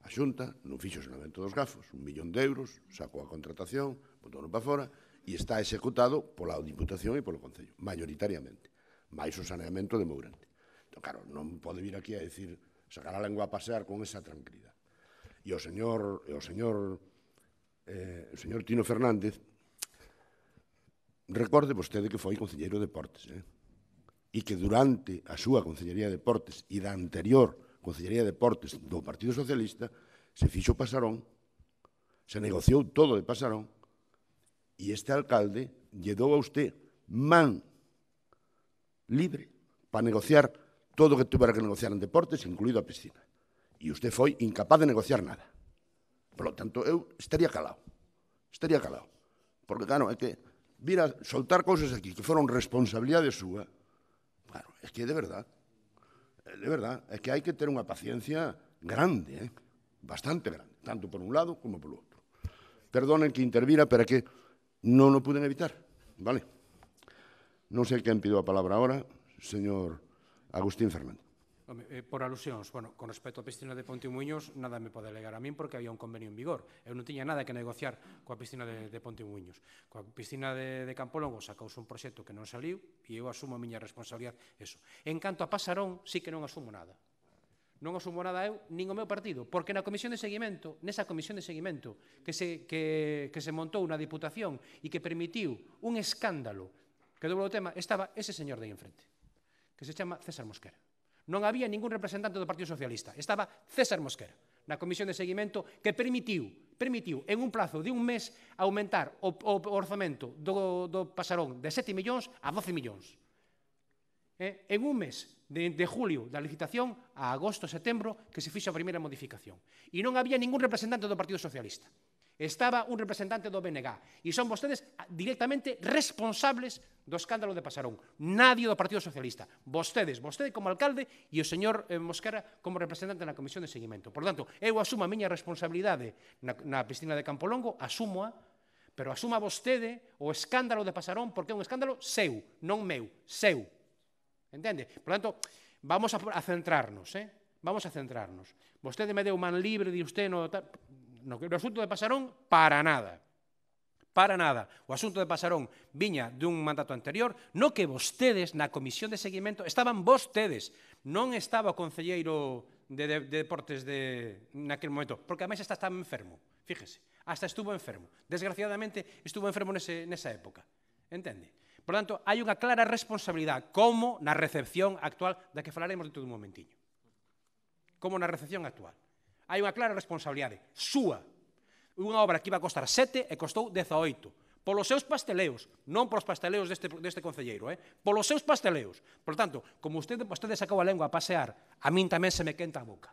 A Xunta non fixo o saneamento dos gafos, 1 millón de euros, sacou a contratación, botou para fora, e está executado pola Diputación e polo Concello, maioritariamente, máis o saneamento de Mourente. Entón, claro, non pode vir aquí a decir, sacar a lengua a pasear con esa tranquilidade. E o señor Tino Fernández, recorde vostede que foi concelleiro de Deportes, e que durante a súa Concellería de Deportes e da anterior Concellería de Deportes do Partido Socialista se fixo Pasarón, se negociou todo de Pasarón, e este alcalde lle dou a usted man libre para negociar todo o que tuvera que negociar en deportes, incluído a piscina. E usted foi incapaz de negociar nada. Por lo tanto, eu estaría calado. Porque, claro, é que vir a soltar cousas aquí que foron responsabilidade súa, claro, é que de verdade, é que hai que ter unha paciencia grande, bastante grande, tanto por un lado como por outro. Perdonen que intervira, pero é que non o puden evitar, vale? Non sei quen pido a palabra agora, señor Agustín Fernández. Por alusións, con respecto á piscina de Pontemuiños, nada me pode alegar a min porque había un convenio en vigor. Eu non tiña nada que negociar coa piscina de Pontemuiños. Coa piscina de Campolongo sacouse un proxecto que non saliu e eu asumo a miña responsabilidade eso. En canto a Pasarón, sí que non asumo nada. Non asumo nada eu, nin o meu partido, porque na comisión de seguimento, nesa comisión de seguimento que se montou na Diputación e que permitiu un escándalo que doble o tema, estaba ese señor de aí enfrente, que se chama César Mosquera. Non había ningún representante do Partido Socialista. Estaba César Mosquera na comisión de seguimento que permitiu en un plazo de un mes aumentar o orzamento do Pasarón de 7 millóns a 12 millóns. En un mes, de julio da licitación a agosto, setembro, que se fixo a primeira modificación. E non había ningún representante do Partido Socialista. Estaba un representante do BNG. E son vostedes directamente responsables do escándalo de Pasarón. Nadie do Partido Socialista. Vostede como alcalde e o señor Mosquera como representante na comisión de seguimento. Por tanto, eu asumo a miña responsabilidade na piscina de Campolongo, asúmoa, pero asuma vostede o escándalo de Pasarón porque é un escándalo seu, non meu, seu. Entende? Por tanto, vamos a centrarnos, Vamos a centrarnos. Vostede me deu man libre de usted no asunto de Pasarón, para nada. Para nada. O asunto de Pasarón viña dun mandato anterior no que vostedes, na comisión de seguimento, estaban vostedes. Non estaba o concelleiro de Deportes naquele momento, porque a máis estaba enfermo. Fíjese, hasta estuvo enfermo. Desgraciadamente, estuvo enfermo nesa época. Entende? Por tanto, hai unha clara responsabilidade, como na recepción actual, da que falaremos dentro dun momentiño. Como na recepción actual. Hai unha clara responsabilidade súa. Unha obra que iba a costar 7 e costou 18. Polos seus pasteleos, non polos pasteleos deste concelleiro, polos seus pasteleos. Por tanto, como vostede sacou a lengua a pasear, a min tamén se me quenta a boca.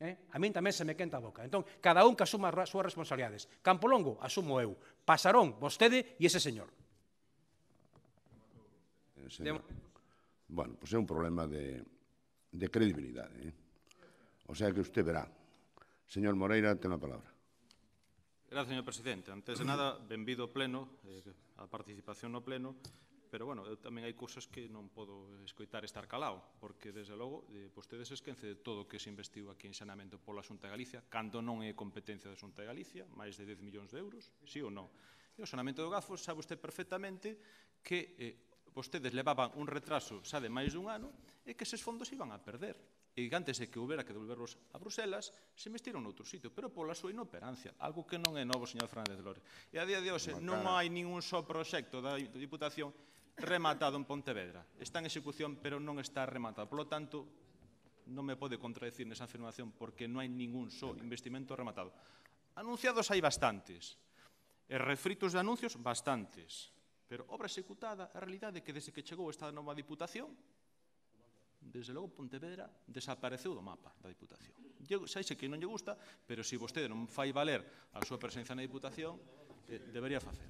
A min tamén se me quenta a boca. Entón, cada un que asuma as súas responsabilidades. Campolongo, asumo eu. Pasarón, vostede e ese señor. Bueno, pois é un problema de credibilidade. O sea que usted verá. Señor Moreira, ten a palabra. Gracias, señor presidente. Antes de nada, benvido ao pleno, a participación no pleno, pero, bueno, eu tamén hai cousas que non podo escoitar estar calado, porque, desde logo, vostedes esquece de todo o que se investiu aquí en saneamento pola Xunta de Galicia, cando non é competencia da Xunta de Galicia, máis de 10 millóns de euros, sí ou non? E o saneamento do Gafos sabe usted perfectamente que vostedes levaban un retraso xa de máis dun ano e que eses fondos iban a perder. E antes de que houbera que devolverlos a Bruselas, se investiron noutro sitio, pero pola súa inoperancia, algo que non é novo, señor Fernández Lores. E a día de hoxe non hai ningún só proxecto da Diputación rematado en Pontevedra. Está en execución, pero non está rematado. Por lo tanto, non me pode contradecir nesa afirmación porque non hai ningún só investimento rematado. Anunciados hai bastantes. E refritos de anuncios, bastantes. Pero obra executada, a realidade é que desde que chegou esta nova Diputación, desde logo Pontevedra desapareceu do mapa da Diputación. Xa sei que non lle gusta, pero se vostede non fai valer a súa presencia na Diputación, debería facer.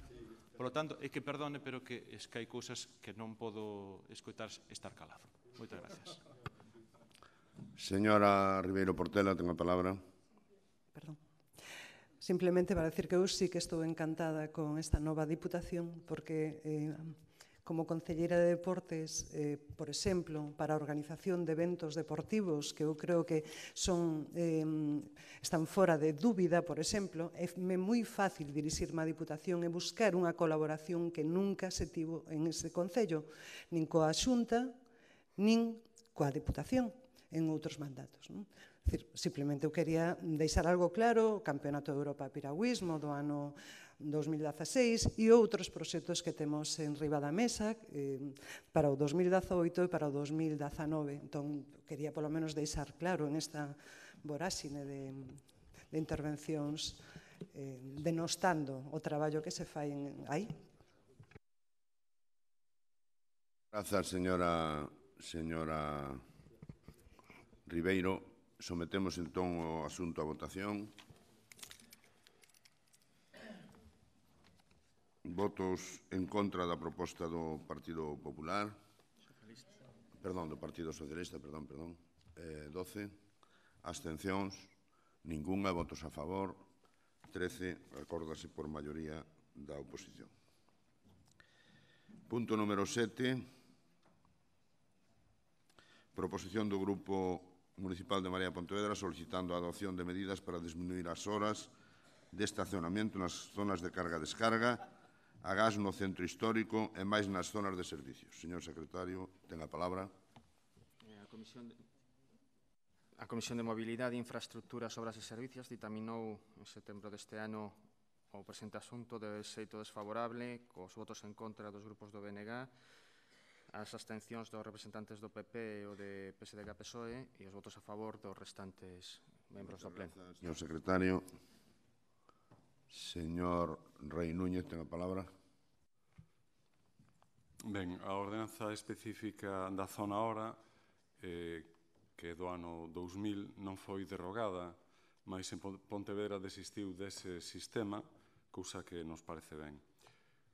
Por lo tanto, é que perdone, pero que hai cousas que non podo escoitar estar calado. Moitas gracias. Señora Ribeiro Portela, ten a palabra. Perdón. Simplemente para decir que eu sí que estou encantada con esta nova Diputación, porque como concelleira de Deportes, por exemplo, para a organización de eventos deportivos, que eu creo que están fora de dúbida, por exemplo, é moi fácil dirixirme á Diputación e buscar unha colaboración que nunca se tivo en ese concello, nin coa Xunta, nin coa Diputación, en outros mandatos. Simplemente eu quería deixar algo claro, o Campeonato de Europa de Piragüismo do ano 2016 e outros proxectos que temos en riba da mesa para o 2018 e para o 2019. Entón, quería polo menos deixar claro en esta voráxine de intervencións denostando o traballo que se fai aí. Grazas, señora Ribeiro. Sometemos entón o asunto a votación. Votos en contra da proposta do Partido Popular. Perdón, do Partido Socialista, perdón. 12. Abstencións. Ningunha. Votos a favor. 13. Acórdase por maioría da oposición. Punto número 7. Proposición do Grupo Municipal de Marea Pontevedra solicitando a adopción de medidas para disminuir as horas de estacionamento nas zonas de carga-descarga a gas no centro histórico e máis nas zonas de servicios. Señor secretario, ten a palabra. A Comisión de Mobilidade, Infraestructuras, Obras e Servicios ditaminou en setembro deste ano o presente asunto de xeito desfavorable, cos votos en contra dos grupos do BNG, as abstencións dos representantes do PP e o de PSDG-PSOE e os votos a favor dos restantes membros do Pleno. Señor secretario. Señor Rei Núñez, ten a palabra. Ben, a ordenanza específica da zona hora, que do ano 2000 non foi derrogada, mas en Pontevedra desistiu dese sistema, cousa que nos parece ben.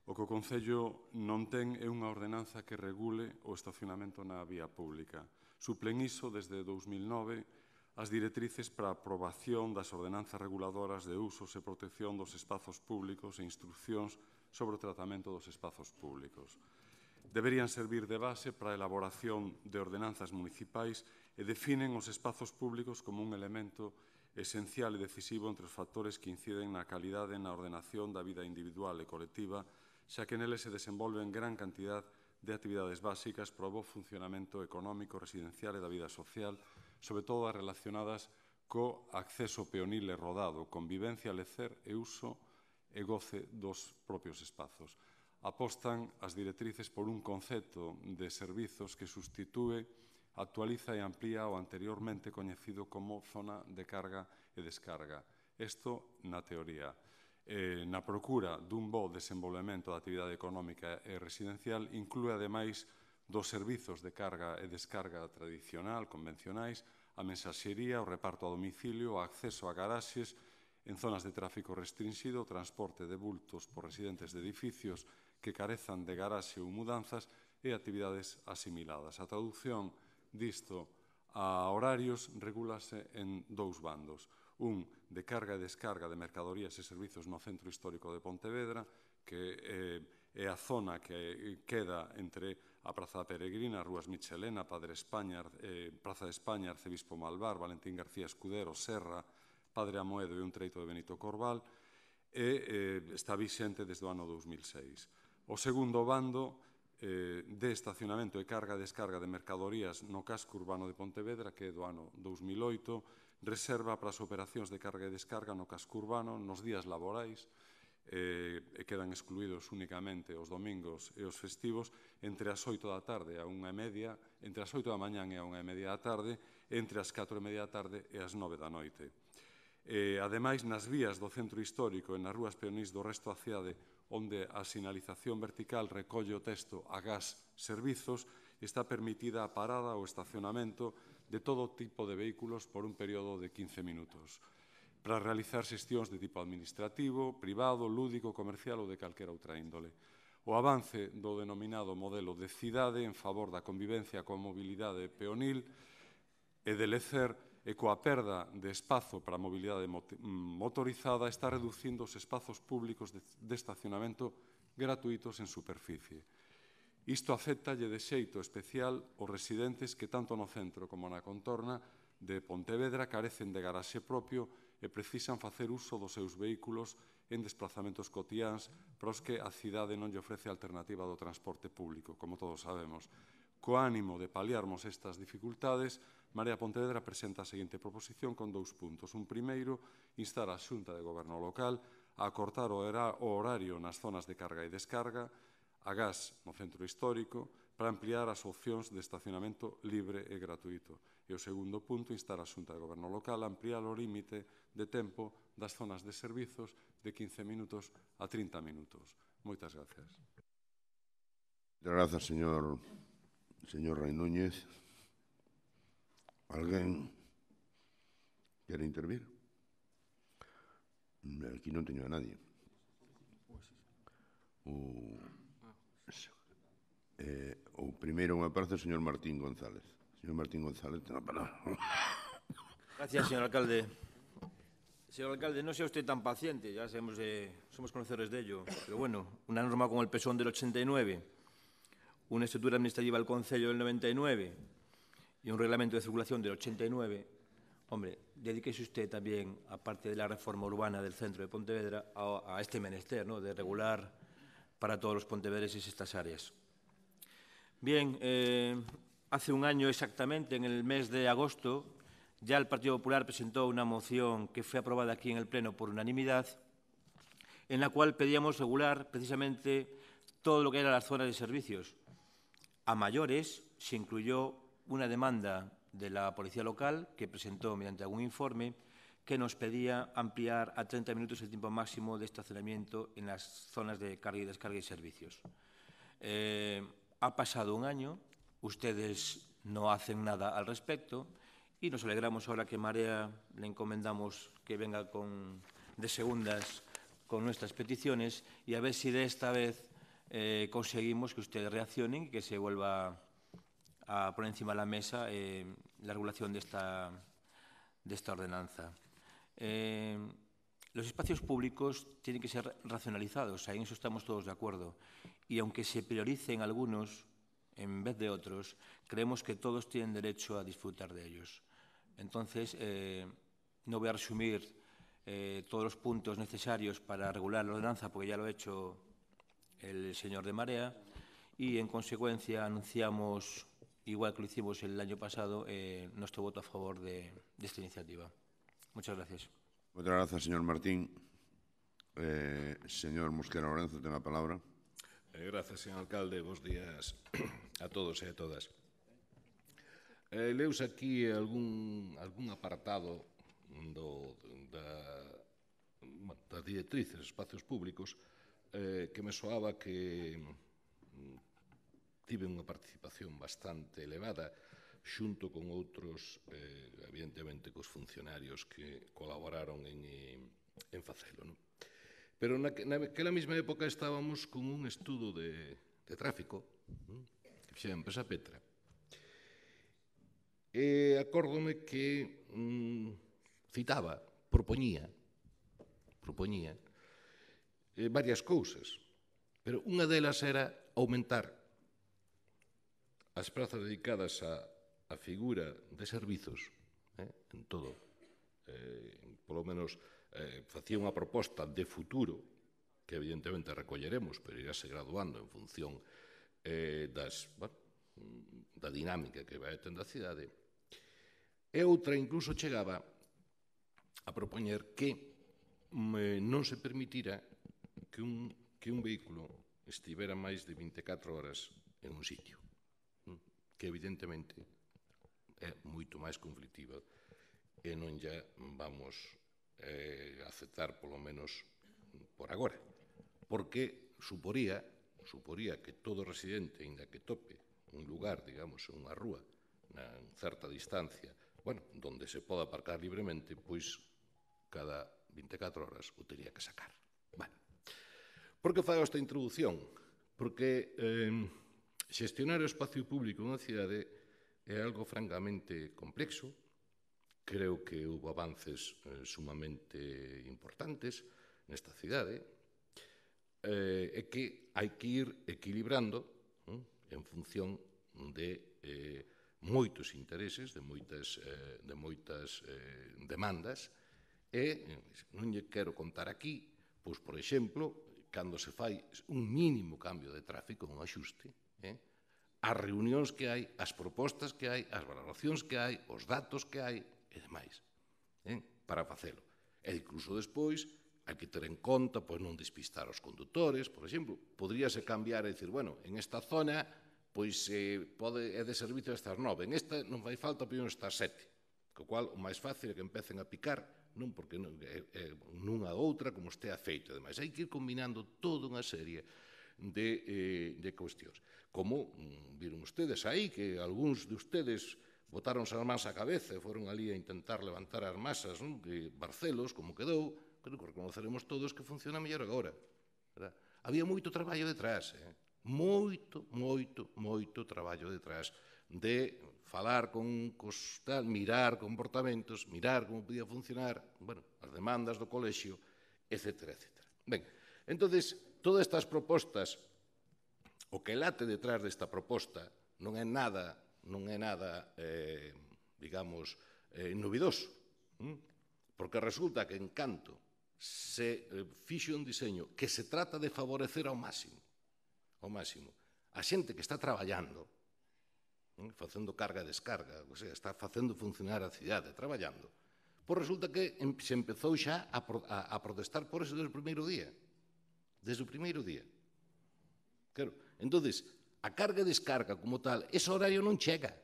O que o Concello non ten é unha ordenanza que regule o estacionamento na vía pública. Suplen iso desde 2009 as directrices para a aprobación das ordenanzas reguladoras de usos e protección dos espazos públicos e instruccións sobre o tratamento dos espazos públicos. Deberían servir de base para a elaboración de ordenanzas municipais e definen os espazos públicos como un elemento esencial e decisivo entre os factores que inciden na calidade e na ordenación da vida individual e colectiva, xa que nele se desenvolven gran cantidad de actividades básicas para o bo funcionamento económico, residencial e da vida social, sobre todo as relacionadas co acceso peonil e rodado, convivencia, lecer e uso e goce dos propios espazos. Apostan as directrices por un concepto de servizos que sustitúe, actualiza e amplía o anteriormente coñecido como zona de carga e descarga. Isto na teoría. Na procura dun bo desenvolvemento da actividade económica e residencial inclúe, ademais, dos servizos de carga e descarga tradicional, convencionais, a mensaxería, o reparto a domicilio, o acceso a garaxes en zonas de tráfico restringido, o transporte de bultos por residentes de edificios que carezan de garaxe ou mudanzas e actividades asimiladas. A traducción disto a horarios regúlase en dous bandos. Un de carga e descarga de mercadorías e servizos no centro histórico de Pontevedra, que é a zona que queda entre a Praza Peregrina, Rúas Michelena, Padre España, Praza de España, Arcebispo Malvar, Valentín García Escudero, Serra, Padre Amoedo e un treito de Benito Corval, e está vixente desde o ano 2006. O segundo bando de estacionamento e carga e descarga de mercadorías no casco urbano de Pontevedra, que é do ano 2008, reserva para as operacións de carga e descarga no casco urbano nos días laborais, e quedan excluídos únicamente os domingos e os festivos, entre as 8 da tarde a 1:30, entre as 8 da mañán e a 1:30 da tarde, entre as 4:30 da tarde e as 9 da noite. Ademais, nas vías do centro histórico e nas rúas peonís do resto da cidade, onde a sinalización vertical recolle o texto agás servizos, está permitida a parada ou estacionamento de todo tipo de vehículos por un período de 15 minutos, para realizar xestións de tipo administrativo, privado, lúdico, comercial ou de calquera outra índole. O avance do denominado modelo de cidade en favor da convivencia coa mobilidade peonil e de lecer e coa perda de espazo para a mobilidade motorizada está reducindo os espazos públicos de estacionamento gratuitos en superficie. Isto afectalle de xeito especial os residentes que tanto no centro como na contorna de Pontevedra carecen de garaxe propio e precisan facer uso dos seus vehículos en desplazamentos cotiáns para os que a cidade non lle ofrece alternativa do transporte público, como todos sabemos. Co ánimo de paliarmos estas dificultades, Marea Pontevedra presenta a seguinte proposición con 2 puntos. Un primeiro, instar a Xunta de Goberno local a acortar o horario nas zonas de carga e descarga, agás no centro histórico, para ampliar as opcións de estacionamento libre e gratuito. E o segundo punto, instar a Xunta de Goberno local a ampliar o límite de tempo das zonas de servizos de 15 minutos a 30 minutos. Moitas gracias. Gracias, señor Rey Núñez. ¿Alguén quere intervir? Aquí non teño a nadie. O primeiro me parece o señor Martín González. Señor Martín González, ten a palabra. Gracias, señor alcalde. Señor alcalde, no sea usted tan paciente, ya sabemos, somos conocedores de ello, pero bueno, una norma como el PSON del 89, una estructura administrativa del Concello del 99 y un reglamento de circulación del 89, hombre, dedíquese usted también, aparte de la reforma urbana del centro de Pontevedra, a este menester, ¿no?, de regular para todos los pontevedreses estas áreas. Bien, hace un año exactamente, en el mes de agosto, ya el Partido Popular presentó una moción que fue aprobada aquí en el Pleno por unanimidad, en la cual pedíamos regular precisamente todo lo que eran las zonas de servicios. A mayores se incluyó una demanda de la Policía Local que presentó mediante algún informe que nos pedía ampliar a 30 minutos el tiempo máximo de estacionamiento en las zonas de carga y descarga y servicios. Ha pasado un año, ustedes no hacen nada al respecto y nos alegramos ahora que Marea le encomendamos que venga de segundas con nuestras peticiones y a ver si de esta vez conseguimos que ustedes reaccionen y que se vuelva a poner encima de la mesa la regulación de esta ordenanza. Los espacios públicos tienen que ser racionalizados, en eso estamos todos de acuerdo. Y aunque se prioricen algunos en vez de otros, creemos que todos tienen derecho a disfrutar de ellos. Entonces, No voy a resumir todos los puntos necesarios para regular la ordenanza, porque ya lo ha hecho el señor de Marea, y en consecuencia anunciamos, igual que lo hicimos el año pasado, nuestro voto a favor de esta iniciativa. Muchas gracias. Muchas gracias, señor Martín. Señor Mosquera Lorenzo, ten a palabra. Gracias, señor alcalde. Bos días a todos e a todas. Leus aquí algún apartado das directrices dos espacios públicos que me soaba que tive unha participación bastante elevada xunto con outros, evidentemente, cos funcionarios que colaboraron en facelo, non? Pero naquela mesma época estábamos con un estudo de tráfico que fixera a empresa Petra. E acórdome que citaba, propoñía varias cousas, pero unha delas era aumentar as prazas dedicadas á figura de servizos en todo. Polo menos facía unha proposta de futuro que evidentemente recolleremos, pero irase graduando en función da dinámica que vai tendo a cidade. E outra incluso chegaba a propoñer que non se permitira que un vehículo estivera máis de 24 horas en un sitio, que evidentemente é moito máis conflictiva e non ya vamos aceptar, polo menos por agora, porque suporía que todo residente, ainda que tope un lugar, digamos, unha rúa, na certa distancia, donde se poda aparcar libremente, pois cada 24 horas o teria que sacar. Por que fago esta introdución? Porque xestionar o espacio público nunha cidade é algo francamente complexo. Creo que houve avances sumamente importantes nesta cidade e que hai que ir equilibrando en función de moitos intereses, de moitas demandas, e non lle quero contar aquí, pois, por exemplo, cando se fai un mínimo cambio de tráfico, un axuste, as reunións que hai, as propostas que hai, as valoracións que hai, os datos que hai e demais, para facelo. E incluso despois hai que ter en conta non despistar os condutores, por exemplo, poderíase cambiar e dicir, en esta zona pois é de servicio hasta as 9, en esta non fai falta, pero hasta as 7, co cual o máis fácil é que empecen a picar, non porque nunha outra como estea feito, ademais, hai que ir combinando toda unha serie de cuestións. Como viron ustedes aí, que algúns de ustedes botaronse as mans á cabeza e foron ali a intentar levantar as masas, que Barcelos, como quedou, creo que reconoceremos todos que funciona mellor agora. Había moito traballo detrás, moito traballo detrás de falar con tal, mirar comportamentos, mirar como podía funcionar, as demandas do colexio, etc. Ben, entonces, todas estas propostas, o que late detrás desta proposta non é nada, digamos, novidoso, porque resulta que en canto se fixe un diseño que se trata de favorecer ao máximo a xente que está traballando, facendo carga e descarga, o sea, está facendo funcionar a cidade, traballando, pois resulta que se empezou xa a protestar por eso desde o primeiro día. Claro, entonces, a carga e descarga como tal, ese horario non chega.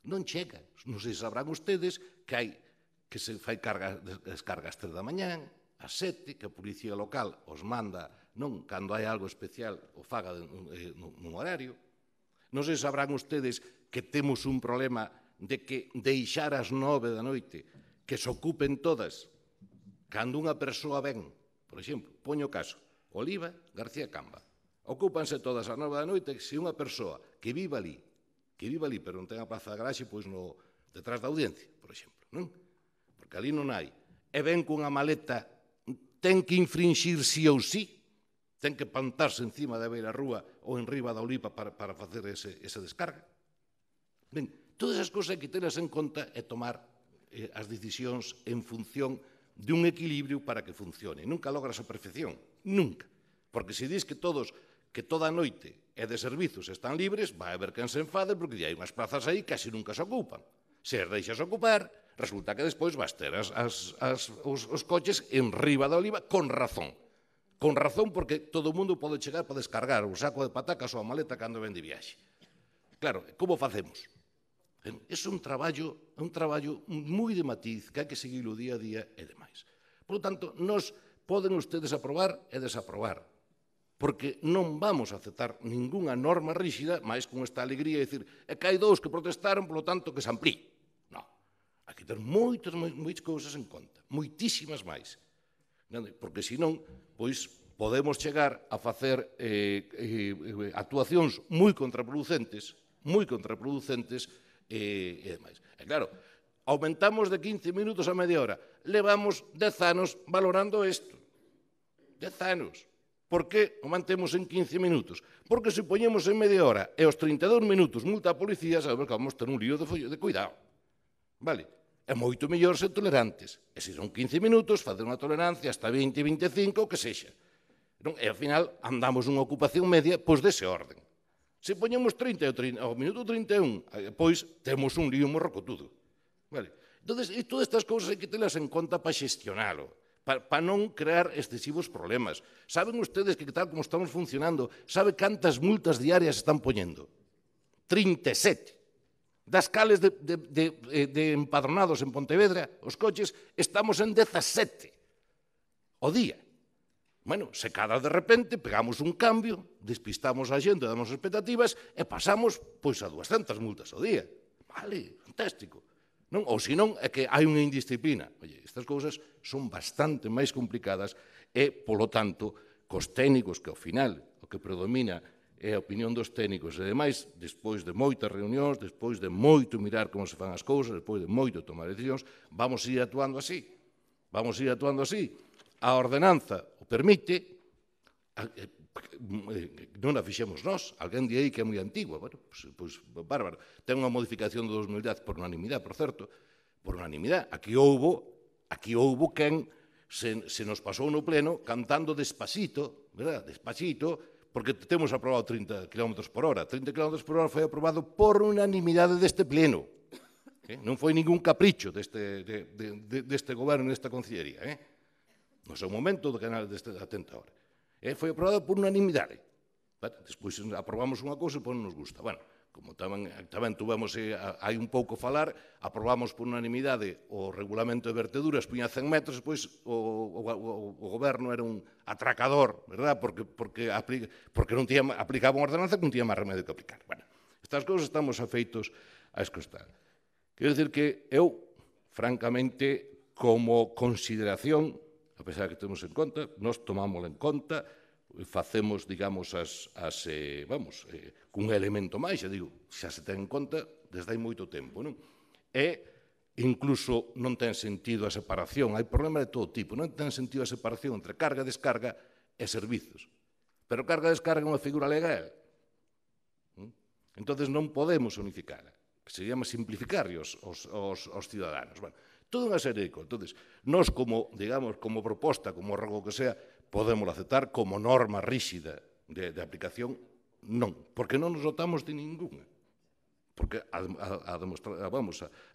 Non sei se sabrán ustedes que se fai carga e descarga ás 3 da mañán, ás 7, que a policía local os manda, non cando hai algo especial, o faga nun horario. Non sei se sabrán ustedes que temos un problema de que deixar ás 9 da noite que se ocupen todas cando unha persoa ven, por exemplo, poño o caso, Oliva, García Camba, ocúpanse todas ás 9 da noite se unha persoa que vive ali, pero non ten a plaza de garaxe, pois detrás da audiencia, por exemplo, non? Porque ali non hai. E ven cunha maleta, ten que infringir sí ou sí, ten que plantarse encima da beira rúa ou en riba da Oliva para facer esa descarga. Ben, todas as cousas hai que telas en conta e tomar as decisións en función dun equilibrio para que funcione. Nunca logras a perfección, nunca. Porque se dis que toda a noite e de servizos están libres, vai haber quen se enfade porque hai unhas plazas aí que casi nunca se ocupan. Se as deixas ocupar, resulta que despois vas ter os coches en riba da oliva con razón. Con razón porque todo o mundo pode chegar para descargar o saco de patacas ou a maleta cando ven de viaxe. Claro, como facemos? É un traballo moi de matiz que hai que seguirlo día a día e demais. Por lo tanto, nos poden ustedes aprobar e desaprobar, porque non vamos a aceptar ningunha norma ríxida, máis con esta alegría de dicir que hai dous que protestaron, por lo tanto, que se amplíe. Non. Hai que ter moitas cousas en conta, moitísimas máis. Porque, senón, pois, podemos chegar a facer actuacións moi contraproducentes e demais. E claro, aumentamos de 15 minutos a media hora. Levamos 10 anos valorando isto. 10 anos. Por que o mantemos en 15 minutos? Porque se poñemos en media hora e aos 32 minutos multa a policía, sabemos que vamos ter un lío de cuidado. Vale? É moito mellor ser tolerantes. E se son 15 minutos, facer unha tolerancia hasta 20, 25, o que sexa. E ao final andamos nunha ocupación media pois dese orden. Se poñemos 30 ao minuto 31, pois temos un lío morrocotudo. Vale? Entón, todas estas cousas hai que telas en conta para xestionalo, para non crear excesivos problemas. Saben ustedes que tal como estamos funcionando, sabe cantas multas diarias están poñendo? 37. Das cales de empadronados en Pontevedra, os coches, estamos en 17 o día. Bueno, se cada de repente pegamos un cambio, despistamos a xente, damos expectativas e pasamos pois a 200 multas ao día. Vale, fantástico. Non? Ou senón é que hai unha indisciplina. Oye, estas cousas son bastante máis complicadas e, polo tanto, cos técnicos que ao final o que predomina é a opinión dos técnicos e demais, despois de moitas reunións, despois de moito mirar como se fan as cousas, despois de moito tomar decisións, vamos ir actuando así. Vamos ir actuando así. A ordenanza o permite, non a fixemos nós, alguén di aí que é moi antigua, bueno, pois bárbaro. Ten unha modificación de 2010 por unanimidade, por certo, por unanimidade. Aquí houbo quen se nos pasou no pleno cantando despacito, verdad? Despacito, porque temos aprobado 30 km por hora. 30 km por hora foi aprobado por unanimidade deste pleno. Non foi ningún capricho deste goberno, desta concellería. No seu momento, do canal deste atenta hora. Foi aprobado por unanimidade. Despois aprobamos unha cousa e non nos gusta. Bueno, como tamén tuvemos hai un pouco falar, aprobamos por unanimidade o regulamento de verteduras, puña 100 metros, despois o goberno era un atracador, verdad? Porque non aplicaba unha ordenanza que non tiña máis remedio que aplicar. Bueno, estas cousas estamos afeitos a escostar. Quero dicir que eu, francamente, como consideración, a pesar que temos en conta, nós tomámoslo en conta, facemos, digamos, cun elemento máis, xa digo, xa se ten en conta desde hai moito tempo, non? E incluso non ten sentido a separación, hai problemas de todo tipo, non ten sentido a separación entre carga, descarga e servizos. Pero carga e descarga é unha figura legal. Entón non podemos unificar, que sería simplificar os ciudadanos. Bueno, toda unha serie de cousas. Entón, nós como, digamos, como proposta, como algo que sea, podemos aceptar como norma ríxida de aplicación, non, porque non nos dotamos de ninguna. Porque a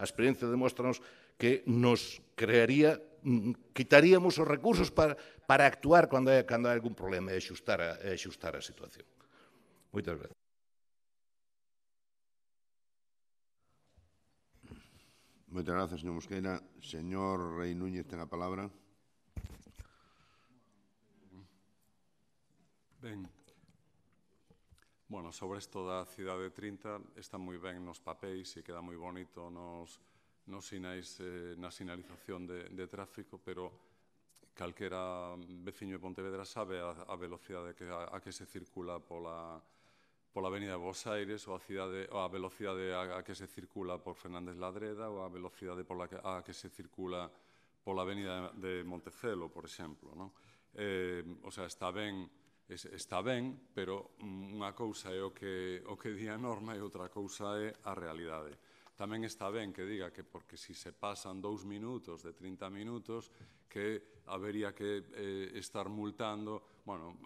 experiencia demóstranos que nos quitaríamos os recursos para actuar cando hai algún problema e axustar a situación. Moitas gracias. Moitas grazas, señor Mosqueira. Señor Rei Núñez, ten a palabra. Ben, bueno, sobre isto da cidade 30 está moi ben nos papéis e queda moi bonito nos sinais, na sinalización de tráfico, pero calquera veciño de Pontevedra sabe a velocidade a que se circula pola Avenida de Bos Aires ou a velocidade a que se circula por Fernández Ladreda ou a velocidade a que se circula pola Avenida de Montecelo, por exemplo. O sea, está ben, pero unha cousa é o que di a norma e outra cousa é a realidade. tamén está ben que diga que porque si se pasan 2 minutos de 30 minutos que habería que estar multando. Bueno,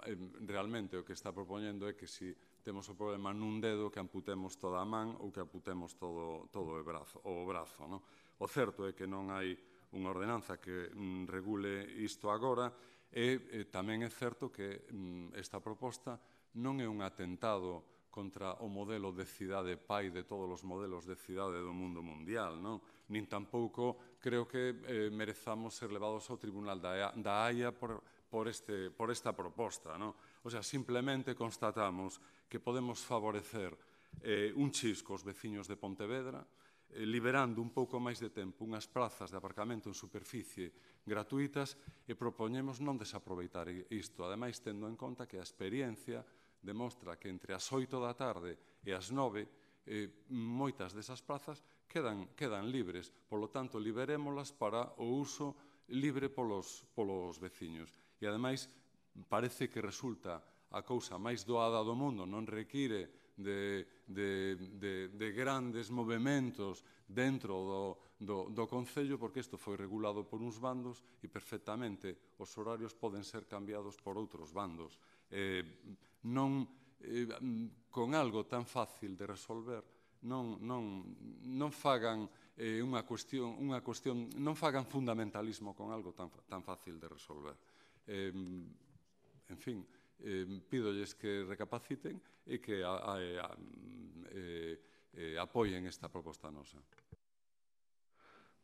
realmente o que está propoñendo é que si temos o problema nun dedo que amputemos toda a man ou que amputemos todo o brazo. O certo é que non hai unha ordenanza que regule isto agora e tamén é certo que esta proposta non é un atentado contra o modelo de cidade pai de todos os modelos de cidade do mundo mundial, non? Nin tampouco creo que merezamos ser levados ao Tribunal da Haia por esta proposta, non? O sea, simplemente constatamos que podemos favorecer un chisco aos veciños de Pontevedra, liberando un pouco máis de tempo unhas plazas de aparcamento en superficie gratuitas e propoñemos non desaproveitar isto, ademais tendo en conta que a experiencia demostra que entre as 8 da tarde e as 9 moitas desas plazas quedan libres. Por lo tanto, liberémolas para o uso libre polos veciños. E, ademais, parece que resulta a cousa máis doada do mundo, non require de grandes movementos dentro do Concello, porque isto foi regulado por uns bandos e perfectamente os horarios poden ser cambiados por outros bandos. Non con algo tan fácil de resolver, non fagan unha cuestión, non fagan fundamentalismo con algo tan fácil de resolver. En fin, pídolles que recapaciten e que apoyen esta proposta nosa.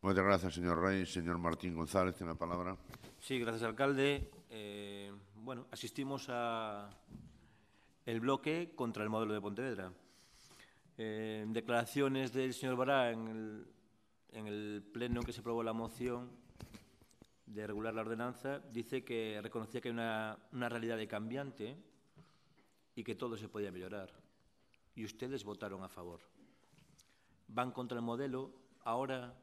Moitas grazas, señor Rey. Señor Martín González, ten a palabra. Sí, gracias, alcalde. Bueno, asistimos a el bloque contra el modelo de Pontevedra. Declaraciones del señor Bará en el pleno en que se aprobó la moción de regular la ordenanza, dice que reconocía que hay una realidad cambiante y que todo se podía mejorar. Y ustedes votaron a favor. Van contra el modelo. Ahora,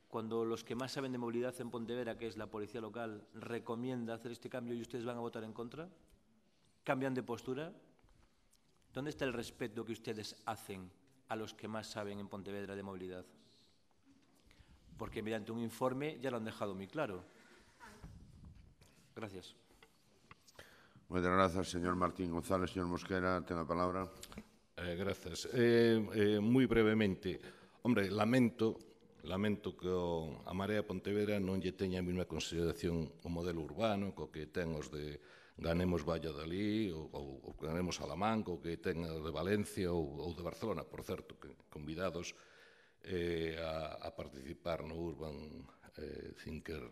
cuando los que más saben de movilidad en Pontevedra, que es la policía local, recomienda hacer este cambio y ustedes van a votar en contra, ¿cambian de postura? ¿Dónde está el respeto que ustedes hacen a los que más saben en Pontevedra de movilidad? Porque mediante un informe ya lo han dejado muy claro. Gracias. Moitas grazas, señor Martín González. Señor Mosquera, ten a palabra. Gracias. Moi brevemente, hombre, lamento que a Marea Pontevedra non lle teña a mesma consideración o modelo urbano co que ten os de Ganemos Valladolid ou Ganemos Salamanca ou que ten de Valencia ou de Barcelona, por certo, que convidados a participar no Urban Thinker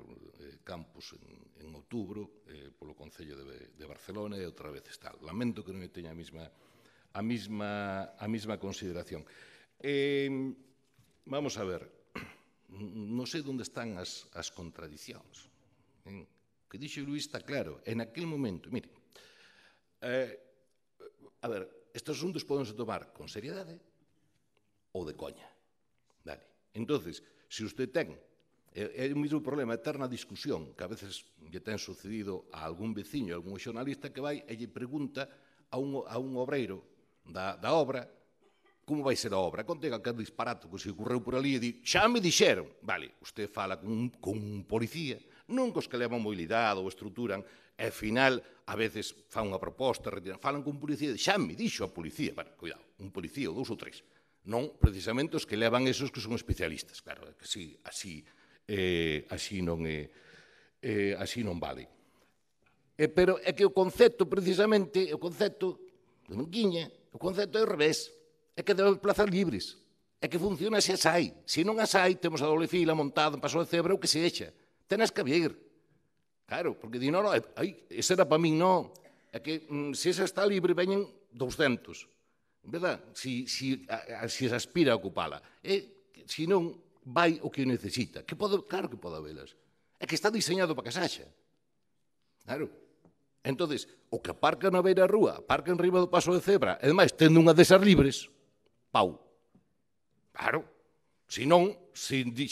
Campus en outubro polo Concello de Barcelona e outra vez tal. Lamento que non teña a mesma consideración. Vamos a ver, non sei onde están as contradicións. Que dixo Luís está claro, en aquel momento, mire, a ver, estes asuntos podense tomar con seriedade ou de coña. Vale. Entonces, se usted ten, é o mesmo problema, eterna discusión, que a veces lle ten sucedido a algún veciño, a algún xornalista que vai e lle pregunta a un obreiro da obra como vai ser a obra. Contega que disparato que se ocorreu por ali e di, xa me dixeron. Vale, usted fala con un policía, non cos que levan mobilidade ou estruturan, e ao final, a veces, fan unha proposta, falan con un policía e xa me dixo a policía. Bueno, cuidado, un policía ou 2 ou 3. Non precisamente os que levan esos que son especialistas. Claro, que sí, así non vale. Pero é que o concepto, precisamente, o concepto de Manquiña, o concepto é ao revés. É que debe plazas libres. É que funciona se as hai. Se non as hai, temos a doble fila montada en Paso de Cebra ou que se echa. Tenas que haber. Claro, porque di, non, ese era para min, non. É que se esa está libre, veñen 200. Verdad? Si se aspira a ocupala. E, se non, vai o que necesita. Claro que pode habelas. É que está diseñado para que se haxa. Claro. Entonces, o que aparca na beira da rúa, aparca en riba do Paso de Cebra, e demais, tendo unha desas libres, pau. Claro. Se non, se di,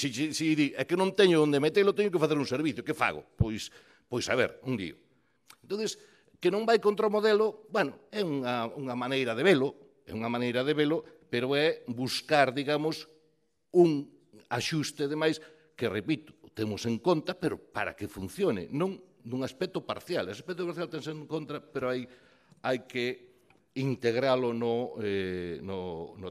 é que non teño onde metelo, teño que facer un servicio. Que fago? Pois a ver, un lío. Entonces, que non vai contra o modelo, bueno, é unha maneira de velo, pero é buscar, digamos, un axuste de máis que, repito, temos en conta, pero para que funcione, non nun aspecto parcial. O aspecto parcial tense en contra, pero hai que integralo no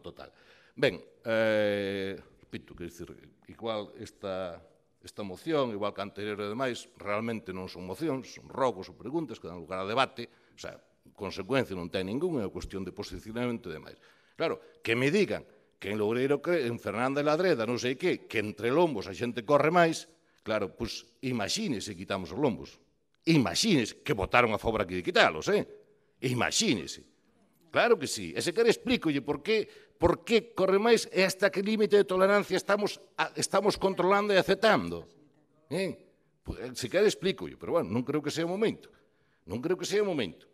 total. Ben, repito, quer dizer, igual esta moción, igual que a anterior e demais, realmente non son mocións, son rogos ou preguntas que dan lugar a debate, o sea, consecuencia non ten ningún, é unha cuestión de posicionamento e demais. Claro, que me digan que en Loureiro, en Fernanda de Ladreda, non sei que entre lombos a xente corre máis, claro, pois imagínese quitamos os lombos. Imagínese que votaron a favor aquí de quitalos, Imagínese. Claro que sí. E se quere explícolle por que corre máis e hasta que límite de tolerancia estamos controlando e aceptando. Se quere explícolle, pero bueno, non creo que sea o momento. Non creo que sea o momento.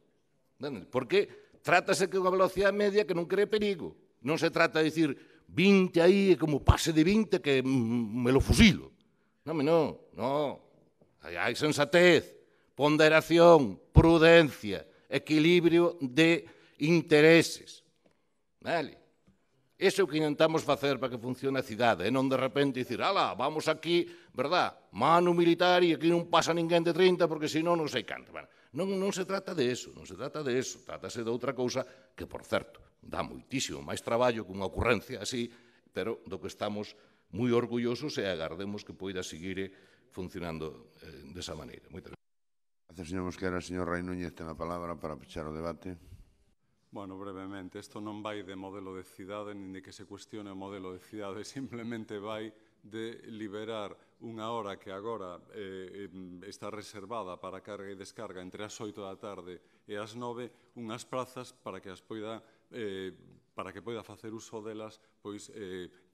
Porque trátase que unha velocidade media que non cree perigo. Non se trata de dicir 20 aí e como pase de 20 que me lo fusilo. Non. Hai sensatez, ponderación, prudencia, equilibrio de intereses. Vale? Iso é o que intentamos facer para que funcione a cidade, e non de repente dicir, ala, vamos aquí, verdad, mano militar e aquí non pasa ninguén de 30 porque senón non sei canto. Non se trata de eso, trátase de outra cousa que, por certo, dá moitísimo máis traballo que unha ocurrencia así, pero do que estamos moi orgullosos e agardemos que poida seguir funcionando desa maneira. Moitas gracias. Gracias, señor Mosquera. Señor Rai Núñez, ten a palabra para pechar o debate. Bueno, brevemente, isto non vai de modelo de cidade, nin de que se cuestione o modelo de cidade, simplemente vai de liberar unha hora que agora está reservada para carga e descarga entre as 8 da tarde e as 9, unhas prazas para que poida facer uso delas pois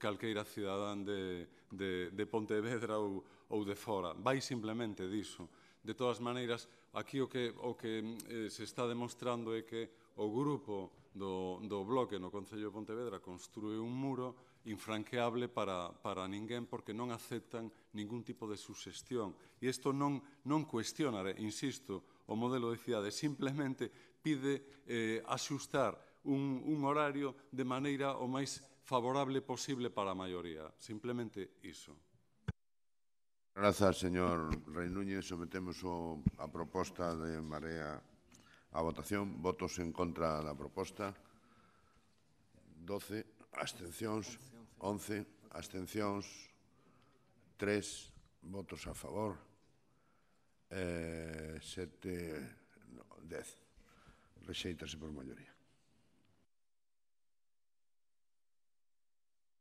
calqueira cidadán de Pontevedra ou de fora. Vai simplemente diso. De todas maneiras, aquí o que se está demostrando é que o grupo do Bloque no Concello de Pontevedra construe un muro infranqueable para ninguén porque non aceptan ningún tipo de suxestión. E isto non cuestiona, insisto, o modelo de cidade, simplemente pide axustar un horario de maneira o máis favorable posible para a maioría. Simplemente iso. Grazas, señor Rai Núñez. Sometemos a proposta de Marea a votación. Votos en contra da proposta. 12. Abstencións. 11. Abstencións. 3. Votos a favor. 7. 10. Rexeítase por maioría.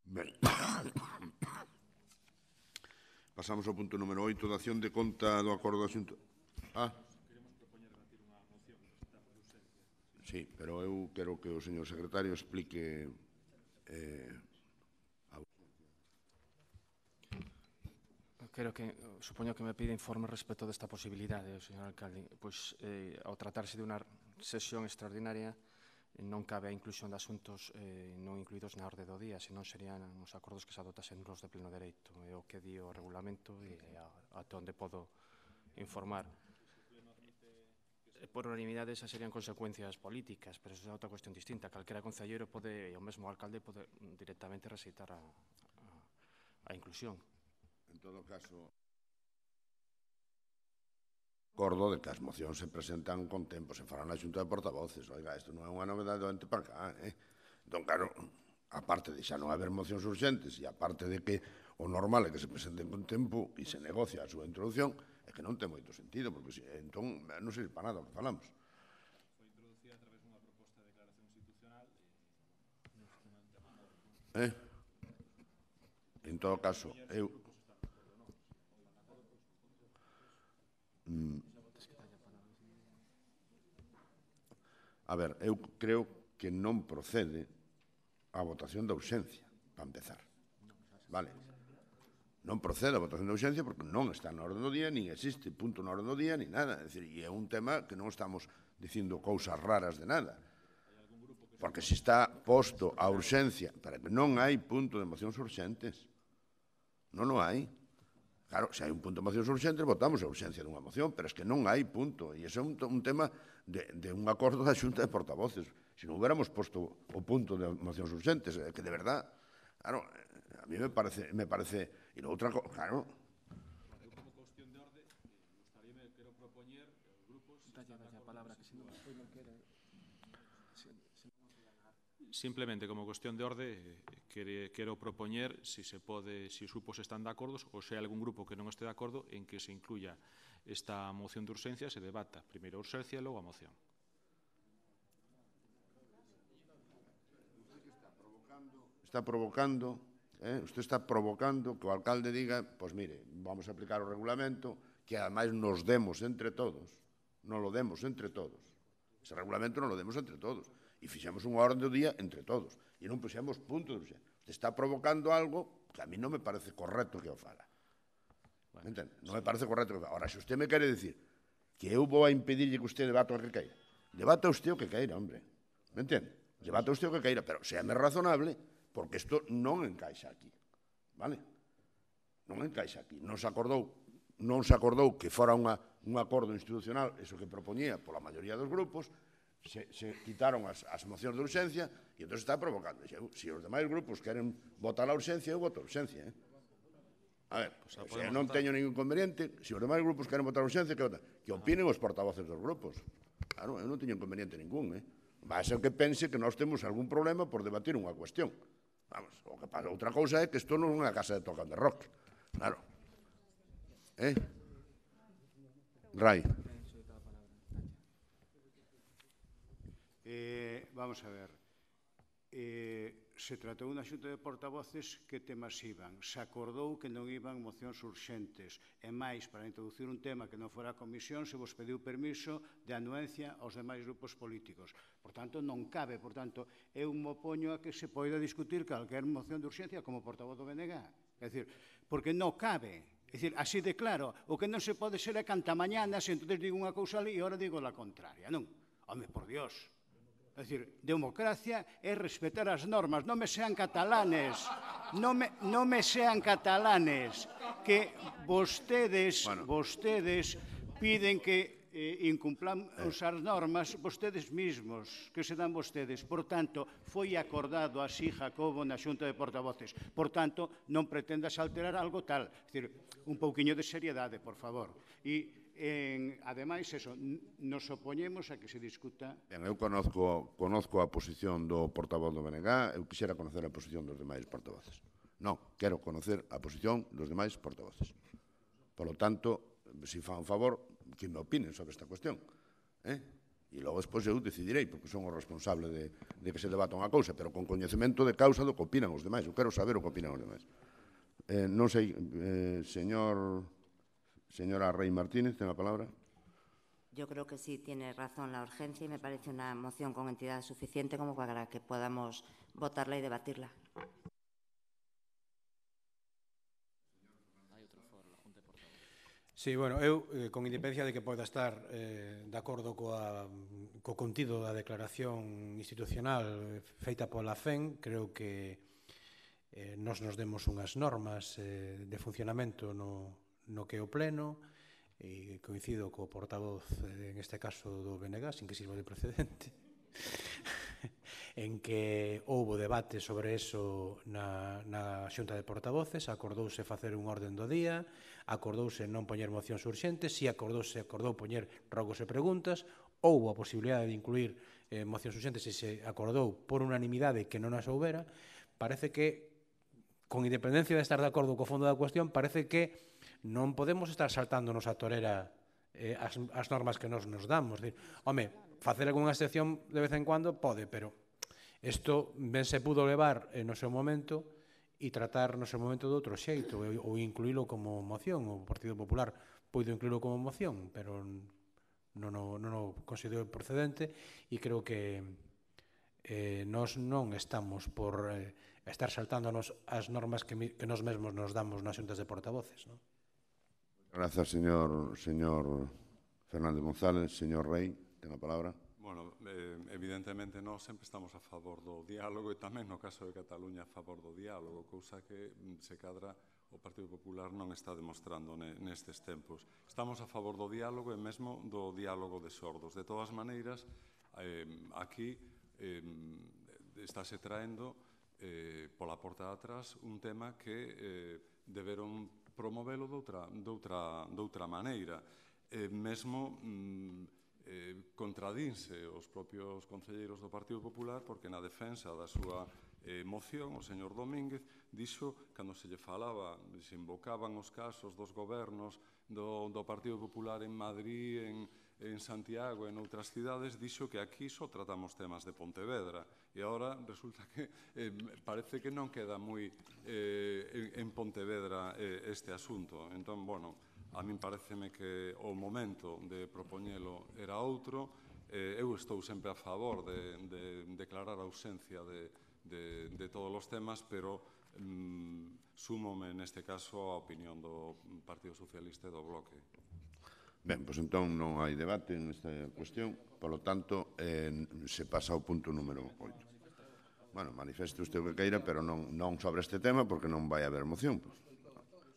Ben. Pasamos ao punto número 8, dación de conta do acordo do asunto. Sí, pero eu quero que o señor secretario explique Supoño que me pide informe respecto desta posibilidade, señor alcalde. Pois, ao tratarse de unha sesión extraordinaria, non cabe a inclusión de asuntos non incluídos na orde do día, senón serían os acordos que se adotasen nulos de pleno dereito. É o que di o regulamento e ata onde podo informar. Por unanimidade, esas serían consecuencias políticas, pero eso é outra cuestión distinta. Calquera concelleiro e o mesmo alcalde pode directamente rexeitar a inclusión. En todo caso, acordo de que as mocións se presentan con tempo, se farán na Xunta de Portavoces. Oiga, isto non é unha novedade do ente para cá. Entón, claro, aparte de xa non haber mocións urxentes e aparte de que o normal é que se presenten con tempo e se negocia a súa introducción, é que non ten moito sentido, porque entón non sirve para nada o que falamos. Foi introducida a través dunha proposta de declaración institucional En todo caso, eu... A ver, eu creo que non procede a votación de urxencia, para empezar. Vale. Non procede a votación de urxencia porque non está na orde do día, nin existe punto na orde do día, nin nada. É dicir, e é un tema que non estamos dicindo cousas raras de nada. Porque se está posto a urxencia, para que non hai punto de mocións urxentes. Non o hai. Claro, se hai un punto de mocións urxentes, votamos a urxencia dunha moción, pero é que non hai punto. E ese é un tema de un acordo da Xunta de Portavoces. Se non hubiéramos posto o punto de mocións urxentes, que de verdad, claro, a mí me parece... E outra cosa, claro... Como cuestión de orde, gustaríame, quero propoñer os grupos... Simplemente, como cuestión de orde, quero propoñer si se pode, si os grupos están de acordo ou se hai algún grupo que non este de acordo en que se incluya esta moción de urxencia e se debata primeiro a urxencia e logo a moción. Usted está provocando que o alcalde diga, pois mire, vamos a aplicar o regulamento, que ademais nos demos entre todos, non lo demos entre todos. Ese regulamento non lo demos entre todos. E fixemos unha orden do día entre todos. E non puxemos punto de urxencia. Usted está provocando algo que a mí non me parece correcto que o faga. Me entende? Non me parece correcto que o faga. Ahora, se usted me quere dicir que eu vou a impedirlle que usted debata o que queira, debata usted o que queira, hombre. Me entende? Debata usted o que queira, pero séame razonable, porque isto non encaixa aquí. Vale? Non encaixa aquí. Non se acordou que fora un acordo institucional, eso que propoñía pola maioría dos grupos, se quitaron as mocións de urxencia e entón está provocando. Se os demais grupos queren votar a urxencia, eu voto a urxencia. A ver, non teño ningún inconveniente. Se os demais grupos queren votar a urxencia, que opinen os portavoces dos grupos. Claro, eu non teño inconveniente ningún. Vai ser que pense que nós temos algún problema por debatir unha cuestión. Vamos, o que pasa, outra cousa é que isto non é unha casa de tocan de rock. Claro. Rai. Vamos a ver. Se tratou unha xunta de portavoces que temas iban. Se acordou que non iban mocións urxentes. E máis, para introducir un tema que non fora a comisión, se vos pediu permiso de anuencia aos demais grupos políticos. Por tanto, non cabe. Por tanto, eu me opoño a que se poida discutir calquer moción de urxencia como portavoz do BNG. É dicir, porque non cabe. É dicir, así de claro. O que non se pode ser é cantamañanas, e entón digo unha cousa ali e ahora digo la contraria. Non. Home, por Dios. É dicir, democracia é respetar as normas. Non me sean catalanes. Non me sean catalanes. Que vostedes piden que incumplamos as normas vostedes mismos, que se dan vostedes. Por tanto, foi acordado así, Jacobo, na xunta de portavoces. Por tanto, non pretendas alterar algo tal. É dicir, un pouquiño de seriedade, por favor. E ademais, eso, nos opoñemos a que se discuta... Ben, eu conozco a posición do portavoz do BNG, eu quixera conocer a posición dos demais portavoces. Non, quero conocer a posición dos demais portavoces. Por lo tanto, se fan un favor, que me opinen sobre esta cuestión. E logo despois eu decidirei, porque son o responsable de que se debata unha cousa, pero con coñecemento de causa do que opinan os demais. Eu quero saber o que opinan os demais. Non sei, Señora Rey Martínez, ¿tiene la palabra? Yo creo que sí tiene razón la urgencia y me parece una moción con entidad suficiente como para que podamos votarla y debatirla. Sí, bueno, eu, con independencia de que poda estar de acordo co contido da declaración institucional feita pola FEN, creo que nos demos unhas normas de funcionamento no que o pleno, e coincido co portavoz, en este caso do BNG, sin que sirva de precedente, en que houbo debate sobre eso na xunta de portavoces, acordouse facer un orden do día, acordouse non poñer mocións urxentes, si acordou poñer rogos e preguntas, houbo a posibilidade de incluir mocións urxentes e se acordou por unanimidade que non as houbera. Parece que, con independencia de estar de acordo co fondo da cuestión, parece que non podemos estar saltándonos a torera as normas que nos damos. Home, facer algunha excepción de vez en cuando pode, pero isto ben se pudo levar no seu momento e tratar no seu momento de outro xeito, ou incluílo como moción. O Partido Popular puido incluílo como moción, pero non o considero procedente, e creo que nós non estamos por estar saltándonos as normas que nós mesmos nos damos nas xuntas de portavoces, non? Grazas, señor Fernández González. Señor Rey, ten a palabra. Bueno, evidentemente nós sempre estamos a favor do diálogo e tamén no caso de Cataluña a favor do diálogo, cousa que se cadra o Partido Popular non está demostrando nestes tempos. Estamos a favor do diálogo e mesmo do diálogo de sordos. De todas maneiras, aquí estáse traendo pola porta de atrás un tema que deberon promovelo doutra maneira. Mesmo contradínse os propios concelleiros do Partido Popular porque na defensa da súa moción o señor Domínguez dixo, cando se lle falaba, se invocaban os casos dos gobernos do Partido Popular en Madrid, en Santiago e en outras cidades, dixo que aquí só tratamos temas de Pontevedra e agora resulta que parece que non queda moi en Pontevedra este asunto. Entón, bueno, a min pareceme que o momento de propoñelo era outro. Eu estou sempre a favor de declarar a ausencia de todos os temas, pero súmome neste caso a opinión do Partido Socialista e do Bloque. Ben, pois entón non hai debate nesta cuestión, polo tanto, se pasa ao punto número 8. Bueno, manifeste usted o que queira, pero non sobre este tema, porque non vai haber moción.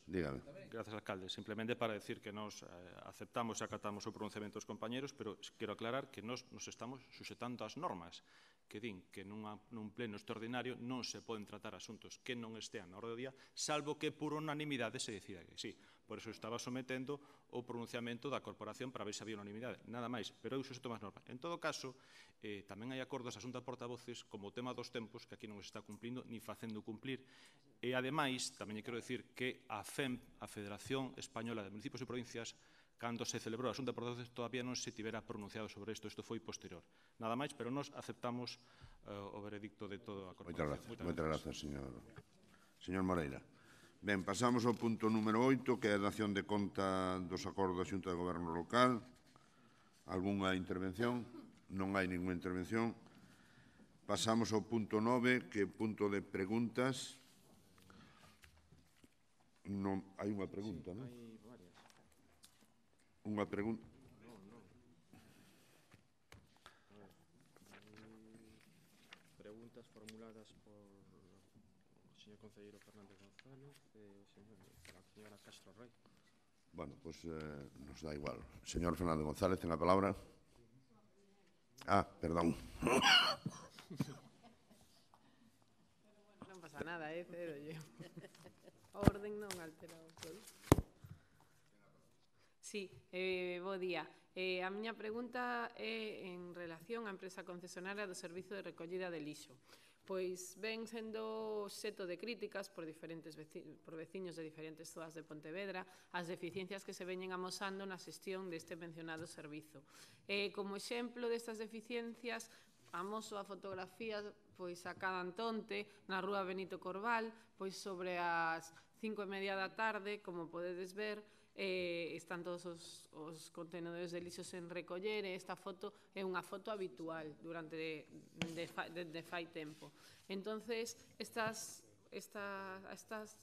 Dígame. Gracias, alcalde. Simplemente para decir que nos aceptamos e acatamos o pronunciamento dos compañeros, pero quero aclarar que nos estamos suxetando ás normas que din que nun pleno extraordinario non se poden tratar asuntos que non estean na orde do día, salvo que por unanimidade se decida que sí. Por eso estaba sometendo o pronunciamento da corporación para ver se había unanimidade. Nada máis, pero eu suxeto máis normas. En todo caso, tamén hai acordos asunto a portavoces como o tema dos tempos, que aquí non se está cumplindo ni facendo cumplir. E, ademais, tamén quero decir que a FEM, a Federación Española de Municipios e Provincias, cando se celebrou a Xunta de Portavoces, todavía non se tivera pronunciado sobre isto foi posterior. Nada máis, pero nos aceptamos o veredicto de toda a corporación. Moitas grazas, señor Moreira. Ben, pasamos ao punto número 8, que é a dación de conta dos acordos da Xunta de Goberno Local. Algúnha intervención? Non hai ninguna intervención. Pasamos ao punto 9, que é punto de preguntas. Non, hai unha pregunta, non? Hai varias. Unha pregunta. Preguntas formuladas por o señor concelleiro Fernández González e a señora Castro Rey. Bueno, pois nos da igual. Señor Fernández González, ten a palabra. Perdón. Non pasa nada, cedo yo. O orden non altera o produto. Sí, bo día. A miña pregunta é en relación á empresa concesionaria do Servizo de Recollida de Lixo. Pois ven sendo xeto de críticas por veciños de diferentes zonas de Pontevedra as deficiencias que se veñen amosando na xestión deste mencionado servizo. Como exemplo destas deficiencias, amoso a fotografía pois a cada Antonte na rúa Benito Corval, pois sobre as 5:30 da tarde, como podedes ver, están todos os contenedores de lixos en recoller e esta foto é unha foto habitual durante de fai tempo. Entonces, estas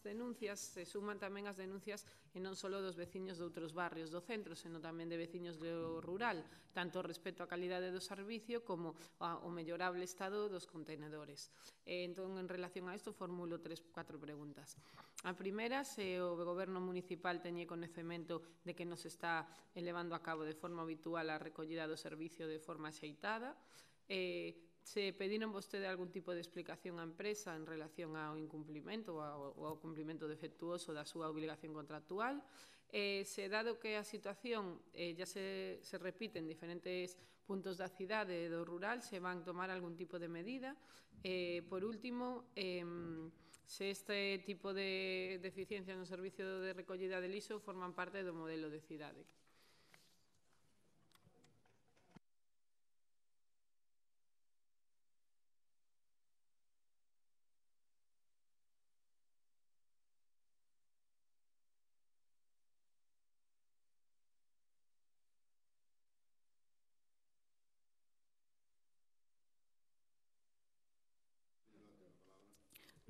denuncias se suman tamén as denuncias e non só dos veciños de outros barrios do centro, senón tamén de veciños do rural, tanto respecto á calidade do servicio como ao mellorable estado dos contenedores. Entón, en relación a isto, formulo 4 preguntas. A primeira, se o Goberno municipal teñe coñecemento de que nos está elevando a cabo de forma habitual a recollida do servicio de forma axeitada, se pediron vostede algún tipo de explicación á empresa en relación ao incumplimento ou ao cumplimento defectuoso da súa obligación contractual, se dado que a situación ya se repite en diferentes puntos da cidade e do rural, se van tomar algún tipo de medida. Por último, se este tipo de deficiencias no servicio de recollida de lixo forman parte do modelo de cidade.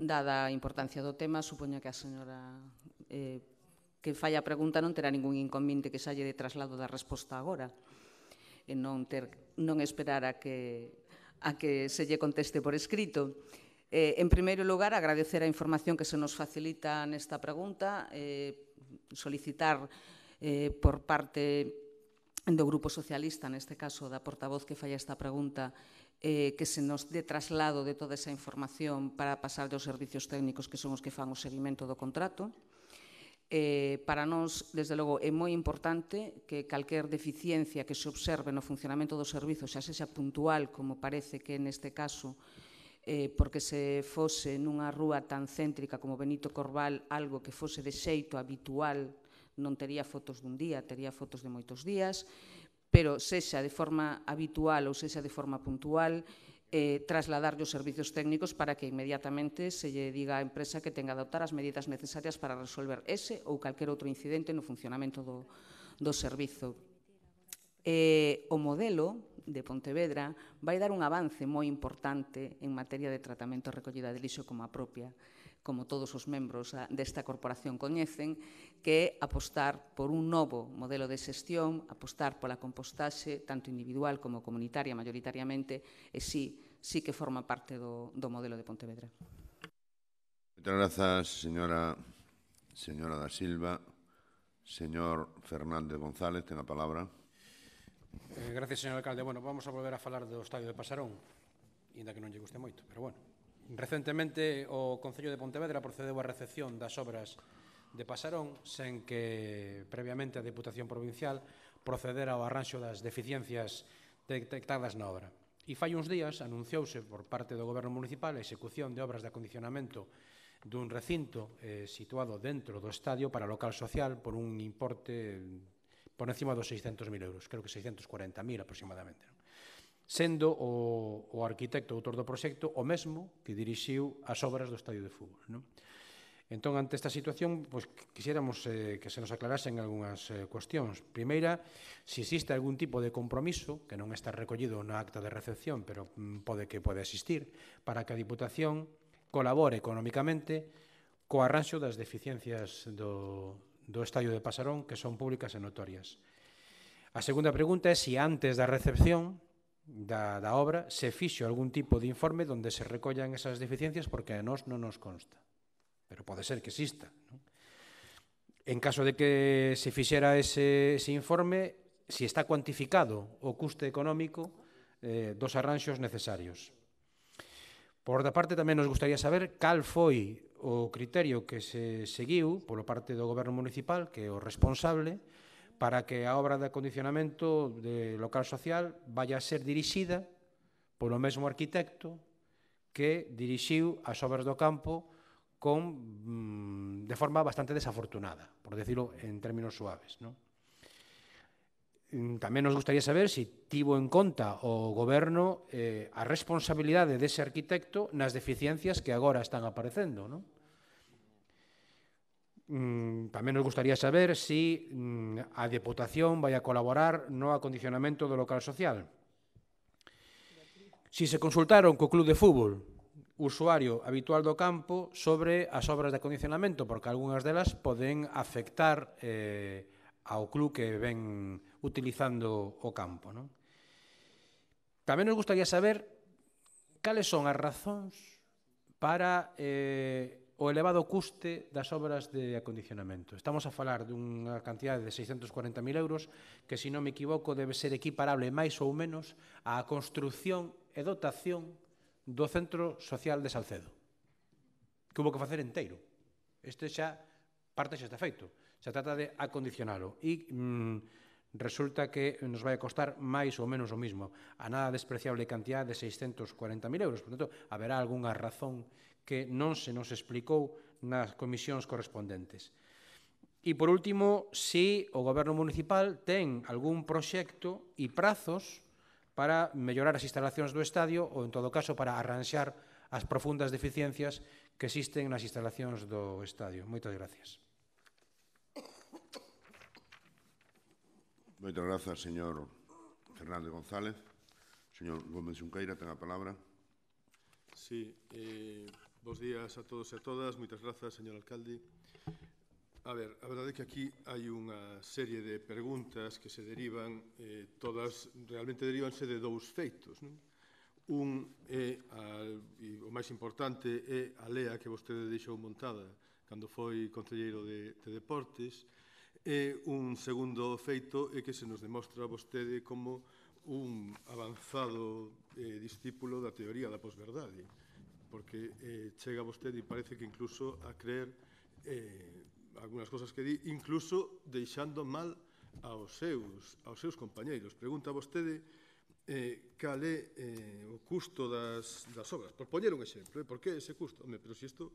Dada a importancia do tema, supoño que a señora que fai a pregunta non terá ningún inconveniente que salle de traslado da resposta agora e non esperar a que se lle conteste por escrito. En primeiro lugar, agradecer a información que se nos facilita nesta pregunta, solicitar por parte do Grupo Socialista, neste caso da portavoz que falla esta pregunta, que se nos dé traslado de toda esa información para pasar aos servicios técnicos que son os que fan o seguimento do contrato. Para nós, desde logo, é moi importante que calquer deficiencia que se observe no funcionamento do servizo xa sexa puntual, como parece que neste caso, porque se fose nunha rúa tan céntrica como Benito Corval, algo que fose de xeito habitual, non tería fotos dun día, tería fotos de moitos días, pero sexa de forma habitual ou sexa de forma puntual, trasladar os servizos técnicos para que inmediatamente se lle diga á empresa que tenga de adoptar as medidas necesarias para resolver ese ou calquer outro incidente no funcionamento do servizo. O modelo de Pontevedra vai dar un avance moi importante en materia de tratamento e recollida de lixo como a propia, como todos os membros desta corporación coñecen, que é apostar por un novo modelo de xestión, apostar pola compostaxe, tanto individual como comunitaria, maioritariamente, e sí que forma parte do modelo de Pontevedra. Moitas grazas, señora da Silva. Señor Fernández González, ten a palabra. Gracias, señor alcalde. Bueno, vamos a volver a falar do estadio de Pasarón, ainda que non lle guste moito, pero bueno. Recentemente, o Concello de Pontevedra procedeu á recepción das obras de Pasarón sen que, previamente, a Deputación Provincial procedera ao arranxo das deficiencias detectadas na obra. E fai uns días anunciouse por parte do Goberno Municipal a execución de obras de acondicionamento dun recinto situado dentro do estadio para local social por un importe por encima dos 600.000 euros, creo que 640.000 aproximadamente, sendo o arquitecto autor do proxecto o mesmo que dirixiu as obras do estadio de fútbol. Entón, ante esta situación, quixéramos que se nos aclarasen algunhas cuestións. Primeira, se existe algún tipo de compromiso, que non está recollido na acta de recepción, pero pode existir, para que a Diputación colabore económicamente co arranxo das deficiencias do estadio de Pasarón, que son públicas e notorias. A segunda pregunta é se antes da recepción da obra se fixo algún tipo de informe onde se recollan esas deficiencias, porque a nós non nos consta, pero pode ser que exista. En caso de que se fixera ese informe, se está cuantificado o custe económico dos arranxos necesarios. Por outra parte, tamén nos gustaría saber cal foi o criterio que se seguiu polo parte do Goberno Municipal, que é o responsable, para que a obra de acondicionamento de local social vaya a ser dirixida polo mesmo arquitecto que dirixiu as obras do campo de forma bastante desafortunada, por decirlo en términos suaves. Tamén nos gustaría saber se tivo en conta o Goberno a responsabilidade dese arquitecto nas deficiencias que agora están aparecendo. Tamén nos gustaría saber se a Deputación vai a colaborar no acondicionamento do local social. Se se consultaron co club de fútbol, usuario habitual do campo, sobre as obras de acondicionamento, porque algunhas delas poden afectar ao club que ven utilizando o campo. Tamén nos gustaría saber cales son as razóns para o elevado custe das obras de acondicionamento. Estamos a falar dunha cantidade de 640.000 euros que, se non me equivoco, debe ser equiparable máis ou menos á construción e dotación do Centro Social de Salcedo, que hubo que facer enteiro. Este parte xa está feito. Se trata de acondicionalo e resulta que nos vai a costar máis ou menos o mismo, a nada despreciable cantidad de 640.000 euros. Por tanto, haberá algunha razón que non se nos explicou nas comisións correspondentes. E, por último, se o Goberno Municipal ten algún proxecto e prazos para mellorar as instalacións do estadio ou, en todo caso, para arranxar as profundas deficiencias que existen nas instalacións do estadio. Moitas gracias. Moitas grazas, señor Fernández González. Señor Gómez Xunqueira, ten a palabra. Sí, bos días a todos e a todas. Moitas grazas, señor alcalde. A ver, a verdade é que aquí hai unha serie de preguntas que se derivan, todas realmente derivanse de dous feitos. Un é, e o máis importante, é a lea que vostede deixou montada cando foi concelleiro de Deportes, E un segundo feito é que se nos demostra vostede como un avanzado discípulo da teoría da posverdade, porque chega vostede e parece que incluso a creer algunhas cosas que di, incluso deixando mal aos seus compañeiros. Pregunta vostede cal é o custo das obras. Por poñer un exemplo, por que ese custo? Home, pero se isto,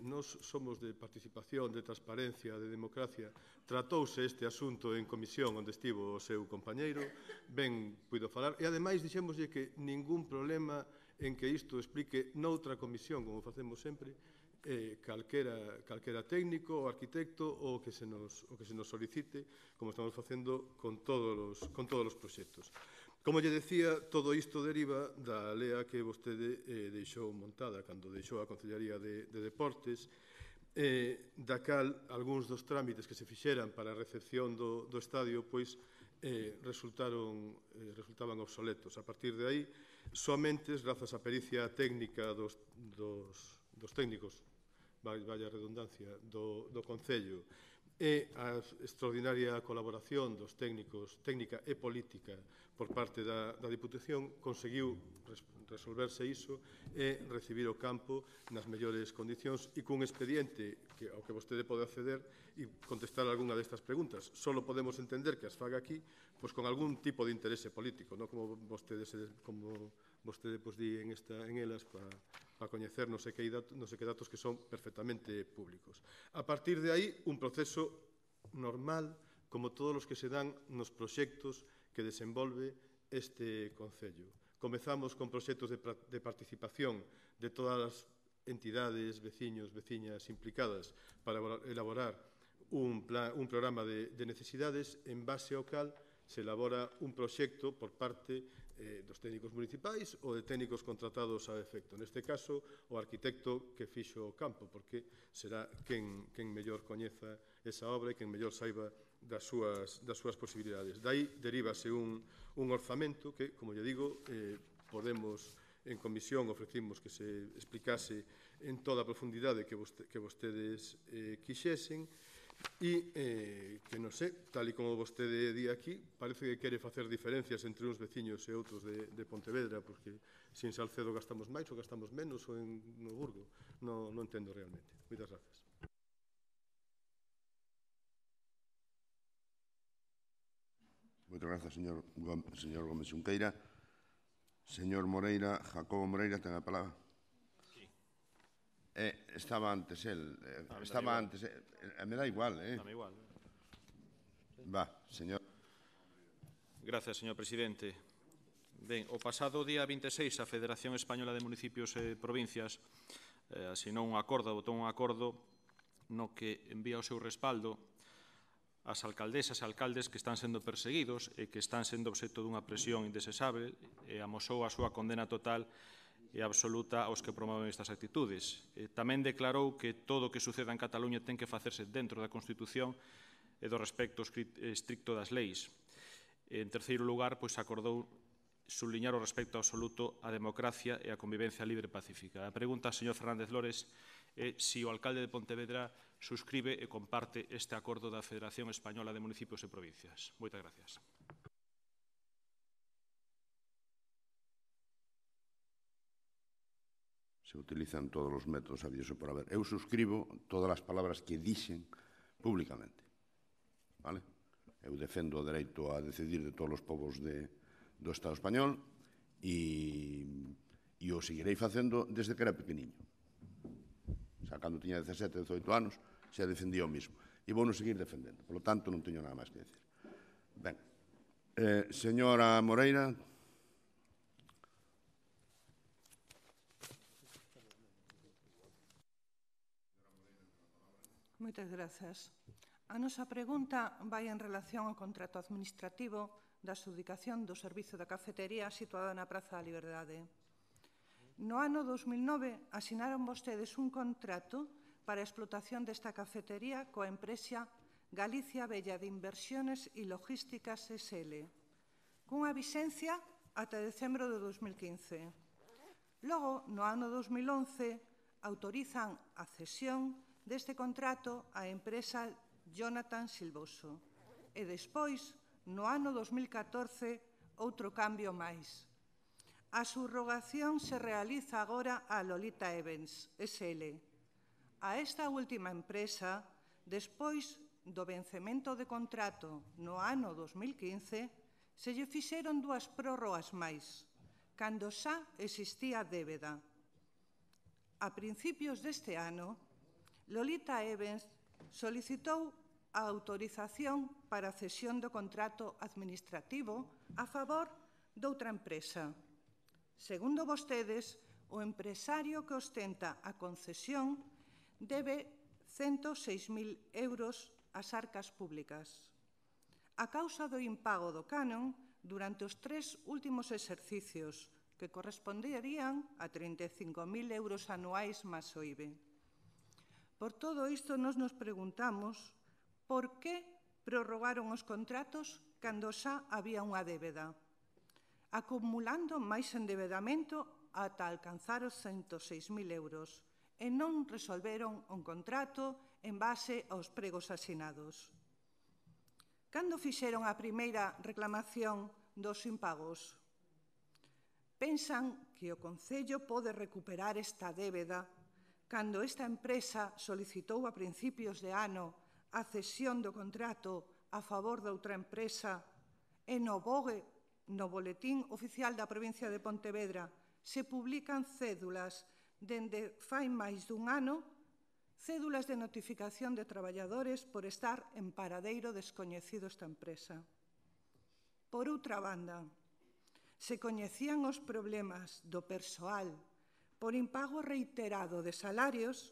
nós somos de participación, de transparencia, de democracia. Tratouse este asunto en comisión onde estivo o seu compañeiro, ben puido falar, e ademais dixémoslle que ningún problema en que isto explique noutra comisión, como facemos sempre, calquera técnico ou arquitecto ou que se nos solicite, como estamos facendo con todos os proxectos. Como lle decía, todo isto deriva da lea que vostede deixou montada cando deixou a Concellaría de Deportes, da cal algúns dos trámites que se fixeran para a recepción do estadio pois resultaban obsoletos. A partir de aí, soamente, grazas á pericia técnica dos técnicos, vaya redundancia, do Concello, e a extraordinaria colaboración dos técnicos, técnica e política, por parte da Diputación, conseguiu resolverse iso e recibir o campo nas mellores condicións e cun expediente ao que vostede pode acceder e contestar algunha destas preguntas. Solo podemos entender que as faga aquí pois con algún tipo de interese político, non como vostede di en elas para coñecer non sei que datos que son perfectamente públicos. A partir de aí, un proceso normal, como todos os que se dan nos proxectos que desenvolve este Concello. Comezamos con proxectos de participación de todas as entidades, veciños, veciñas implicadas para elaborar un programa de necesidades en base ao cal se elabora un proxecto por parte dos técnicos municipais ou de técnicos contratados a efecto. Neste caso, o arquitecto que fixo o campo, porque será quen mellor coñeza esa obra e quen mellor saiba das súas posibilidades. Dai derívase un orzamento que, como lle digo, podemos, en comisión, ofrecimos que se explicase en toda a profundidade que vostedes quixesen e que, non sei, tal e como vostede di aquí, parece que quere facer diferencias entre uns veciños e outros de Pontevedra, porque se en Salcedo gastamos máis ou gastamos menos ou no Burgo. Non entendo realmente. Moitas grazas. Moitas grazas, señor Gómez Xunqueira. Señor Moreira, Jacobo Moreira, ten a palabra. Estaba antes él. Me da igual, Dame igual. Va, señor. Gracias, señor presidente. Ben, o pasado día 26 a Federación Española de Municipios e Provincias asinou un acordo, votou un acordo no que envía o seu respaldo ás alcaldesas e alcaldes que están sendo perseguidos e que están sendo obxecto dunha presión indesexable e amosou a súa condena total e absoluta aos que promoven estas actitudes. Tamén declarou que todo o que suceda en Cataluña ten que facerse dentro da Constitución e do respecto estricto das leis. En terceiro lugar, acordou subliñar o respecto absoluto á democracia e á convivencia libre e pacífica. A pregunta, señor Fernández Lores, é se o alcalde de Pontevedra suscribe e comparte este acordo da Federación Española de Municipios e Provincias. Moitas gracias. Se utilizan todos os métodos habidos por haber. Eu suscribo todas as palabras que dixen públicamente. Vale? Eu defendo o dereito a decidir de todos os povos do Estado español e o seguirei facendo desde que era pequeniño. Xa cando tiña 17, 18 anos, xa defendía o mismo. E vou non seguir defendendo. Por lo tanto, non teño nada máis que decir. Ben. Señora Moreira. Moitas grazas. A nosa pregunta vai en relación ao contrato administrativo da adxudicación do servizo da cafetería situada na Praza da Liberdade. No ano 2009 asinaron vostedes un contrato para a explotación desta cafetería coa empresa Galicia Bella de Inversiones e Logísticas SL, cunha vixencia ata decembro de 2015. Logo, no ano 2011, autorizan a cesión deste contrato á empresa Jonathan Silvoso. E despois, no ano 2014, outro cambio máis. A subrogación se realiza agora a Lolita Evans, SL. A esta última empresa, despois do vencemento de contrato no ano 2015, se lle fixeron 2 prórrogas máis, cando xa existía débeda. A principios deste ano, Lolita Evans solicitou a autorización para a cesión do contrato administrativo a favor doutra empresa. Segundo vostedes, o empresario que ostenta a concesión debe 106.000 euros ás arcas públicas. A causa do impago do canon durante os 3 últimos exercicios, que corresponderían a 35.000 euros anuais máis o IBE. Por todo isto, nos preguntamos por que prorrogaron os contratos cando xa había unha débeda, acumulando máis endebedamento ata alcanzar os 106.000 euros e non resolveron un contrato en base aos pregos asinados. Cando fixeron a primeira reclamación dos impagos? Pensan que o Concello pode recuperar esta débeda cando esta empresa solicitou a principios de ano a cesión do contrato a favor de outra empresa e no Boletín Oficial da Provincia de Pontevedra se publican cédulas dende fai máis dun ano, cédulas de notificación de traballadores por estar en paradeiro descoñecido esta empresa. Por outra banda, se coñecían os problemas do persoal por impago reiterado de salarios,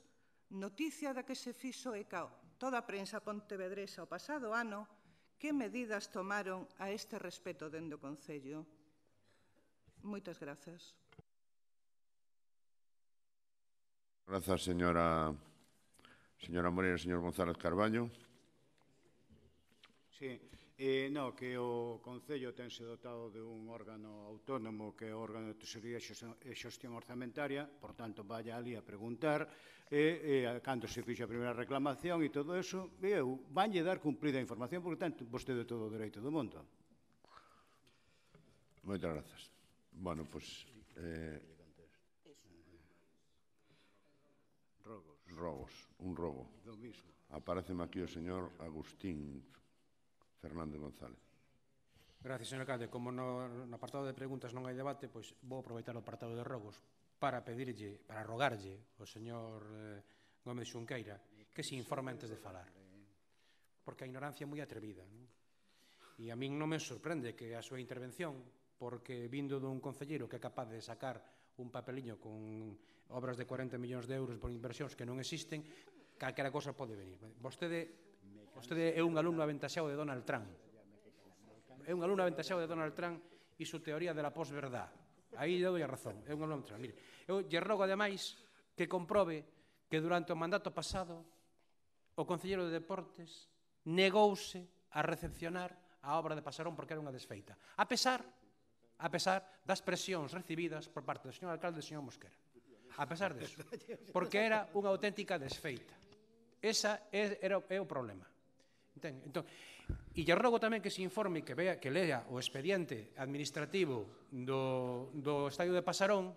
noticia da que se fixo eca toda a prensa pontevedresa o pasado ano, que medidas tomaron a este respecto dende o Concello? Moitas grazas. Grazas, señora Moreira. Señor González Carballo. Sí, que o Concello tense dotado de un órgano autónomo que é o órgano de tesorería e xestión orzamentaria, por tanto, vaya ali a preguntar cando se fixe a primeira reclamación e todo eso, vanlle dar cumprida a información, porque ten vostede todo o dereito do mundo. Moitas grazas. Bueno, pois... Rogos, un rogo. Apareceme aquí o señor Agustín Fernández González. Gracias, señor alcalde. Como no apartado de preguntas non hai debate, pois vou aproveitar o apartado de rogos para pedirlle, para rogarlle ao señor Gómez Xunqueira que se informe antes de falar. Porque a ignorancia é moi atrevida. E a min non me sorprende que a súa intervención, porque vindo dun concelleiro que é capaz de sacar un papeliño con obras de 40 millóns de euros por inversións que non existen, calquera cosa pode venir. Vostede é un alumno aventaxado de Donald Trump. É un alumno aventaxado de Donald Trump e su teoría de la posverdad. Aí lle dou a razón. É un alumno aventaxado. Mire, eu lle rogo, ademais, que comprobe que durante o mandato pasado o concelleiro de Deportes negouse a recepcionar a obra de Pasarón porque era unha desfeita. A pesar das presións recibidas por parte do señor alcalde e do señor Mosquera. A pesar disso. Porque era unha auténtica desfeita. Ese é o problema. Entón, e lle rogo tamén que se informe, que lea o expediente administrativo do estadio de Pasarón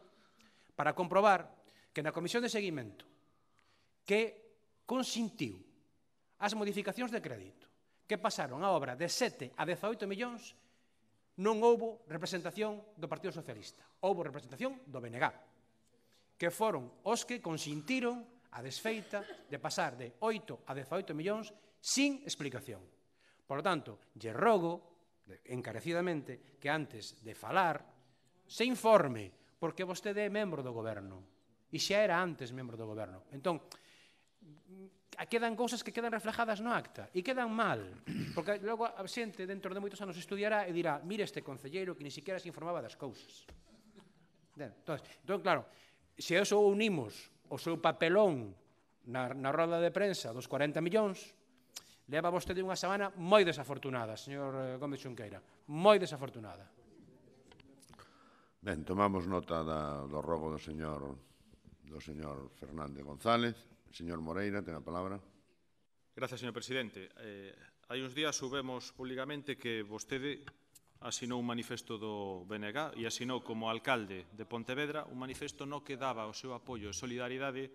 para comprobar que na comisión de seguimento que consintiu as modificacións de crédito que pasaron a obra de 7 a 18 millóns non houbo representación do Partido Socialista, houbo representación do BNG, que foron os que consintiron a desfeita de pasar de 8 a 18 millóns sin explicación. Por lo tanto, lle rogo encarecidamente que antes de falar se informe, porque vostede é membro do goberno e xa era antes membro do goberno. Entón, quedan cousas que quedan reflejadas no acta e quedan mal, porque logo a xente dentro de moitos anos estudiará e dirá, mire este concelleiro que ni siquiera se informaba das cousas. Entón, claro, se eso unimos o seu papelón na roda de prensa dos 40 millóns, leva vostede unha semana moi desafortunada, señor Gómez Xunqueira, moi desafortunada. Ben, tomamos nota do rogo do señor Fernández González. Señor Moreira, ten a palabra. Gracias, señor presidente. Hai uns días subemos públicamente que vostede asinou un manifesto do BNG e asinou como alcalde de Pontevedra un manifesto no que daba o seu apoio e solidariedade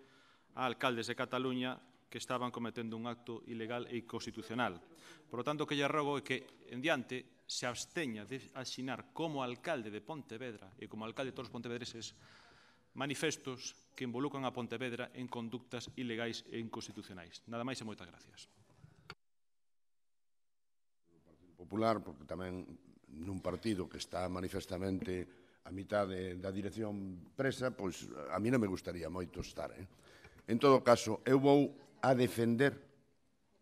a alcaldes de Cataluña que estaban cometendo un acto ilegal e inconstitucional. Por lo tanto, que lle rogo é que, en diante, se absteña de asinar como alcalde de Pontevedra e como alcalde de todos os pontevedreses manifestos que involucran a Pontevedra en conductas ilegais e inconstitucionais. Nada máis e moitas gracias. Popular, porque tamén nun partido que está manifestamente a mitad da dirección presa, pois a mí non me gustaría moito estar. En todo caso, eu vou a defender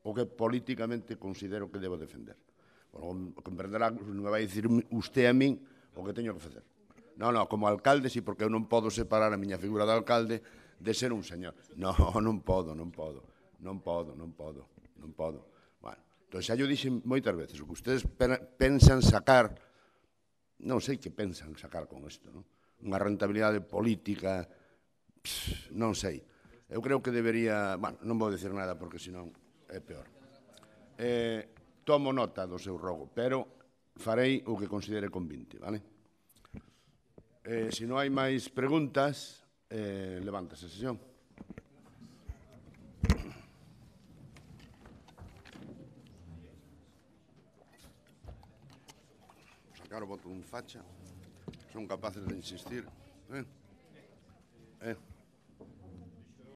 o que políticamente considero que debo defender. Bueno, comprenderá, non me vai dicir usted a min o que teño que facer. Non, como alcalde, sí, porque eu non podo separar a miña figura de alcalde de ser un señor. Non podo. Bueno, entón xa yo dixen moitas veces, o que ustedes pensan sacar, non sei que pensan sacar con isto, non? Unha rentabilidade política, non sei. Eu creo que debería, bueno, non vou dicir nada porque senón é peor. Tomo nota do seu rogo, pero farei o que considere convinte, vale? Se non hai máis preguntas, levántase a sesión. Sacar o voto dun facha. Son capaces de insistir.